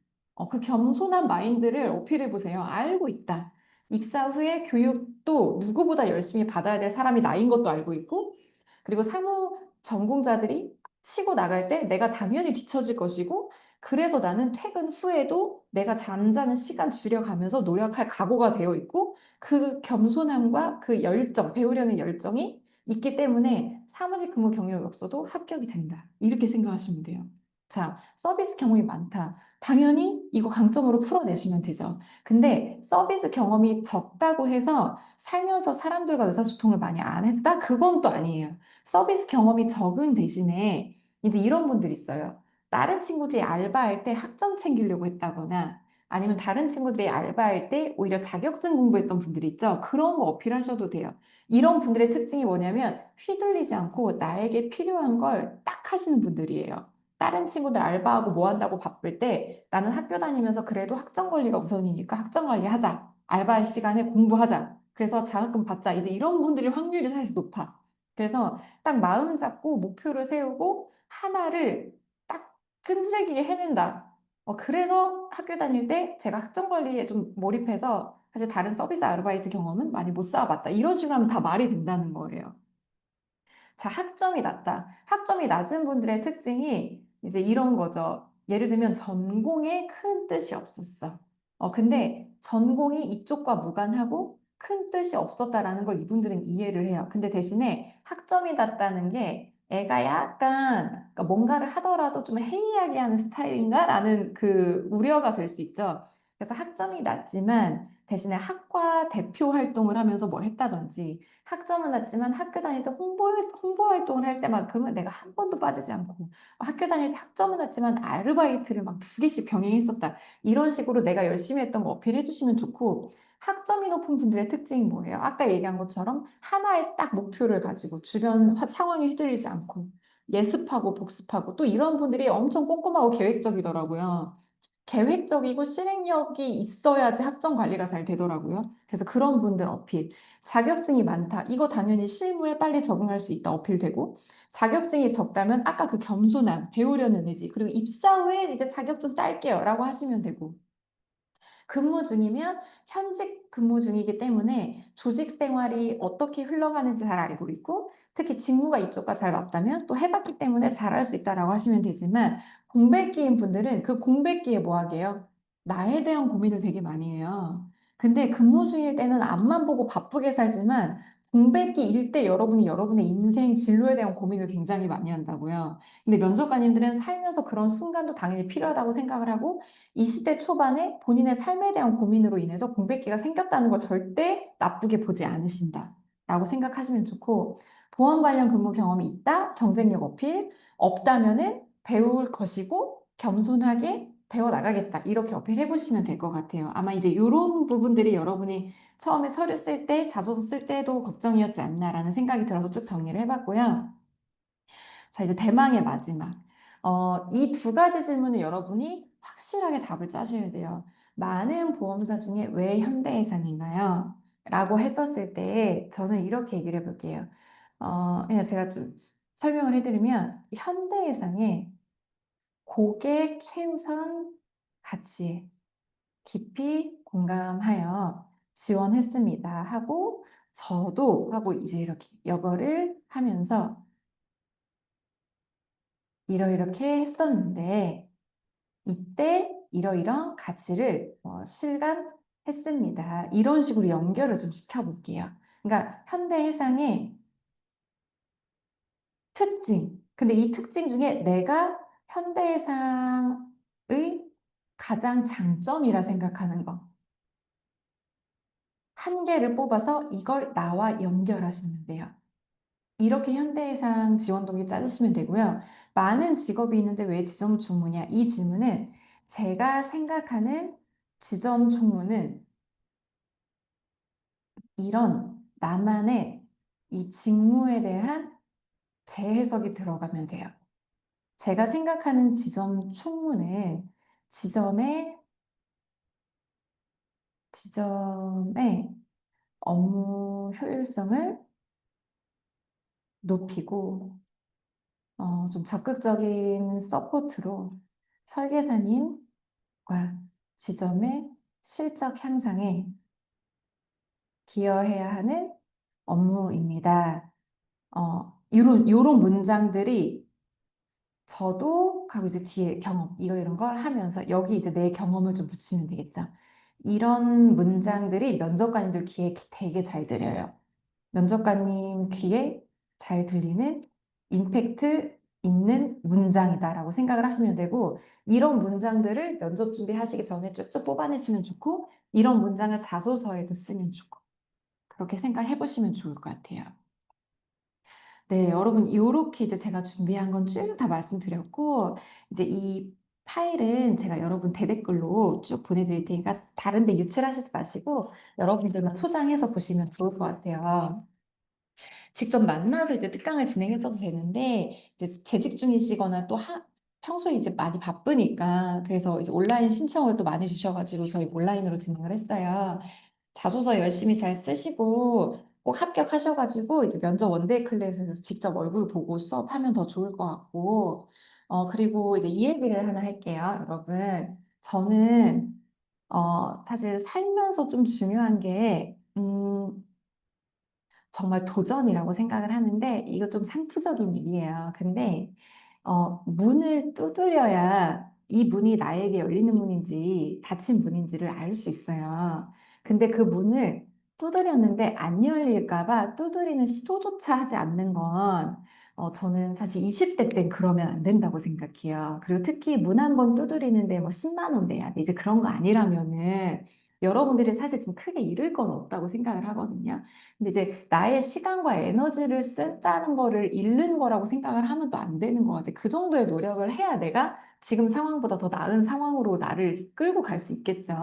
그 겸손한 마인드를 어필해 보세요. 알고 있다. 입사 후에 교육도 누구보다 열심히 받아야 될 사람이 나인 것도 알고 있고, 그리고 사무 전공자들이 치고 나갈 때 내가 당연히 뒤처질 것이고, 그래서 나는 퇴근 후에도 내가 잠자는 시간 줄여가면서 노력할 각오가 되어 있고 그 겸손함과 그 열정, 배우려는 열정이 있기 때문에 사무직 근무 경력이 없어도 합격이 된다. 이렇게 생각하시면 돼요. 자, 서비스 경험이 많다. 당연히 이거 강점으로 풀어내시면 되죠. 근데 서비스 경험이 적다고 해서 살면서 사람들과 의사소통을 많이 안 했다? 그건 또 아니에요. 서비스 경험이 적은 대신에 이제 이런 분들이 있어요. 다른 친구들이 알바할 때 학점 챙기려고 했다거나 아니면 다른 친구들이 알바할 때 오히려 자격증 공부했던 분들이 있죠. 그런 거 어필하셔도 돼요. 이런 분들의 특징이 뭐냐면 휘둘리지 않고 나에게 필요한 걸 딱 하시는 분들이에요. 다른 친구들 알바하고 뭐 한다고 바쁠 때 나는 학교 다니면서 그래도 학점 관리가 우선이니까 학점 관리하자. 알바할 시간에 공부하자. 그래서 자격증 받자. 이제 이런 분들이 확률이 사실 높아. 그래서 딱 마음 잡고 목표를 세우고 하나를 딱 끈질기게 해낸다. 그래서 학교 다닐 때 제가 학점 관리에 좀 몰입해서 사실 다른 서비스 아르바이트 경험은 많이 못 쌓아봤다. 이런 식으로 하면 다 말이 된다는 거예요. 자, 학점이 낮다. 학점이 낮은 분들의 특징이 이제 이런 거죠. 예를 들면 전공에 큰 뜻이 없었어. 근데 전공이 이쪽과 무관하고 큰 뜻이 없었다라는 걸 이분들은 이해를 해요. 근데 대신에 학점이 낮다는 게 애가 약간 그러니까 뭔가를 하더라도 좀 해이하게 하는 스타일인가라는 그 우려가 될 수 있죠. 그래서 학점이 낮지만 대신에 학과 대표 활동을 하면서 뭘 했다든지 학점은 낮지만 학교 다닐 때 홍보 활동을 할 때만큼은 내가 한 번도 빠지지 않고 학교 다닐 때 학점은 낮지만 아르바이트를 막 2개씩 병행했었다. 이런 식으로 내가 열심히 했던 거 어필해 주시면 좋고 학점이 높은 분들의 특징이 뭐예요? 아까 얘기한 것처럼 하나의 딱 목표를 가지고 주변 상황에 휘둘리지 않고 예습하고 복습하고 또 이런 분들이 엄청 꼼꼼하고 계획적이더라고요. 계획적이고 실행력이 있어야지 학점 관리가 잘 되더라고요. 그래서 그런 분들 어필. 자격증이 많다. 이거 당연히 실무에 빨리 적응할 수 있다 어필되고. 자격증이 적다면 아까 그 겸손함, 배우려는 의지, 그리고 입사 후에 이제 자격증 딸게요 라고 하시면 되고. 근무 중이면 현직 근무 중이기 때문에 조직 생활이 어떻게 흘러가는지 잘 알고 있고, 특히 직무가 이쪽과 잘 맞다면 또 해봤기 때문에 잘할 수 있다라고 하시면 되지만, 공백기인 분들은 그 공백기에 뭐 하게요? 나에 대한 고민을 되게 많이 해요. 근데 근무 중일 때는 앞만 보고 바쁘게 살지만, 공백기일 때 여러분이 여러분의 인생 진로에 대한 고민을 굉장히 많이 한다고요. 근데 면접관님들은 살면서 그런 순간도 당연히 필요하다고 생각을 하고, 20대 초반에 본인의 삶에 대한 고민으로 인해서 공백기가 생겼다는 걸 절대 나쁘게 보지 않으신다라고 생각하시면 좋고, 보안 관련 근무 경험이 있다, 경쟁력 어필, 없다면은 배울 것이고 겸손하게 배워 나가겠다 이렇게 어필해 보시면 될 것 같아요. 아마 이제 이런 부분들이 여러분이 처음에 서류 쓸 때, 자소서 쓸 때도 걱정이었지 않나라는 생각이 들어서 쭉 정리를 해봤고요. 자, 이제 대망의 마지막. 이 두 가지 질문을 여러분이 확실하게 답을 짜셔야 돼요. 많은 보험사 중에 왜 현대해상인가요? 라고 했었을 때 저는 이렇게 얘기를 해볼게요. 그냥 제가 좀 설명을 해드리면 현대해상의 고객 최우선 가치에 깊이 공감하여 지원했습니다 하고 저도 하고 이제 이렇게 여거를 하면서 이러이렇게 했었는데 이때 이러이러한 가치를 실감했습니다. 이런 식으로 연결을 좀 시켜볼게요. 그러니까 현대해상의 특징. 근데 이 특징 중에 내가 현대해상의 가장 장점이라 생각하는 거. 한 개를 뽑아서 이걸 나와 연결하시면 돼요. 이렇게 현대해상 지원 동기 짜주시면 되고요. 많은 직업이 있는데 왜 지점 총무냐? 이 질문은 제가 생각하는 지점 총무는 이런 나만의 이 직무에 대한 재해석이 들어가면 돼요. 제가 생각하는 지점 총무는 지점의 지점의 업무 효율성을 높이고 좀 적극적인 서포트로 설계사님과 지점의 실적 향상에 기여해야 하는 업무입니다. 요런 문장들이 저도 하고 이제 뒤에 경험 이거 이런 걸 하면서 여기 이제 내 경험을 좀 붙이면 되겠죠. 이런 문장들이 면접관님들 귀에 되게 잘 들려요. 면접관님 귀에 잘 들리는 임팩트 있는 문장이다라고 생각을 하시면 되고 이런 문장들을 면접 준비하시기 전에 쭉쭉 뽑아내시면 좋고 이런 문장을 자소서에도 쓰면 좋고 그렇게 생각해 보시면 좋을 것 같아요. 네, 여러분, 요렇게 이제 제가 준비한 건 쭉 다 말씀드렸고, 이제 이 파일은 제가 여러분 대댓글로 쭉 보내드릴 테니까 다른 데 유출하시지 마시고 여러분들만 소장해서 보시면 좋을 것 같아요. 직접 만나서 이제 특강을 진행해줘도 되는데, 이제 재직 중이시거나 또 평소에 이제 많이 바쁘니까, 그래서 이제 온라인 신청을 또 많이 주셔가지고 저희 온라인으로 진행을 했어요. 자소서 열심히 잘 쓰시고 꼭 합격하셔가지고 이제 면접 원데이 클래스에서 직접 얼굴 보고 수업하면 더 좋을 것 같고 그리고 이제 이 얘기를 하나 할게요, 여러분. 저는 사실 살면서 좀 중요한 게 정말 도전이라고 생각을 하는데 이거 좀 상투적인 일이에요. 근데 문을 두드려야 이 문이 나에게 열리는 문인지 닫힌 문인지를 알 수 있어요. 근데 그 문을 두드렸는데 안 열릴까 봐 두드리는 시도조차 하지 않는 건 저는 사실 20대 땐 그러면 안 된다고 생각해요. 그리고 특히 문 한 번 두드리는데 뭐 10만 원 내야 돼. 이제 그런 거 아니라면은 여러분들이 사실 지금 크게 잃을 건 없다고 생각을 하거든요. 근데 이제 나의 시간과 에너지를 쓴다는 거를 잃는 거라고 생각을 하면 또 안 되는 것 같아. 그 정도의 노력을 해야 내가 지금 상황보다 더 나은 상황으로 나를 끌고 갈 수 있겠죠.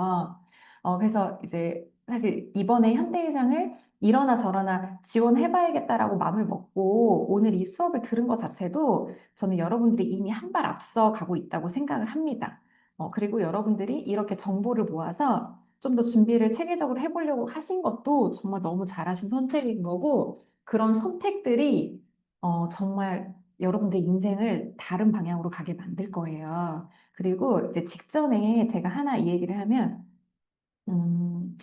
그래서 이제 사실 이번에 현대해상을 이러나 저러나 지원해봐야겠다라고 마음을 먹고 오늘 이 수업을 들은 것 자체도 저는 여러분들이 이미 한 발 앞서 가고 있다고 생각을 합니다. 그리고 여러분들이 이렇게 정보를 모아서 좀 더 준비를 체계적으로 해보려고 하신 것도 정말 너무 잘하신 선택인 거고, 그런 선택들이 정말 여러분들 인생을 다른 방향으로 가게 만들 거예요. 그리고 이제 직전에 제가 하나 이 얘기를 하면, 음,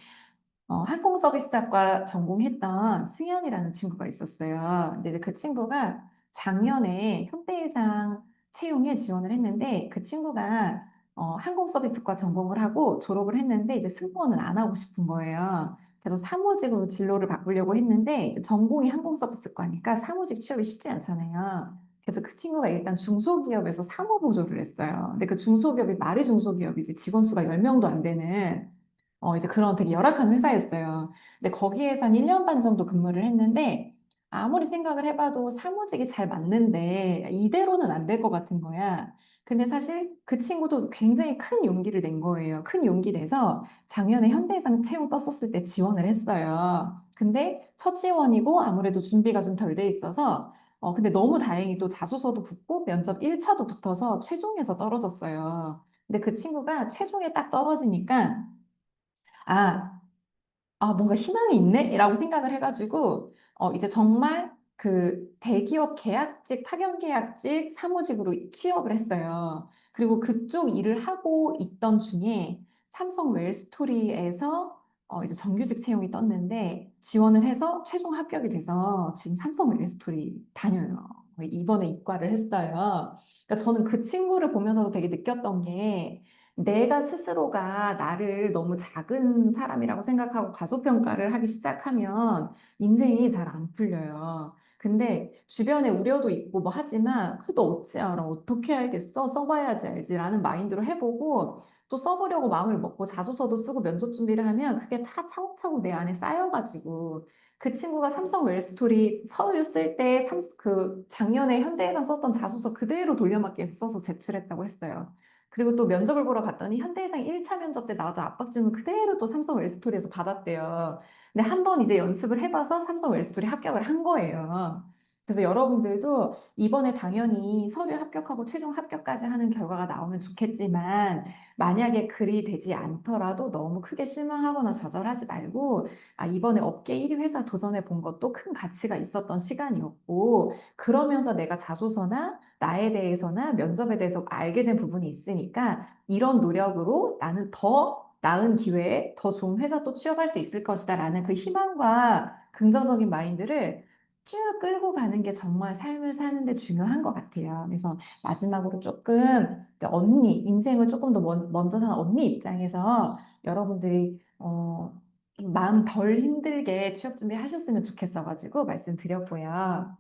항공서비스학과 전공했던 승현이라는 친구가 있었어요. 근데 이제 그 친구가 작년에 현대해상 채용에 지원을 했는데 그 친구가 항공서비스과 전공을 하고 졸업을 했는데 이제 승무원은 안 하고 싶은 거예요. 그래서 사무직으로 진로를 바꾸려고 했는데 이제 전공이 항공서비스과니까 사무직 취업이 쉽지 않잖아요. 그래서 그 친구가 일단 중소기업에서 사무보조를 했어요. 근데 그 중소기업이 말이 중소기업이지 직원 수가 10명도 안 되는 이제 그런 되게 열악한 회사였어요. 근데 거기에서 한 1년 반 정도 근무를 했는데 아무리 생각을 해봐도 사무직이 잘 맞는데 이대로는 안 될 것 같은 거야. 근데 사실 그 친구도 굉장히 큰 용기를 낸 거예요. 큰 용기 내서 작년에 현대해상 채용 떴었을 때 지원을 했어요. 근데 첫 지원이고 아무래도 준비가 좀 덜 돼 있어서 근데 너무 다행히 또 자소서도 붙고 면접 1차도 붙어서 최종에서 떨어졌어요. 근데 그 친구가 최종에 딱 떨어지니까 아, 뭔가 희망이 있네? 라고 생각을 해가지고, 이제 정말 그 대기업 계약직, 파견 계약직 사무직으로 취업을 했어요. 그리고 그쪽 일을 하고 있던 중에 삼성 웰스토리에서 이제 정규직 채용이 떴는데 지원을 해서 최종 합격이 돼서 지금 삼성 웰스토리 다녀요. 이번에 입과를 했어요. 그러니까 저는 그 친구를 보면서도 되게 느꼈던 게 내가 스스로가 나를 너무 작은 사람이라고 생각하고 과소평가를 하기 시작하면 인생이 잘 안 풀려요. 근데 주변에 우려도 있고 뭐 하지만 그래도 어찌 알아 어떻게 알겠어 써봐야지 알지라는 마인드로 해보고 또 써보려고 마음을 먹고 자소서도 쓰고 면접 준비를 하면 그게 다 차곡차곡 내 안에 쌓여가지고 그 친구가 삼성 웰스토리 서류 쓸 때 그 작년에 현대해상 썼던 자소서 그대로 돌려막기 해서 써서 제출했다고 했어요. 그리고 또 면접을 보러 갔더니 현대해상 1차 면접 때 나왔던 압박 질문 그대로 또 삼성 웰스토리에서 받았대요. 근데 한 번 이제 연습을 해봐서 삼성 웰스토리 합격을 한 거예요. 그래서 여러분들도 이번에 당연히 서류 합격하고 최종 합격까지 하는 결과가 나오면 좋겠지만 만약에 그리 되지 않더라도 너무 크게 실망하거나 좌절하지 말고 이번에 업계 1위 회사 도전해 본 것도 큰 가치가 있었던 시간이었고 그러면서 내가 자소서나 나에 대해서나 면접에 대해서 알게 된 부분이 있으니까 이런 노력으로 나는 더 나은 기회에 더 좋은 회사 또 취업할 수 있을 것이다라는 그 희망과 긍정적인 마인드를 쭉 끌고 가는 게 정말 삶을 사는데 중요한 것 같아요. 그래서 마지막으로 조금 이제 인생을 조금 더 먼저 사는 언니 입장에서 여러분들이 좀 마음 덜 힘들게 취업 준비하셨으면 좋겠어가지고 말씀드렸고요.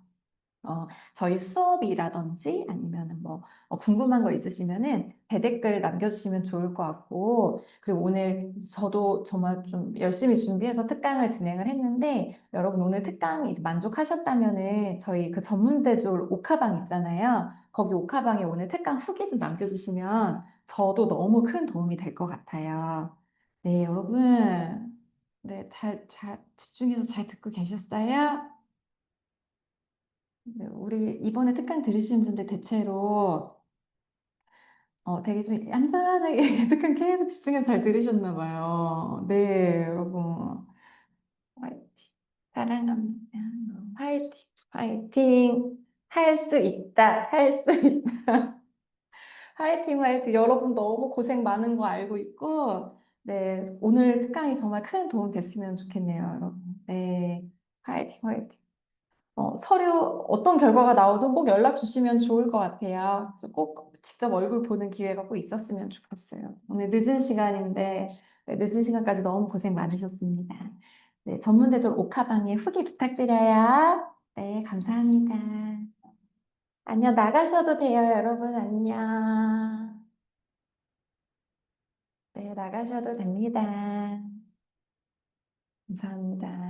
저희 수업이라든지 아니면은 뭐 궁금한 거 있으시면은 대댓글 남겨주시면 좋을 것 같고 그리고 오늘 저도 정말 좀 열심히 준비해서 특강을 진행을 했는데 여러분 오늘 특강 이제 만족하셨다면은 저희 그 전문대졸 옥하방 있잖아요. 거기 옥하방에 오늘 특강 후기 좀 남겨주시면 저도 너무 큰 도움이 될 것 같아요. 네, 여러분. 네, 잘 집중해서 잘 듣고 계셨어요? 네, 우리 이번에 특강 들으신 분들 대체로 되게 좀 얌전하게 특강 계속 집중해서 잘 들으셨나 봐요. 네, 여러분. 화이팅. 사랑합니다. 화이팅. 화이팅. 할 수 있다. 할 수 있다. 화이팅, 화이팅. 여러분 너무 고생 많은 거 알고 있고, 네, 오늘 특강이 정말 큰 도움 됐으면 좋겠네요, 여러분. 네, 화이팅, 화이팅. 서류 어떤 결과가 나오든 꼭 연락 주시면 좋을 것 같아요. 그래서 꼭 직접 얼굴 보는 기회가 꼭 있었으면 좋겠어요. 오늘 늦은 시간인데, 네, 늦은 시간까지 너무 고생 많으셨습니다. 네, 전문대졸 옥하방의 후기 부탁드려요. 네, 감사합니다. 안녕, 나가셔도 돼요, 여러분. 안녕. 네, 나가셔도 됩니다. 감사합니다.